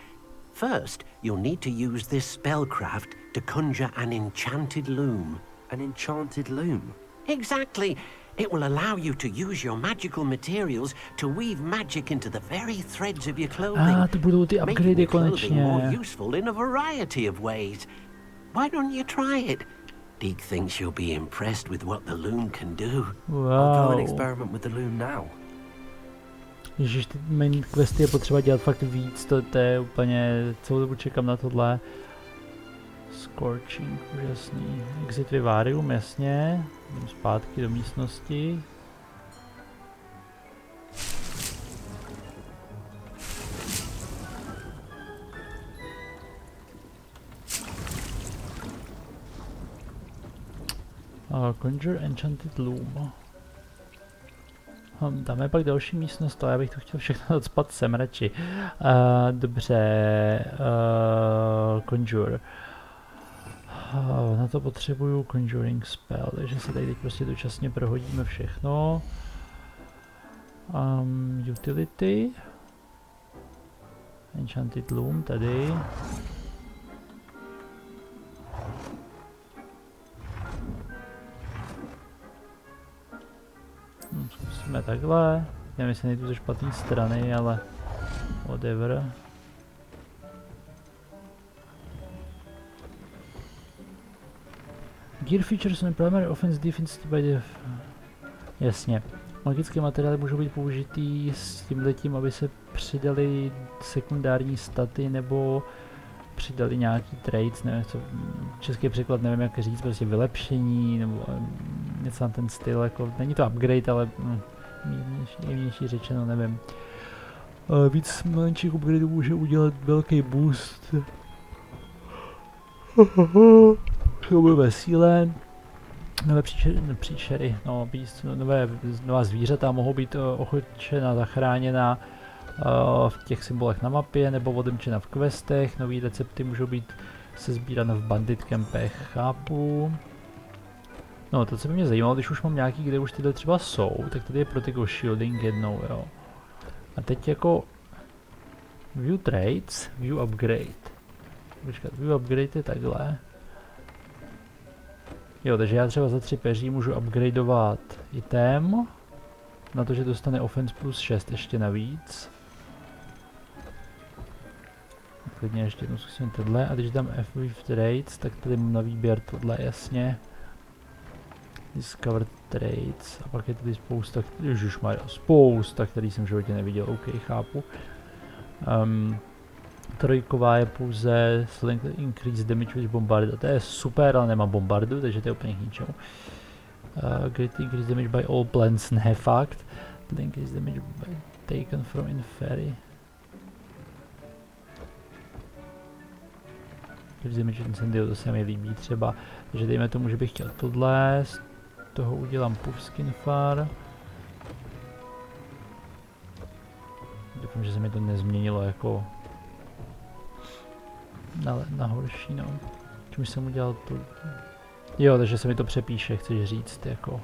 First, you'll need to use this spellcraft to conjure an enchanted loom. An enchanted loom? Exactly. It will allow you to use your magical materials to weave magic into the very threads of your clothing, To budou ty making upgrady your clothing more konečně. useful in a variety of ways. Why don't you try it? Deke thinks you'll be impressed with what the loom can do. I'll go and experiment with the loom now. Ježiš, ty main questy je potřeba dělat fakt víc, to je úplně, celou dobu čekám na tohle. Scorching, úžasný. Exit Vivarium, jasně. Jdem zpátky do místnosti. Conjure Enchanted Loom. Tam je pak další místnost, já bych to chtěl všechno odspat sem radši. Dobře, Conjure. Na to potřebuju Conjuring Spell, takže si tady teď prostě dočasně prohodíme všechno. Utility. Enchanted Loom tady. Zkusíme takhle. Nevím, jestli nejdu ze špatné strany, ale whatever. Gear features on primary offense defense by the... Jasně. Magické materiály můžou být použitý s tímhletím, aby se přidali sekundární staty nebo přidali nějaký trades, nevím co, český překlad nevím jak říct, prostě vylepšení nebo něco na ten styl, jako není to upgrade, ale jemnější řečeno, nevím. Víc menších upgradeů může udělat velký boost. Ve síle, nové příšery, no, nová zvířata mohou být ochočena, zachráněna v těch symbolech na mapě nebo odemčena v questech, nový recepty můžou být sezbírány v bandit campech, chápu. No to, co by mě zajímalo, když už mám nějaký, kde už tyhle třeba jsou, tak tady je protocol shielding jednou, jo. A teď jako view trades, view upgrade. Počkat, view upgrade je takhle. Jo, takže já třeba za 3 peří můžu upgradeovat item, na to, že dostane offense plus 6 ještě navíc. Klidně ještě jednou zkusím tohle, a když dám F with trades, tak tady mám na výběr tohle, jasně. Discover trades, a pak je tady spousta, spousta, který jsem v životě neviděl, OK, chápu. Trojková je pouze increase damage with bombard, a to je super, ale nemám bombardu, takže to je úplně k ničemu. Great increase damage by all plants, ne fakt. Increase damage by taken from inferi. Increase damage incendio, to se mi líbí třeba. Takže dejme tomu, že bych chtěl tohle, z toho udělám puffskin far. Doufám, že se mi to nezměnilo jako na horší, no. Čím jsem udělal to... Jo, takže se mi to přepíše, chceš říct, jako...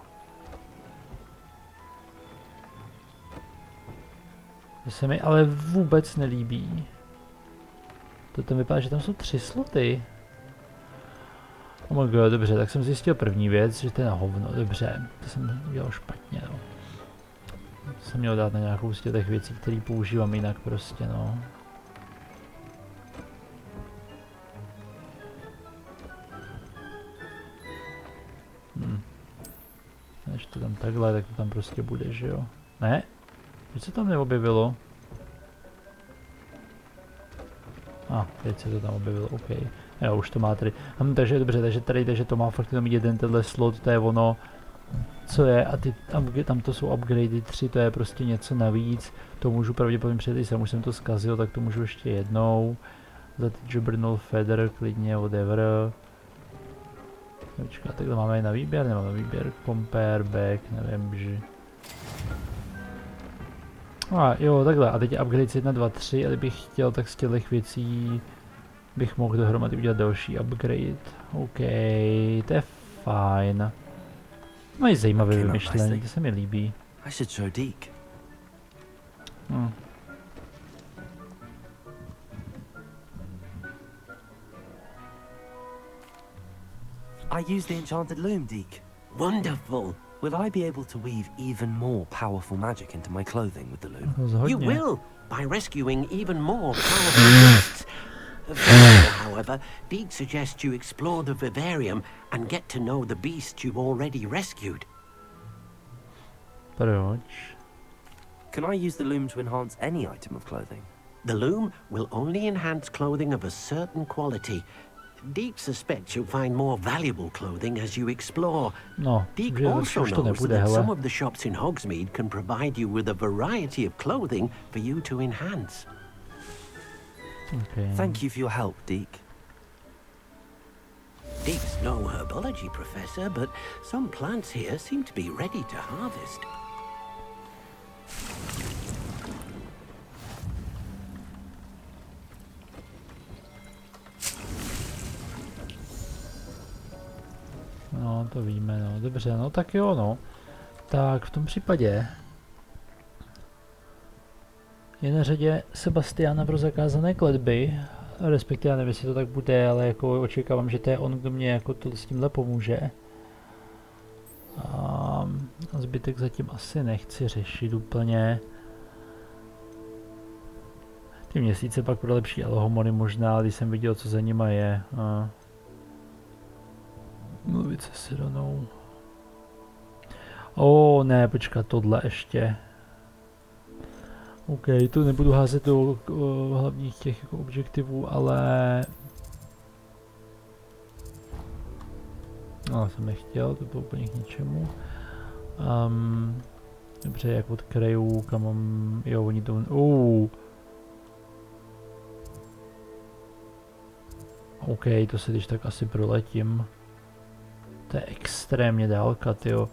To se mi ale vůbec nelíbí. To tam vypadá, že tam jsou 3 sloty. Oh my god, dobře, tak jsem zjistil první věc, že to je na hovno, dobře. To jsem udělal špatně, no. To jsem měl dát na nějakou z těch věcí, které používám jinak prostě, no. Když to tam takhle, tak to tam prostě bude, že jo? Ne? Proč se tam neobjevilo? Teď se to tam objevilo, OK. Jo, už to má tady. Takže dobře, takže to má fakt jenom jeden tenhle slot, to je ono, co je, a tam to jsou upgrady 3, to je prostě něco navíc. To můžu pravděpodobně předejít, už jsem to zkazil, tak to můžu ještě jednou. Za ty Jobbernoll Feather, klidně, whatever. Počkat, takhle máme na výběr, nemám na výběr, compare, back, nevím, že... A jo, takhle. A teď upgrade 1, 2, 3, a kdybych chtěl, tak z těch věcí bych mohl dohromady udělat další upgrade. OK, to je fajn. Mají zajímavé vymyšlení, to se mi líbí. I should show Deke. I use the enchanted loom, Deke. Wonderful. Will I be able to weave even more powerful magic into my clothing with the loom? You will, by rescuing even more powerful beasts. However, Deke suggests you explore the vivarium and get to know the beasts you've already rescued. Proč? Can I use the loom to enhance any item of clothing? The loom will only enhance clothing of a certain quality. Deke suspects you'll find more valuable clothing as you explore. No, Deke also knows that some of the shops in Hogsmeade can provide you with a variety of clothing for you to enhance. Okay. Thank you for your help, Deke. Deke's no herbology professor, but some plants here seem to be ready to harvest. No, to víme, no, dobře, no tak jo, no. Tak v tom případě je na řadě Sebastiana pro zakázané kletby, respektive nevím, jestli to tak bude, ale jako očekávám, že to je on, kdo mě jako s tímhle pomůže. A zbytek zatím asi nechci řešit úplně. Ty měsíce pak pro lepší alohomory možná, když jsem viděl, co za nima je. Mluvit se Sironou. Ne, počkat, tohle ještě. OK, tu nebudu házet do hlavních těch jako objektivů, ale... No, jsem nechtěl, to bylo úplně k ničemu. Dobře, jak od krajů, kam mám... Jo, oni to... OK, to se když tak asi proletím. To je extrémně dálka, tyjo.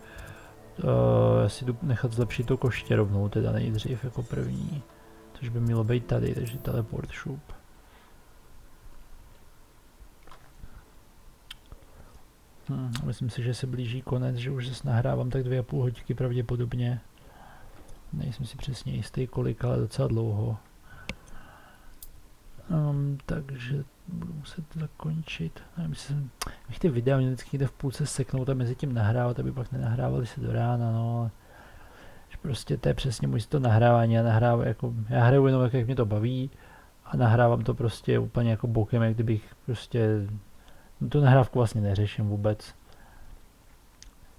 Já si jdu nechat zlepšit to koště rovnou, teda nejdřív jako první. Což by mělo být tady, takže teleport šup. Myslím si, že se blíží konec, že už zase nahrávám tak 2,5 hodinky pravděpodobně. Nejsem si přesně jistý kolik, ale docela dlouho. Takže budu muset zakončit. Bych ty videa měl vždycky někde v půlce seknout a mezi tím nahrávat, aby pak nenahrávali se do rána, no ale prostě to je přesně můj to nahrávání, já hraju jenom jak mě to baví a nahrávám to prostě úplně jako bokem, jak kdybych prostě, tu nahrávku vlastně neřeším vůbec.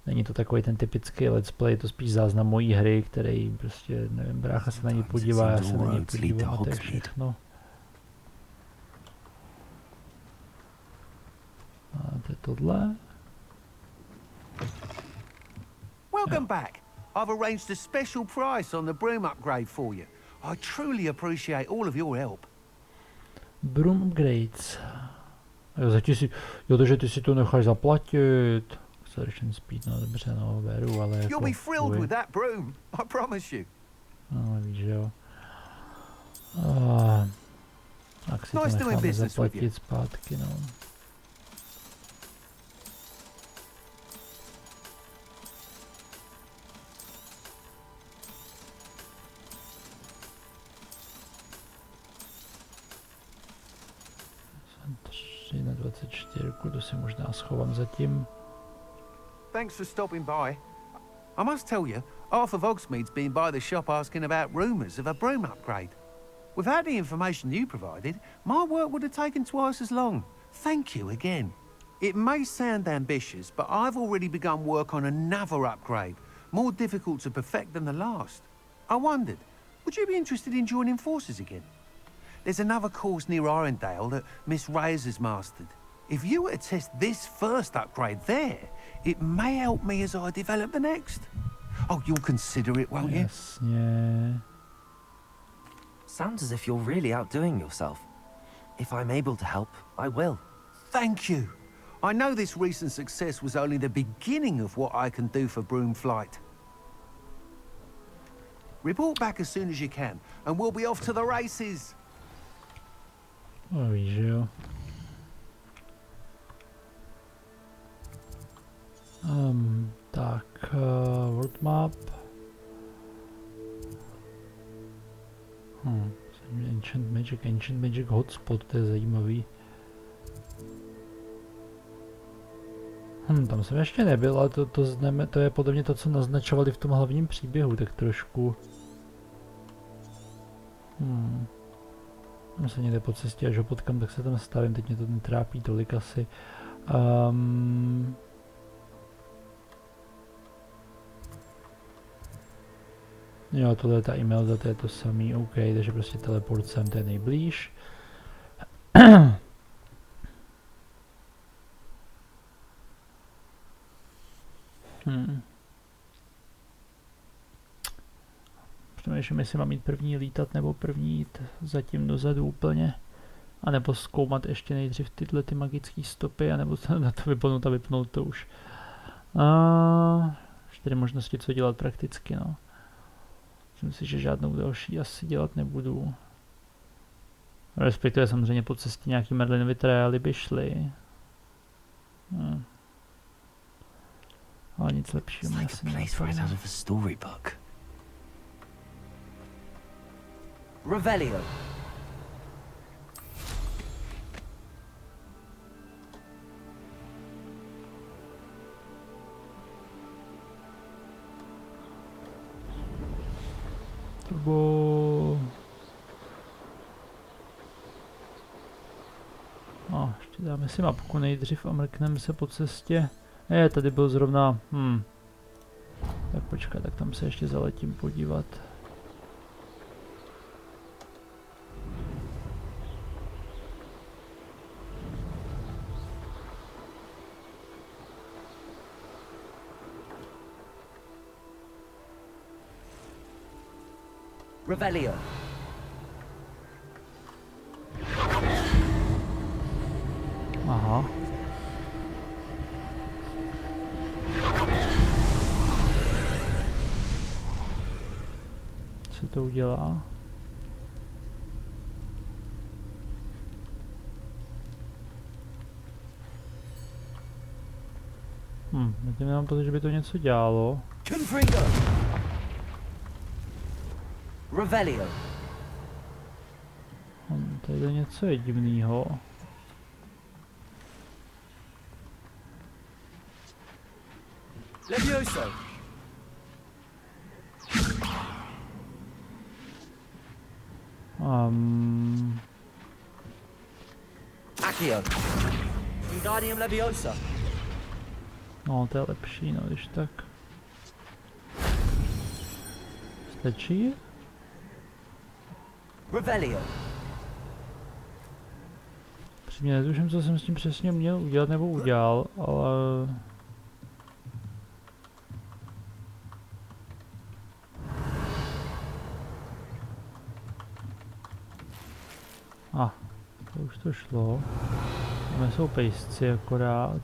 Není to takový ten typický let's play, je to spíš záznam mojí hry, který prostě, nevím, brácha se na ní podívá, já se na ní podívám a to je všechno. A to je tohle. Welcome back. I've arranged a special price on the broom upgrade for you. I truly appreciate all of your help. Broom upgrades. Takže ty si to necháš zaplatit. Acceleration speed, no dobře, no, beru, ale jako... You'll be thrilled with that broom, I promise you. No, víš, jo. Tak si to necháme zaplatit zpátky, no. Na 24, to si možná schovám zatím. Thanks for stopping by. I must tell you, half of Hogsmeade's been by the shop asking about rumours of a broom upgrade. Without the information you provided, my work would have taken twice as long. Thank you again. It may sound ambitious, but I've already begun work on another upgrade, more difficult to perfect than the last. I wondered, would you be interested in joining forces again? There's another course near Arendale that Miss Reyes has mastered. If you were to test this first upgrade there, it may help me as I develop the next. Oh, you'll consider it, won't you? Yes, yeah. Sounds as if you're really outdoing yourself. If I'm able to help, I will. Thank you. I know this recent success was only the beginning of what I can do for Broomflight. Report back as soon as you can, and we'll be off to the races. No víš, že jo. Tak, world map. Ancient Magic hotspot, to je zajímavý. Tam jsem ještě nebyl, ale to je podle mě to, co naznačovali v tom hlavním příběhu, tak trošku. Tam se někde po cestě, až ho potkám, tak se tam stavím, teď mě to netrápí tolik asi. Jo, tohle je ta e-mail, to je to samý, OK, takže prostě teleport sem, to je nejblíž. Přemýšlím, jestli mám mít první lítat, nebo první jít zatím dozadu úplně. A nebo zkoumat ještě nejdřív tyhle ty magické stopy, anebo na to vypnout a vypnout to už. 4 možnosti, co dělat prakticky, no. Myslím si, že žádnou další asi dělat nebudu. Respektive samozřejmě po cestě nějaký Merlinovy triály by šly. Ale nic lepšího mi asi nenapadne. Revelio. Ještě dáme si mapku nejdřív a mrkneme se po cestě. Tady byl zrovna, Tak počkat, tak tam se ještě zaletím podívat. Revelio. Aha. Co to udělá? Teď nemám pocit, že by to něco dělalo. Revelio. Tady je něco je divnýho. Levioso. Accio. Wingardium Leviosa. No, to je lepší, no, když tak. Stačí? Revelio. Přímě netuším, co jsem s tím přesně měl udělat nebo udělal, ale... To už to šlo. Tam jsou pejsci akorát.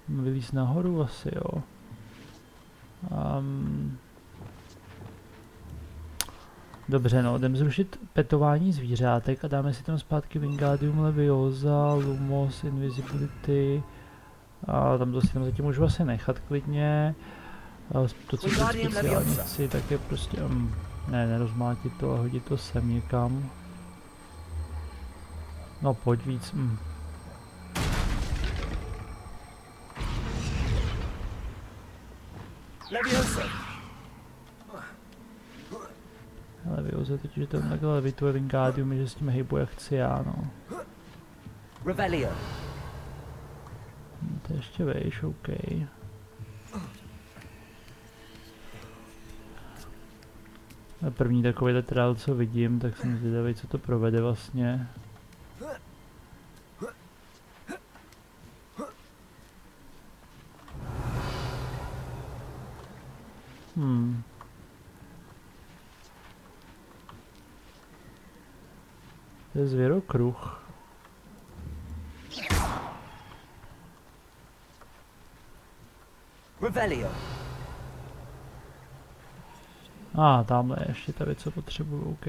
Vylíz nahoru asi, jo. Dobře, no, jdem zrušit petování zvířátek a dáme si tam zpátky Wingardium Leviosa, Lumos, Invisibility. A tam to si tam zatím můžu asi nechat klidně. To, co speciálnici, tak je prostě... Ne, nerozmátit to a hodit to sem někam. No, pojď víc. Leviosa totiž tam takhle levituje Wingardium, že s tím hejbu jak chci já, no. Revelio. To ještě vejš, OK. A první takový trial, co vidím, tak jsem zvědavý, co to provede vlastně. To je zvěrokruh. Revelio. Tamhle je ještě ta věc, co potřebuju, OK.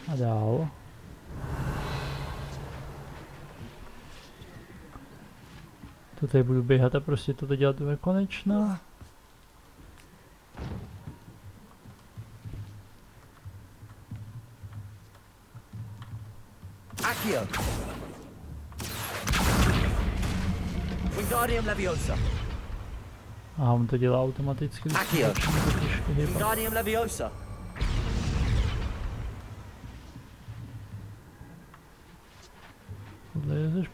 A dál. To tady budu běhat a prostě to dělat do nekonečna. Accio. Wingardium Leviosa. Aha, on to dělá automaticky. Accio. Wingardium Leviosa.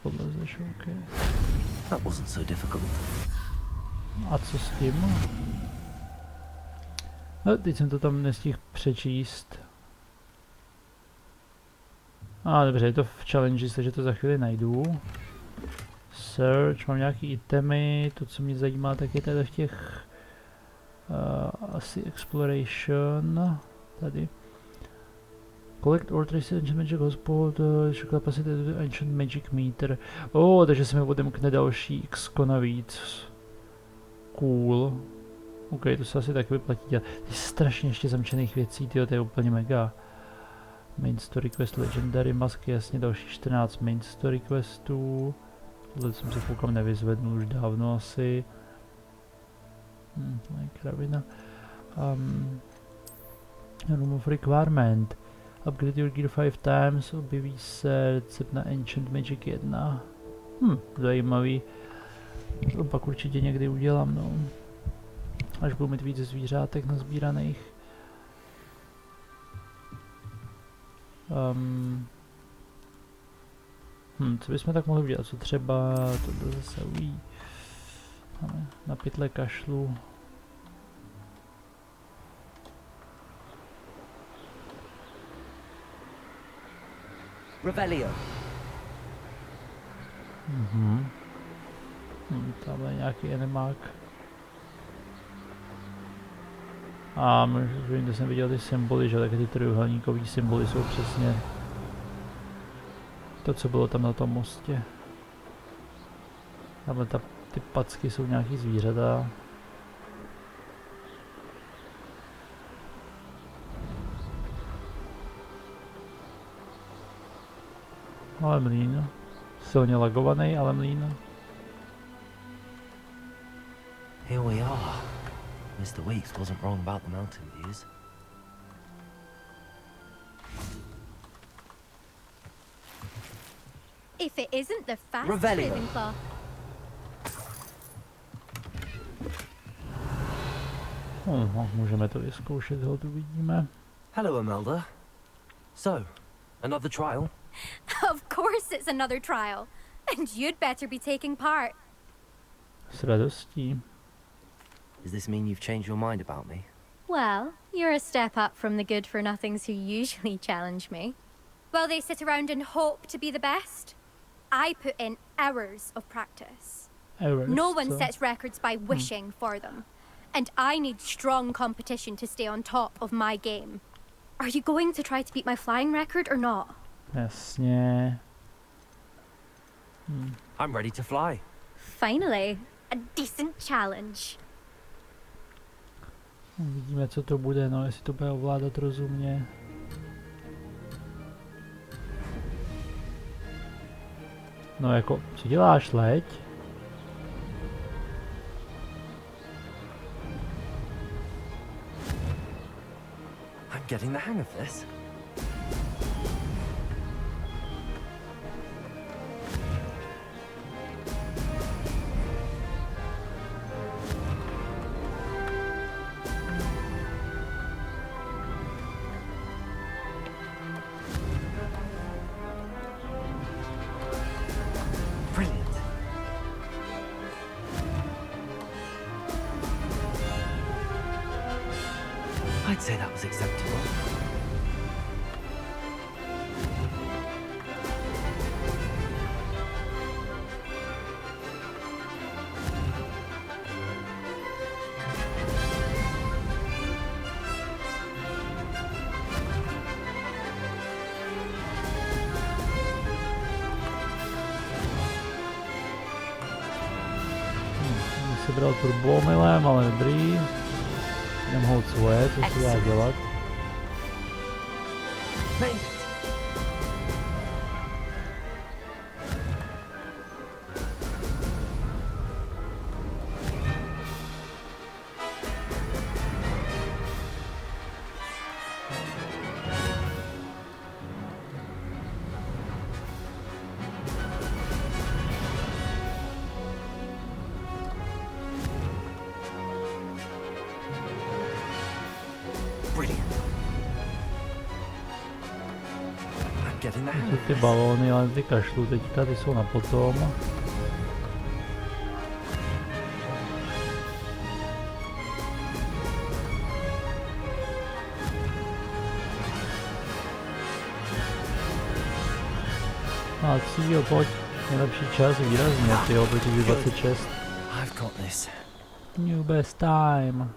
Podlezeš, OK. That wasn't so difficult. A co s tím? No, teď jsem to tam nestihl přečíst. Dobře, je to v challenges, takže to za chvíli najdu. Search, mám nějaký itemy, to co mě zajímá, tak je tady v těch asi exploration, tady. Collect or trace ancient magic hotspot, capacity ancient magic meter. Takže se mi odemkne další x navíc. Cool. OK, to se asi taky vyplatí dělat. Je strašně ještě zamčených věcí, tyjo, to je úplně mega. Main story quest, legendary masky, jasně další 14 main story questů. Tohle jsem si koukám nevyzvednul už dávno asi. To je kravina. Room of requirement. Upgrade your gear 5 times, objeví se recept na Ancient Magic 1. Zajímavý. To pak určitě někdy udělám, no. Až budu mít víc zvířátek nazbíraných. Co bychom tak mohli udělat? Co třeba to zase ují. Na pytle kašlu. Revelio. Tamhle nějaký animák. A možná, že jsem viděl ty symboly, že taky ty trojuhelníkový symboly jsou přesně to, co bylo tam na tom mostě. Tamhle ty packy jsou nějaký zvířata. Ale mlýn. Silně lagovaný, ale mlýn. Here we are. Mr. Weeks wasn't wrong about the mountain views. If it isn't the fast Ravenclaw. Můžeme to vyzkoušet, ho tu vidíme. Hello, Imelda. So, another trial? Of course it's another trial. And you'd better be taking part. S radostí. Does this mean you've changed your mind about me? Well, you're a step up from the good-for-nothings who usually challenge me. Well, they sit around and hope to be the best. I put in hours of practice. No one sets records by wishing for them. And I need strong competition to stay on top of my game. Are you going to try to beat my flying record or not? Jasně. I'm ready to fly. Finally, a decent challenge. Vidíme, co to bude, no, jestli to bude ovládat rozumně. No jako, co děláš, leď? I'm getting the hang of this. I'd say that was acceptable. sebral turboomylem, ale dobrý. Jdem holt svoje, co se dá dělat. Ty balóny, ale ty kašlu teďka, ty jsou na potom. A cíl, pojď, nejlepší čas výrazně, tyjo, proti 26. New best time.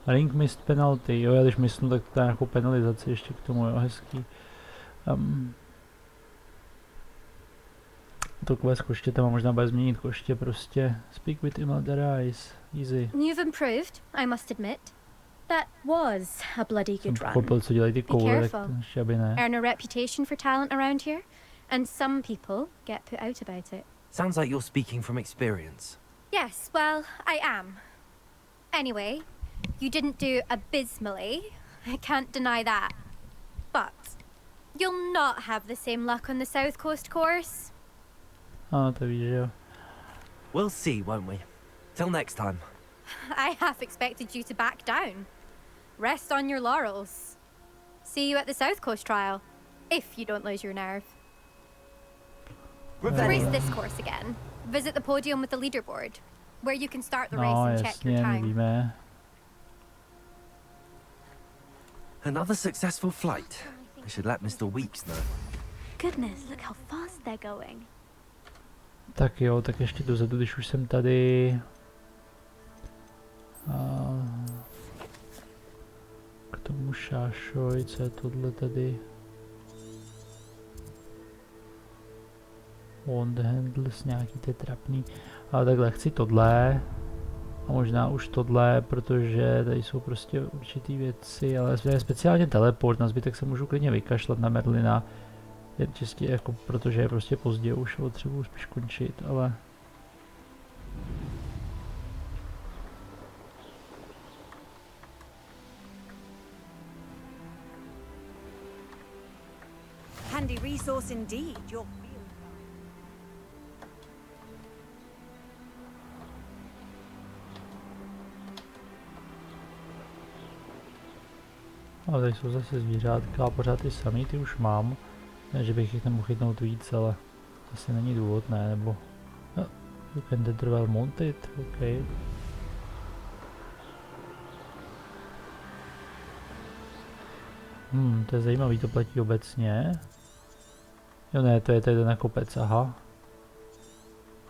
Ring missed penalty, jo, já když mysnu, tak to je nějakou penalizaci ještě k tomu, jo, hezký. To quest koště tam možná bude změnit koště prostě. Speak with Imelda Rice. Easy. You've improved, I must admit. That was a bloody good run. Pochopil, co dělají ty koule, tak ještě aby ne. Earn a reputation for talent around here, and some people get put out about it. Sounds like you're speaking from experience. Yes, well, I am. Anyway, you didn't do abysmally. I can't deny that. But you'll not have the same luck on the South Coast course. To víš, jo. We'll see, won't we? Till next time. I half expected you to back down. Rest on your laurels. See you at the South Coast trial, if you don't lose your nerve. Race this course again. Visit the podium with the leaderboard, where you can start the race and check your time. Víme. Another successful flight. I should let Mr. Weeks know. Goodness, look how fast they're going. Tak jo, tak ještě dozadu, když už jsem tady. K tomu šášoj, co je tohle tady? On the handles, nějaký ty trapný. Ale takhle chci tohle. A možná už tohle, protože tady jsou prostě určitý věci, ale speciálně teleport, na zbytek se můžu klidně vykašlat na Merlina. Je čistě jako, protože je prostě pozdě už a potřebuji spíš končit, ale... Handy resource indeed, your Ale tady jsou zase zvířátka a pořád ty samý, ty už mám. Ne, že bych jich nemohl chytnout víc, ale asi není důvod, ne, nebo... You can dead well mounted, ok. To je zajímavý, to platí obecně. Jo ne, to je tady ten kopec, aha.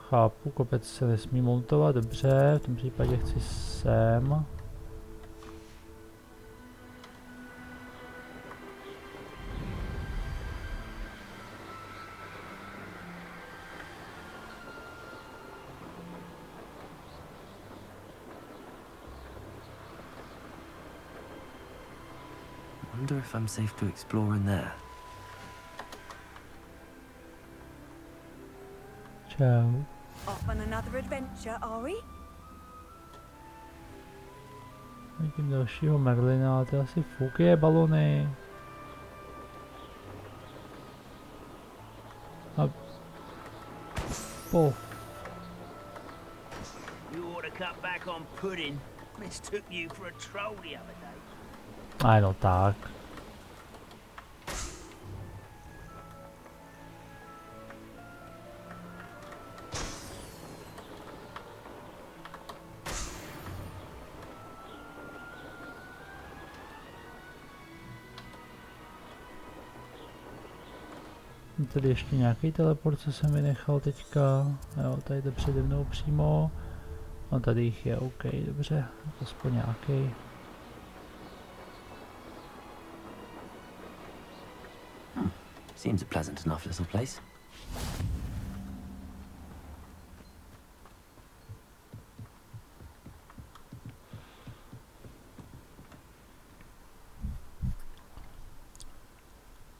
Chápu, kopec se nesmí montovat, dobře, v tom případě chci sem. I wonder if I'm safe to explore in there. Čau. Off on another adventure, are we? Vidím dalšího Merlina, ale to je asi fuk je balony. A... You ought to cut back on pudding. Mistook you for a troll the other day. A no tak. Tady ještě nějaký teleport, co jsem vynechal teďka. Jo, tady jde přede mnou přímo. A tady jich je, OK, dobře, aspoň nějaký. Seems a pleasant enough little place.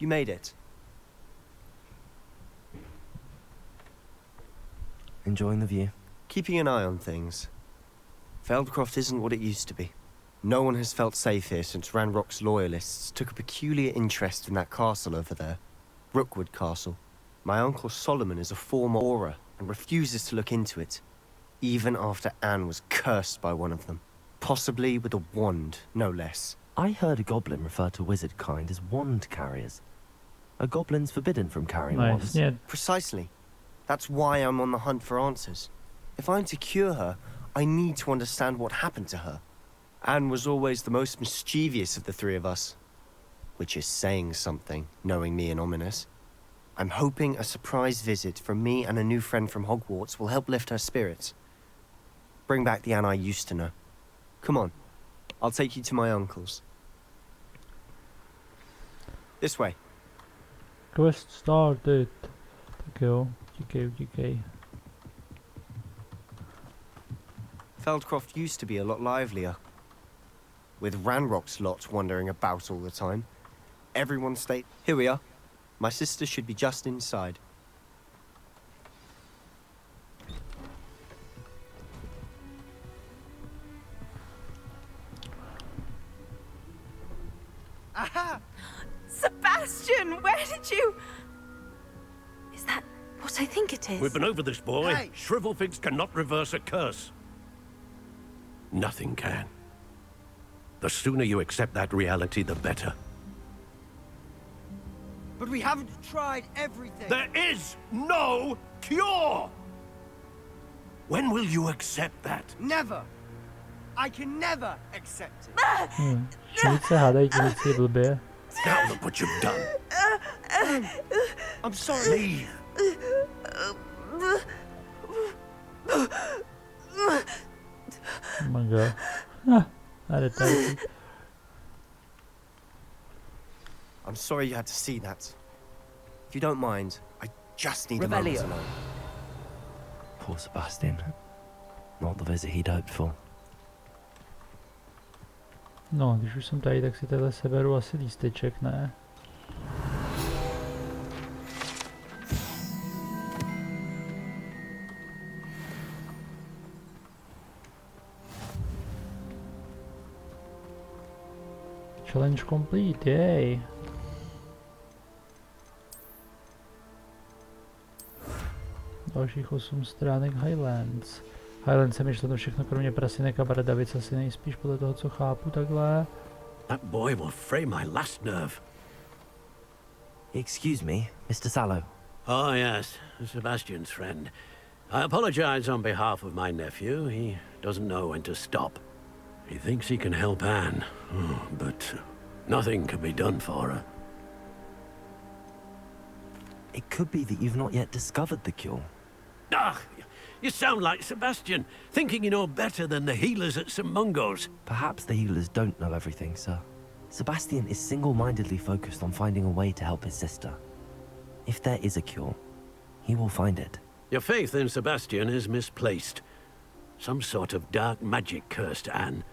You made it. Enjoying the view? Keeping an eye on things. Feldcroft isn't what it used to be. No one has felt safe here since Ranrock's loyalists took a peculiar interest in that castle over there. Rookwood Castle. My uncle Solomon is a former aura and refuses to look into it, even after Anne was cursed by one of them. Possibly with a wand, no less. I heard a goblin refer to wizard kind as wand carriers. Are goblins forbidden from carrying wands? Yeah. Precisely. That's why I'm on the hunt for answers. If I'm to cure her, I need to understand what happened to her. Anne was always the most mischievous of the three of us. Which is saying something, knowing me and Ominous. I'm hoping a surprise visit from me and a new friend from Hogwarts will help lift her spirits. Bring back the Anne I used to know. Come on, I'll take you to my uncle's. This way. Quest started. Tak jo, utíkej. Feldcroft used to be a lot livelier. With Ranrock's lot wandering about all the time. Everyone stayed... Here we are. My sister should be just inside. Aha! Sebastian, where did you... Is that what I think it is? We've been over this, boy. Hey. Shrivelfigs cannot reverse a curse. Nothing can. The sooner you accept that reality, the better. But we haven't tried everything. There is no cure! When will you accept that? Never. I can never accept it. Čím víc se hádají, tím víc je blbě. Now look what you've done. I'm sorry. Leave. Oh my god. I'm sorry you had to see that. If you don't mind, I just need a moment alone. Poor Sebastian. Not the visit he'd hoped for. No, když už jsem tady, tak si takhle seberu asi lísteček, ne? Challenge complete, yay! Dalších 8 stránek Highlands. Highlands je myšleno všechno kromě prasinek a bradavic, asi nejspíš podle toho, co chápu, takhle. That boy will fray my last nerve. Excuse me, Mr. Sallow. Oh, yes, Sebastian's friend. I apologize on behalf of my nephew. He doesn't know when to stop. He thinks he can help Anne, but nothing can be done for her. It could be that you've not yet discovered the cure. Ah, you sound like Sebastian, thinking you know better than the healers at St. Mungo's. Perhaps the healers don't know everything, sir. Sebastian is single-mindedly focused on finding a way to help his sister. If there is a cure, he will find it. Your faith in Sebastian is misplaced. Some sort of dark magic cursed Anne,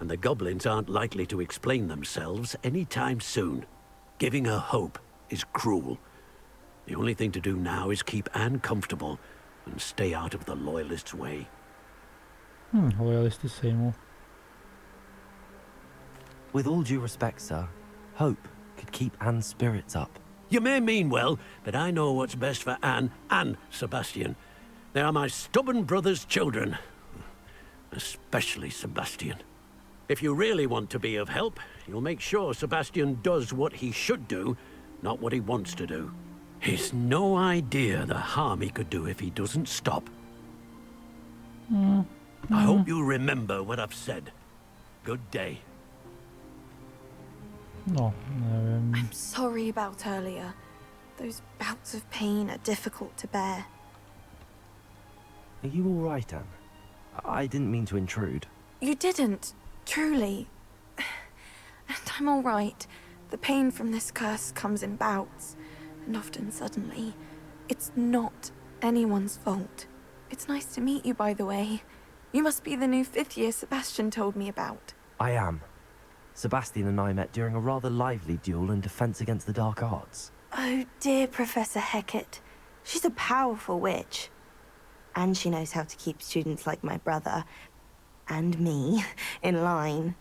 and the goblins aren't likely to explain themselves anytime soon. Giving her hope is cruel. The only thing to do now is keep Anne comfortable and stay out of the Loyalists' way. Loyalisty sejmu. With all due respect, sir, hope could keep Anne's spirits up. You may mean well, but I know what's best for Anne and Sebastian. They are my stubborn brother's children. Especially Sebastian. If you really want to be of help, you'll make sure Sebastian does what he should do, not what he wants to do. He's no idea the harm he could do if he doesn't stop. I hope you remember what I've said. Good day. No, nevím. I'm sorry about earlier. Those bouts of pain are difficult to bear. Are you all right, Anne? I didn't mean to intrude. You didn't, truly. And I'm all right. The pain from this curse comes in bouts, and often suddenly. It's not anyone's fault. It's nice to meet you, by the way. You must be the new 5th year Sebastian told me about. I am. Sebastian and I met during a rather lively duel in defense against the dark arts. Oh dear, Professor Hecat. She's a powerful witch. And she knows how to keep students like my brother, and me, in line.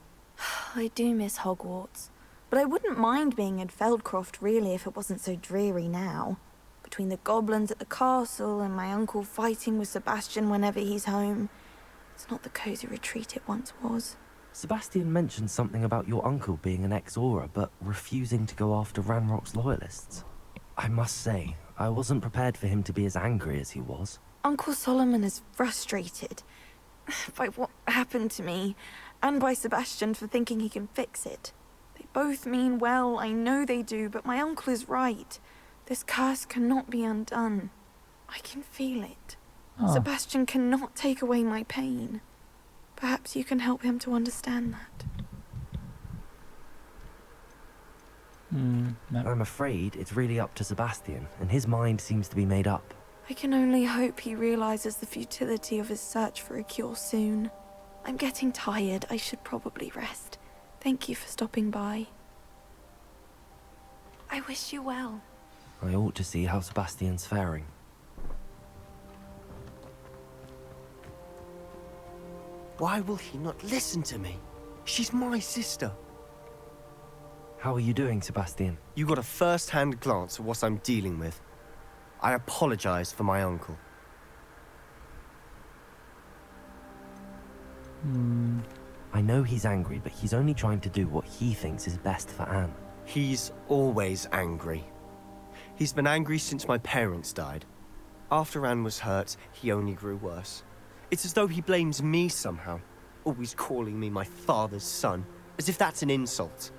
I do miss Hogwarts. But I wouldn't mind being in Feldcroft, really, if it wasn't so dreary now. Between the goblins at the castle and my uncle fighting with Sebastian whenever he's home. It's not the cozy retreat it once was. Sebastian mentioned something about your uncle being an ex-Auror, but refusing to go after Ranrock's loyalists. I must say, I wasn't prepared for him to be as angry as he was. Uncle Solomon is frustrated by what happened to me, and by Sebastian for thinking he can fix it. They both mean well, I know they do, but my uncle is right. This curse cannot be undone. I can feel it. Oh. Sebastian cannot take away my pain. Perhaps you can help him to understand that. I'm afraid it's really up to Sebastian, and his mind seems to be made up. I can only hope he realizes the futility of his search for a cure soon. I'm getting tired. I should probably rest. Thank you for stopping by. I wish you well. I ought to see how Sebastian's faring. Why will he not listen to me? She's my sister. How are you doing, Sebastian? You got a first-hand glance at what I'm dealing with. I apologize for my uncle. I know he's angry, but he's only trying to do what he thinks is best for Anne. He's always angry. He's been angry since my parents died. After Anne was hurt, he only grew worse. It's as though he blames me somehow, always calling me my father's son, as if that's an insult.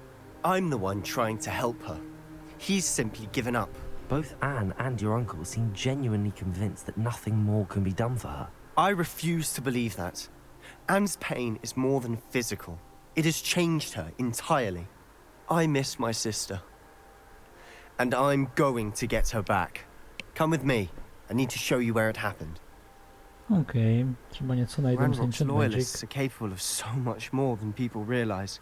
I'm the one trying to help her. He's simply given up. Both Anne and your uncle seem genuinely convinced that nothing more can be done for her. I refuse to believe that. Anne's pain is more than physical. It has changed her entirely. I miss my sister. And I'm going to get her back. Come with me. I need to show you where it happened. Okay, třeba něco najdem z Ranrock's Ancient loyalists Magic. are capable of so much more than people realize.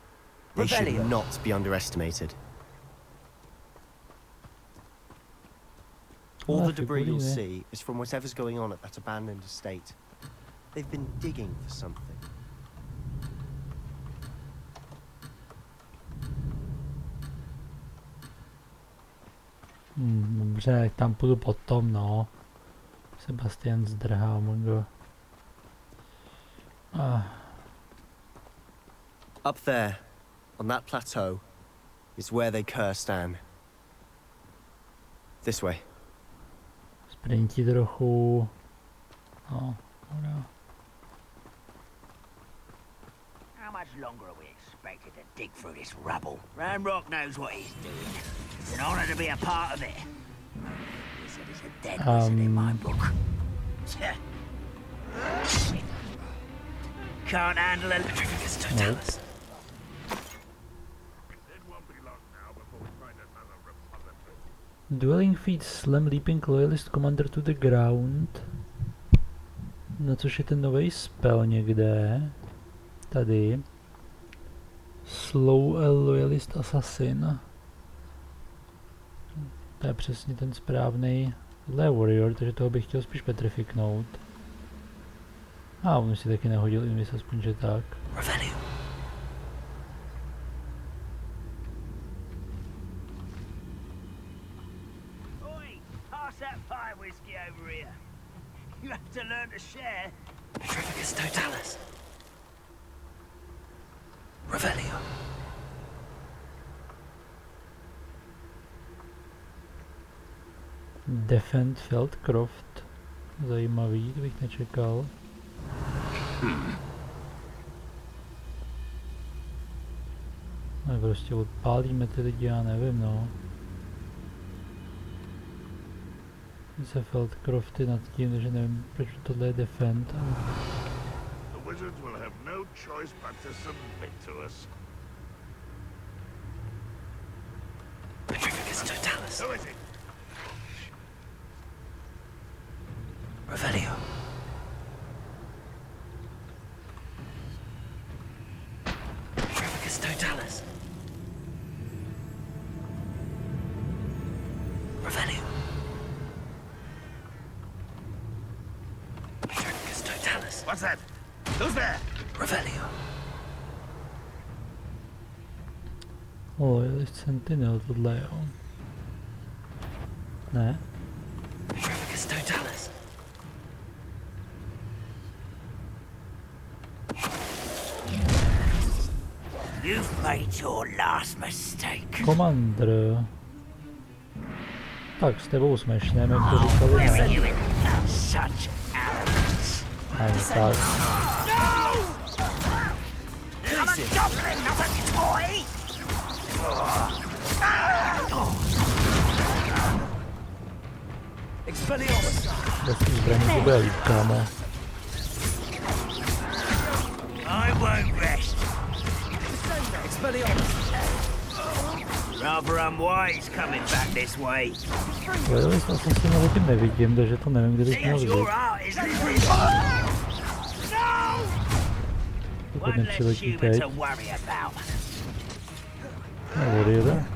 They should Rebellion. not be underestimated. All the debris you'll see is from whatever's going on at that abandoned estate. They've been digging for something. Dobře, tam půjdu potom, no. Sebastian zdrhá, mongo. Up there, on that plateau, is where they cursed Anne. This way. Sprinti trochu. No, dobrá. How much longer are we expected to dig through this rubble? Ranrock knows what he's doing. It's an honor to be a part of it. He said he's a dead wizard in my book. Can't handle it. Nope. Dueling feat slam leaping loyalist commander to the ground. Na což je ten nový spell někde. Tady. Slow a loyalist assassin. To je přesně ten správný. Tohle je warrior, takže toho bych chtěl spíš petrifiknout. A on si taky nehodil invis, aspoň že tak. Pass that fire whiskey over here. You have to learn to share. Petrificus totalis. Revelio. Defend Feldcroft. Zajímavý, to bych nečekal. Ale prostě odpálíme ty lidi, já nevím, no. Se Feldcrofty nad tím, že nevím, proč tohle je defend. Ale... The wizards will have no choice but to submit to us. Petrificus totalis. Who is it? Revelio. Petrificus totalis. Revelio. Petricus totalis. What's that? Who's there? Revelio. Loyalist Sentinel, tohle jo. Ne? Petricus totalis. You've made your last mistake. Commander. Tak, s tebou smašneme, jak to říkali, ne? Ani tak. Bez těch zbraní to bude líp, kámo. I won't rest. Rather unwise coming back this way. Loyalist vlastně si na tím nevidím, takže to nevím, kde bych měl vzít. Pokud nepřiletí teď. Warrior.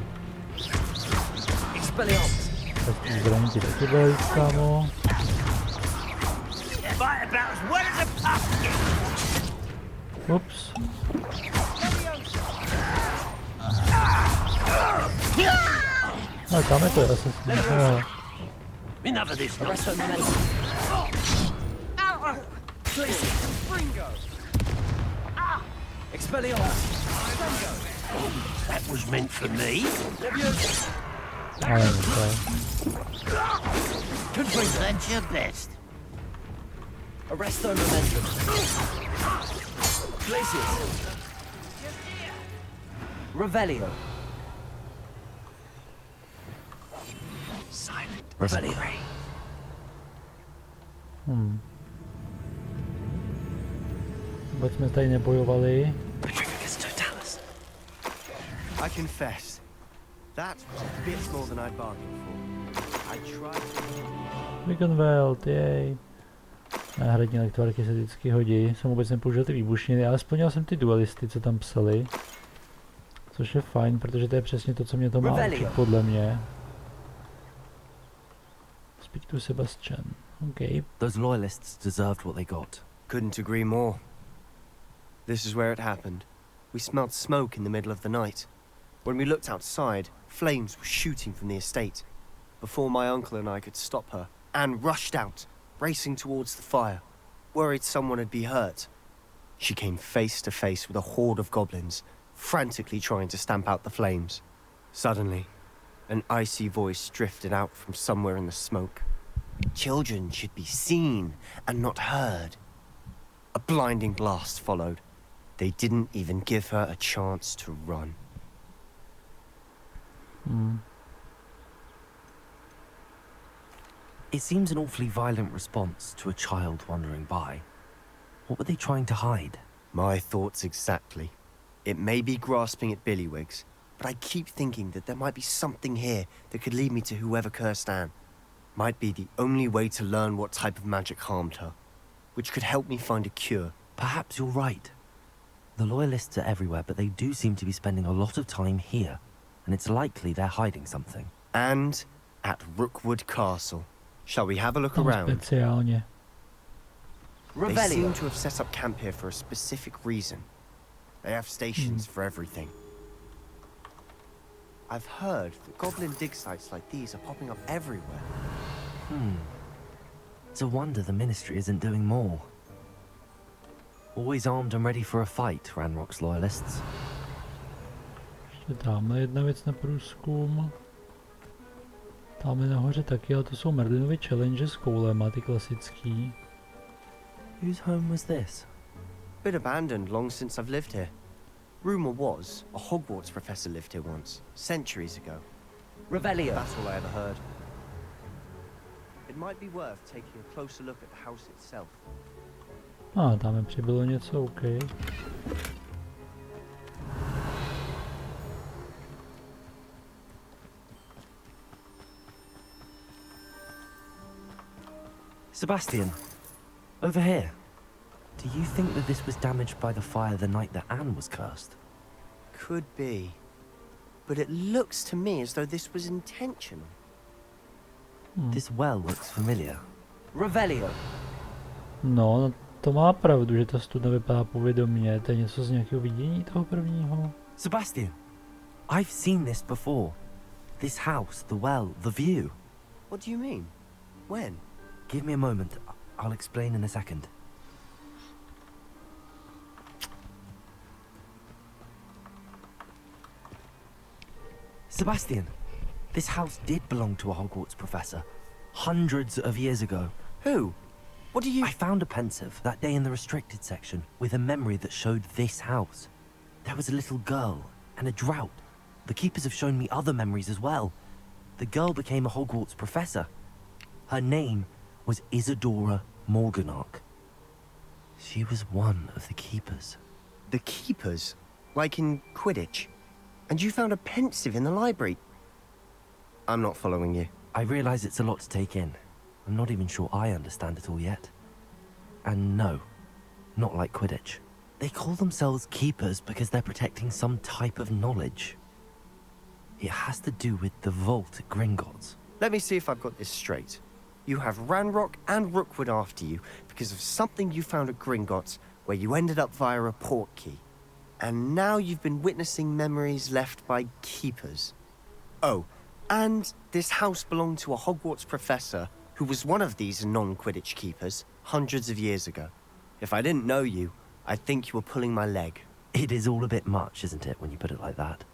Tak ty zbraní ti taky bude líp, kámo. Ups. Ale tam je to asi slyšel. Enough of this. That was meant for me. Ale to. That's your best. Arresto momentum. Places. Revelio. Silent. Revelio. Vůbec jsme tady nebojovali. I confess, that was a bit more than I'd bargained for. I tried. Beacon Welt, jej. Náhradní lektvarky se vždycky hodí. Jsem vůbec nepoužil ty výbušniny, ale splnil jsem ty dualisty, co tam psali. Což je fajn, protože to je přesně to, co mě to má učit, podle mě. Speak to Sebastian. Okay. Those loyalists deserved what they got. Couldn't agree more. This is where it happened. We smelled smoke in the middle of the night. When we looked outside, flames were shooting from the estate. Before my uncle and I could stop her, Anne rushed out, racing towards the fire, worried someone had been hurt. She came face to face with a horde of goblins, frantically trying to stamp out the flames. Suddenly, an icy voice drifted out from somewhere in the smoke. Children should be seen and not heard. A blinding blast followed. They didn't even give her a chance to run. It seems an awfully violent response to a child wandering by. What were they trying to hide? My thoughts exactly. It may be grasping at Billywigs, but I keep thinking that there might be something here that could lead me to whoever cursed Anne. Might be the only way to learn what type of magic harmed her, which could help me find a cure. Perhaps you're right. The loyalists are everywhere, but they do seem to be spending a lot of time here, and it's likely they're hiding something. And at Rookwood Castle. Shall we have a look around? Speciálně. They seem to have set up camp here for a specific reason. They have stations for everything. I've heard that goblin dig sites like these are popping up everywhere. It's a wonder the Ministry isn't doing more. Always armed and ready for a fight, Ranrock's loyalists. Ještě tamhle jedna věc na průzkum. Tamhle nahoře taky, ale to jsou Merlinovi challenge s koulema, ty klasický. Whose home was this? Been abandoned long since I've lived here. Rumor was a Hogwarts professor lived here once, centuries ago. Revelio. That's all I ever heard. It might be worth taking a closer look at the house itself. Tam mi přibylo něco, OK. Sebastian, over here. Do you think that this was damaged by the fire the night that Anne was cursed? Could be. But it looks to me as though this was intentional. This well looks familiar. Revelio. No, to má pravdu, že ta studna vypadá povědomě. To je něco z nějakého vidění toho prvního. Sebastian, I've seen this before. This house, the well, the view. What do you mean? When? Give me a moment. I'll explain in a second. Sebastian, this house did belong to a Hogwarts professor. Hundreds of years ago. Who? What do you... I found a pensive that day in the restricted section with a memory that showed this house. There was a little girl and a drought. The keepers have shown me other memories as well. The girl became a Hogwarts professor. Her name was Isadora Morganach. She was one of the keepers. The keepers? Like in Quidditch? And you found a pensive in the library? I'm not following you. I realize it's a lot to take in. I'm not even sure I understand it all yet. And no, not like Quidditch. They call themselves keepers because they're protecting some type of knowledge. It has to do with the vault at Gringotts. Let me see if I've got this straight. You have Ranrock and Rookwood after you because of something you found at Gringotts where you ended up via a port key. And now you've been witnessing memories left by keepers. Oh, and this house belonged to a Hogwarts professor who was one of these non-Quidditch keepers hundreds of years ago. If I didn't know you, I'd think you were pulling my leg. It is all a bit much, isn't it, when you put it like that?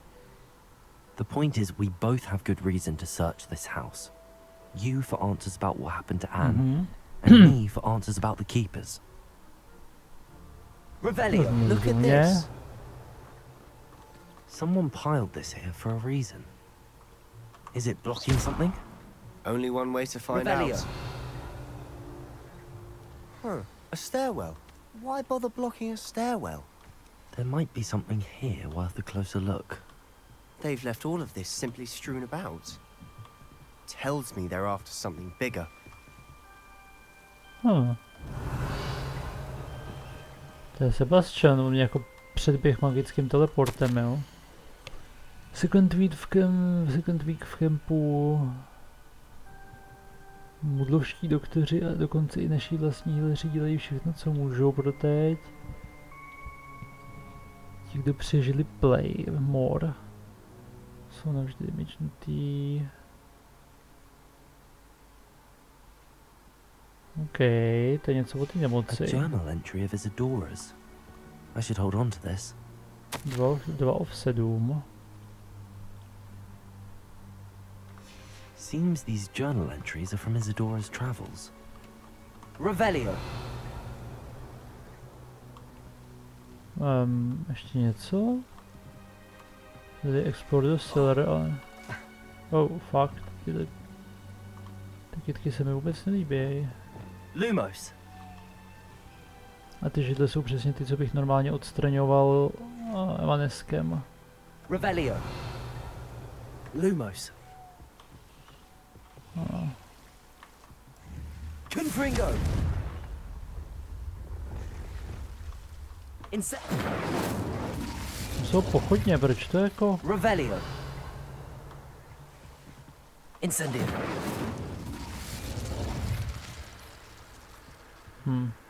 The point is, we both have good reason to search this house. You for answers about what happened to Anne, and me for answers about the keepers. Revelio, look at this. Someone piled this here for a reason. Is it blocking something? Only one way to find out. Huh, a stairwell. Why bother blocking a stairwell? There might be something here worth a closer look. They've left all of this simply strewn about. Tells me they're after something bigger. To je Sebastian, on mě jako předběh magickým teleportem, jo. Second week v kempu. Mudlovští doktoři a dokonce i naši vlastní healeři dělají všechno, co můžou pro teď. Ti, kdo přežili play, more. Jsou navždy myčnutý. OK, to je něco o té nemoci. A journal entry of Isadora's. I should hold on to this. 2 of 7. Seems these journal entries are from Isadora's travels. Revelio. Ještě něco? Tady explore the cellar, ale... Oh, fuck. Ty kytky se mi vůbec nelíbí. Lumos. A ty židle jsou přesně ty, co bych normálně odstraňoval Evaneskem. Revelio. Lumos. Confringo. Jsou pochodně, proč to jako? Revelio. Incendio.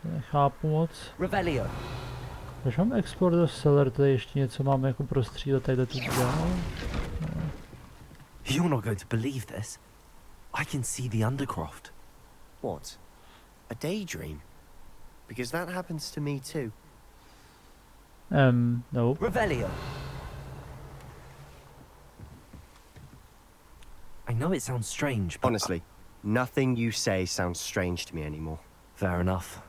To nechápu moc. Revelio. Když mám Explore the Cellar, tady ještě něco máme jako prostřílet tady tu dál. You're not going to believe this. I can see the Undercroft. What? A daydream? Because that happens to me too. No. Revelio. I know it sounds strange, but honestly, nothing you say sounds strange to me anymore. Fair enough.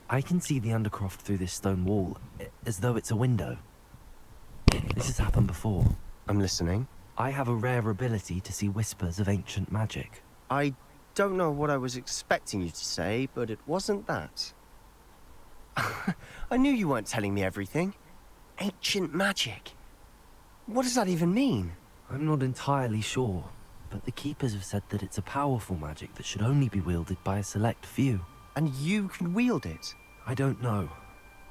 I can see the Undercroft through this stone wall, as though it's a window. This has happened before. I'm listening. I have a rare ability to see whispers of ancient magic. I don't know what I was expecting you to say, but it wasn't that. I knew you weren't telling me everything. Ancient magic. What does that even mean? I'm not entirely sure, but the Keepers have said that it's a powerful magic that should only be wielded by a select few. And you can wield it? I don't know,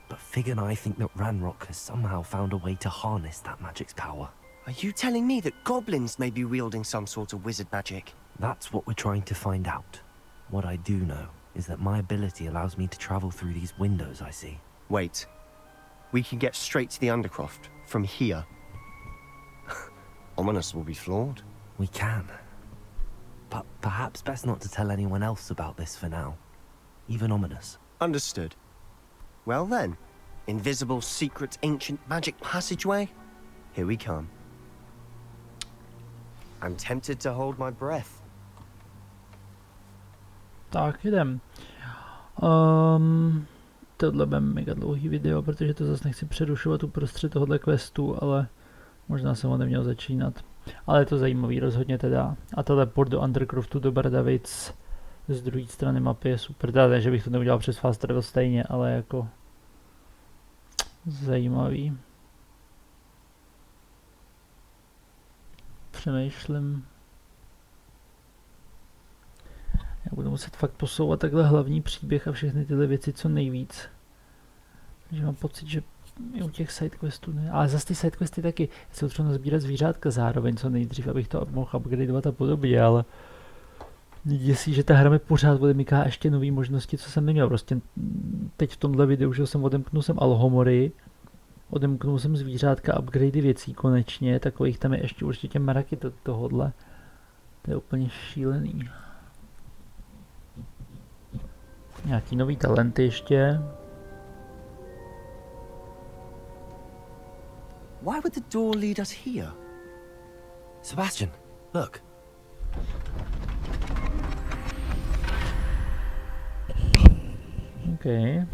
but Fig and I think that Ranrock has somehow found a way to harness that magic's power. Are you telling me that goblins may be wielding some sort of wizard magic? That's what we're trying to find out. What I do know is that my ability allows me to travel through these windows I see. Wait. We can get straight to the Undercroft from here. Ominous will be flawed. We can. But perhaps best not to tell anyone else about this for now. Even Ominous. Understood. Well then, invisible, secret, ancient magic passageway? Here we come. I'm tempted to hold my breath. Tak jdem. Tohle bude mega dlouhý video, protože to zase nechci přerušovat uprostřed tohohle questu, ale možná jsem ho neměl začínat. Ale je to zajímavý rozhodně teda. A teleport do Undercroftu do Bardavic z druhé strany mapy je super. Teda ne, že bych to neudělal přes fast travel stejně, ale jako zajímavý. Přemýšlím. Já budu muset fakt posouvat takhle hlavní příběh a všechny tyhle věci co nejvíc. Takže mám pocit, že i u těch sidequestů ne. Ale zase ty sidequesty taky. Já se potřebuji nazbírat zvířátka zároveň co nejdřív, abych to mohl upgradeovat a podobně, ale mě děsí, že ta hra mi pořád odemyká ještě nové možnosti, co jsem neměl. Prostě teď v tomhle videu, že odemknul jsem alohomory, odemknul jsem zvířátka, upgrady věcí konečně, takových tam je ještě určitě mraky tohodle. To je úplně šílený. Nějaký nový talenty ještě. Why would the door lead us here? Sebastian, look. Okay.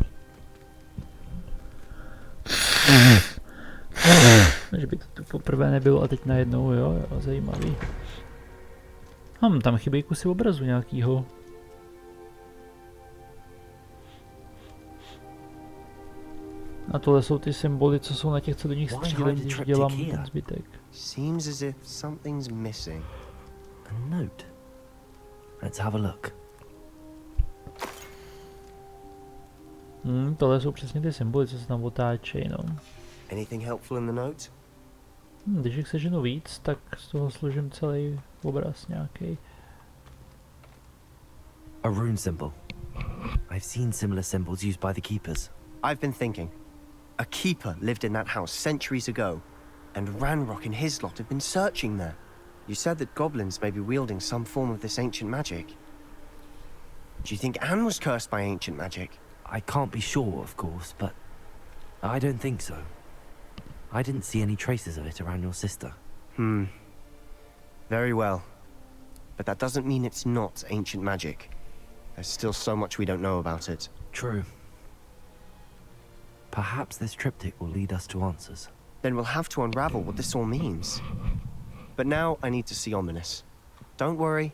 Že by to tu poprvé nebylo a teď najednou, jo, zajímavý. Tam chybí kusy obrazu nějakýho. A tohle jsou ty symboly, co jsou na těch, co do nich střílím, když dělám ten zbytek. Seems as if something's missing. A note. Let's have a look. Tohle jsou přesně ty symboly, co se tam otáčejí, no. Anything helpful in the note? Když jich seženu víc, tak z toho složím celý obraz nějaký. A rune symbol. I've seen similar symbols used by the keepers. I've been thinking. A keeper lived in that house centuries ago, and Ranrock and his lot have been searching there. You said that goblins may be wielding some form of this ancient magic. Do you think Anne was cursed by ancient magic? I can't be sure, of course, but I don't think so. I didn't see any traces of it around your sister. Very well. But that doesn't mean it's not ancient magic. There's still so much we don't know about it. True. Perhaps this triptych will lead us to answers. Then we'll have to unravel what this all means. But now I need to see Ominous. Don't worry,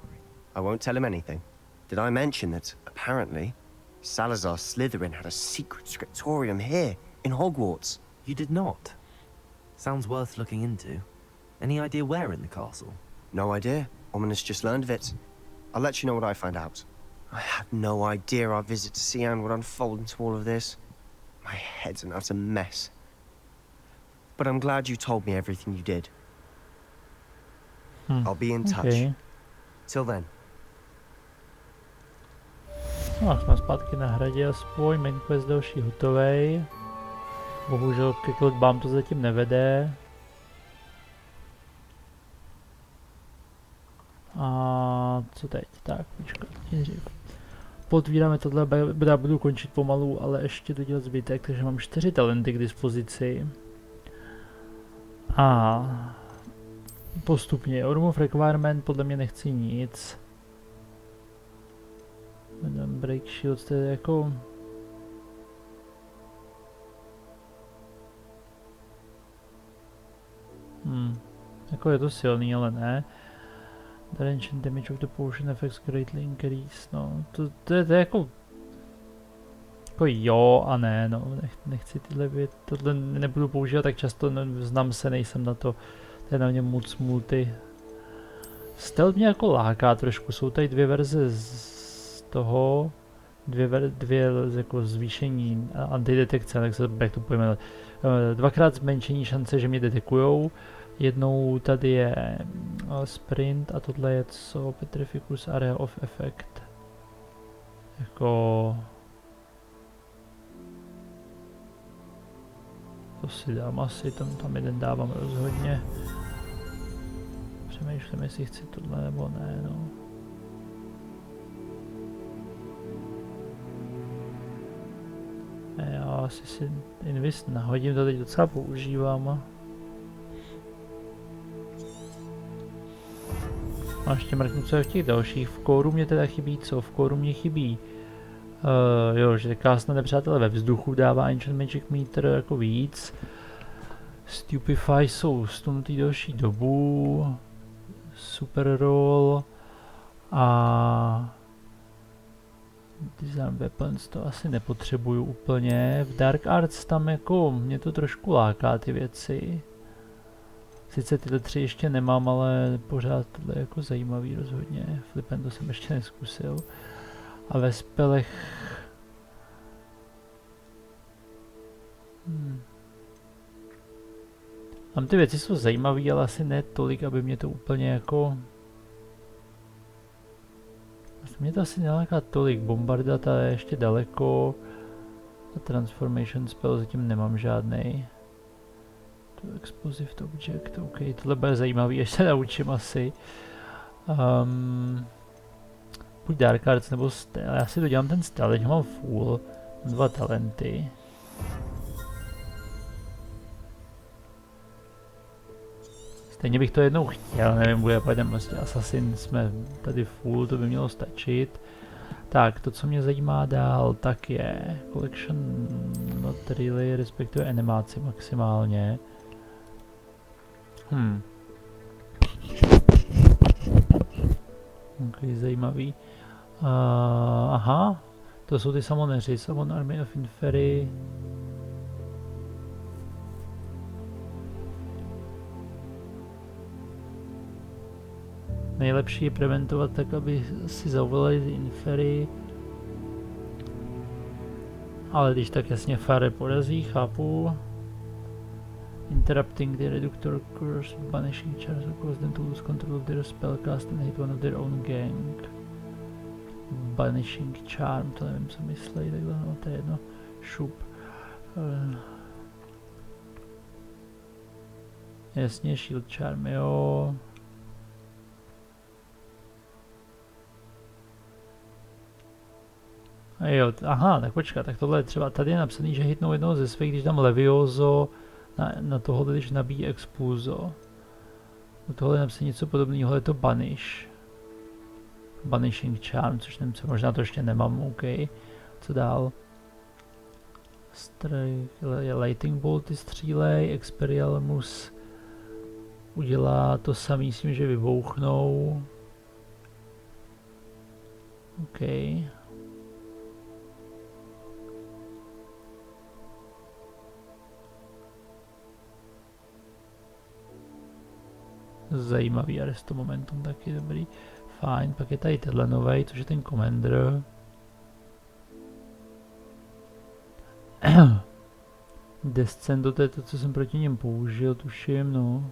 I won't tell him anything. Did I mention that, apparently, Salazar Slytherin had a secret scriptorium here, in Hogwarts? You did not? Sounds worth looking into. Any idea where in the castle? No idea. Ominous just learned of it. I'll let you know what I find out. I had no idea our visit to see Anne would unfold into all of this. My head's an utter mess. But I'm glad you told me everything you did. I'll be in touch. Okay. Till then. No, jsme zpátky na hradě aspoň, main quest další hotovej. Bohužel ke kletbám to zatím nevede. A co teď? Tak, počkat, nejdřív. Potvíráme tohle, budu končit pomalu, ale ještě dodělat zbytek, takže mám 4 talenty k dispozici. A postupně, Room of Requirement, podle mě nechci nic. Break Shields, to je jako... Jako je to silný, ale ne. The ancient damage of the potion affects greatly increase, no, to je jako jo a ne, no, nechci tyhle věci, tohle nebudu používat tak často, znám se, nejsem na to, to je na mě moc multi. Stealth mě jako láká trošku, jsou tady 2 verze z toho, dvě jako zvýšení antidetekce, tak se jak to pojmenovat. 2krát zmenšení šance, že mě detekujou, Jednou tady je sprint a tohle je co? Petrificus Area of Effect. Jako... To si dám asi, tam jeden dávám rozhodně. Přemýšlím, jestli chci tohle nebo ne, no. Já asi si invest nahodím, to teď docela používám. A ještě mrknu, co je v těch dalších. V kóru mě teda chybí co? V kóru mě chybí jo, že krásné nepřátelé ve vzduchu dává Ancient Magic Meter jako víc. Stupefy jsou stunutý delší dobu. Super Roll a Design Weapons to asi nepotřebuju úplně. V Dark Arts tam jako mě to trošku láká ty věci. Sice tyhle 3 ještě nemám, ale pořád tohle je jako zajímavý rozhodně. Flipen to jsem ještě neskusil. A ve spelech... Tam ty věci jsou zajímavé, ale asi ne tolik, aby mě to úplně jako... Mě to asi neláká tolik. Bombarda ta je ještě daleko. A Transformation spell zatím nemám žádnej. To Explosive Object, ok, tohle bude zajímavý, až se naučím asi. Buď Dark Arts nebo Stealth, já si to dělám ten Stealth, teď mám full, mám 2 talenty. Stejně bych to jednou chtěl, nevím, bude pojďme vlastně Assassin, jsme tady full, to by mělo stačit. Tak, to co mě zajímá dál, tak je Collection not really, respektive animaci maximálně. Ok, zajímavý. Aha, to jsou ty samoneři, Summon Army of Inferi. Nejlepší je preventovat tak, aby si zavolali ty Inferi. Ale když tak jasně Fare porazí, chápu. Interrupting the reductor curse, banishing charge cause them to lose control of their spellcast and hit one of their own gang. Banishing charm, to nevím co myslí, takhle no, to je jedno. Šup. Jasně, shield charm, jo. A jo, aha, tak počkat, tak tohle je třeba, tady je napsaný, že hitnou jednoho ze svých, když dám Levioso, na tohle, když nabíjí Expulso. Do tohle je napsaný něco podobného, je to Banish. Banishing Charm, což nevím, co možná to ještě nemám, ok. Co dál? Lightning Bolty střílej, Expelliarmus udělá to samý s tím, že vybouchnou. Ok. Zajímavý Arresto Momentum, taky dobrý. Fajn, pak je tady tenhle novej, což je ten Commander. Descendo, to je to, co jsem proti něm použil, tuším, no.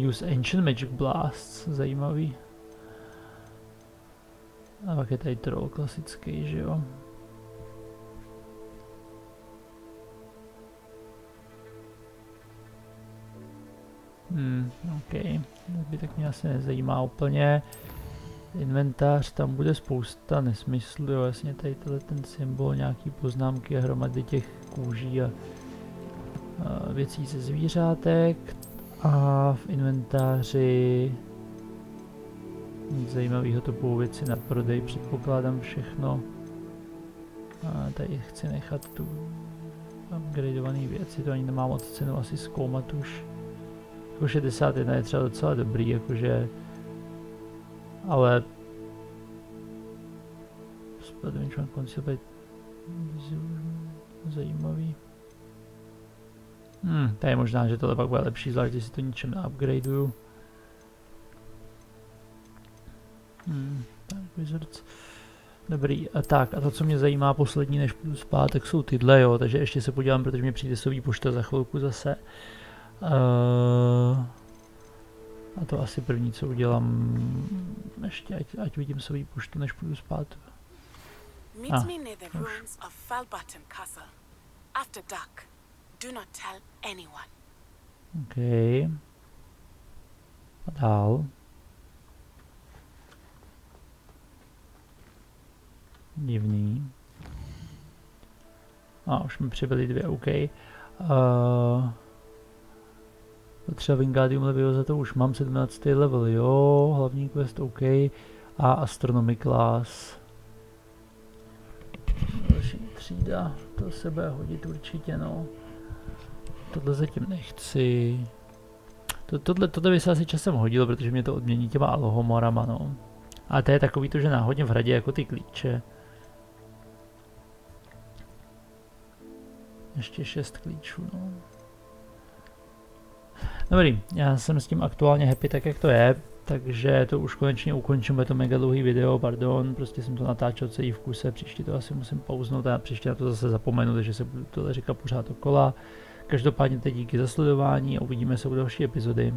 Use Ancient Magic Blasts, zajímavý. A pak je tady Troll klasický, že jo. Ok, zbytek mě asi nezajímá úplně. Inventář, tam bude spousta nesmyslů, jo, jasně tady ten symbol, nějaký poznámky a hromady těch kůží a věcí ze zvířátek. A v inventáři nic zajímavého, to budou věci na prodej, předpokládám všechno. A tady chci nechat tu upgradeované věci, to ani nemám moc cenu asi zkoumat už. Jako 61 je třeba docela dobrý, jakože, ale zajímavý. Tady možná, že tohle pak bude lepší, zvlášť když si to ničem neupgradeuju. Tak Wizards. Dobrý, a tak, a to, co mě zajímá poslední, než půjdu spát, tak jsou tyhle, jo, takže ještě se podívám, protože mě přijde sobí pošta za chvilku zase. A to asi první, co udělám, ještě ať vidím sobí poštu, než půjdu spát. Meet me near the ruins of Falbutton Castle. After dark. Do not tell anyone. OK. A dál. Divný. A už mi přibyly 2, OK. Potřeba Wingardium Leviosa, to už mám 17. level, jo. Hlavní quest, OK. A Astronomy class. Další třída, to se bude hodit určitě, no. Tohle zatím nechci. Tohle by se asi časem hodilo, protože mě to odmění těma alohomorama, no. Ale to je takový to, že náhodně v hradě jako ty klíče. Ještě 6 klíčů, no. Dobrý, já jsem s tím aktuálně happy tak, jak to je. Takže to už konečně ukončím, bude to mega dlouhý video, pardon, prostě jsem to natáčel celý v kuse, příště to asi musím pauznout a příště na to zase zapomenu, takže se budu tohle říkat pořád dokola. Každopádně teď díky za sledování a uvidíme se u další epizody.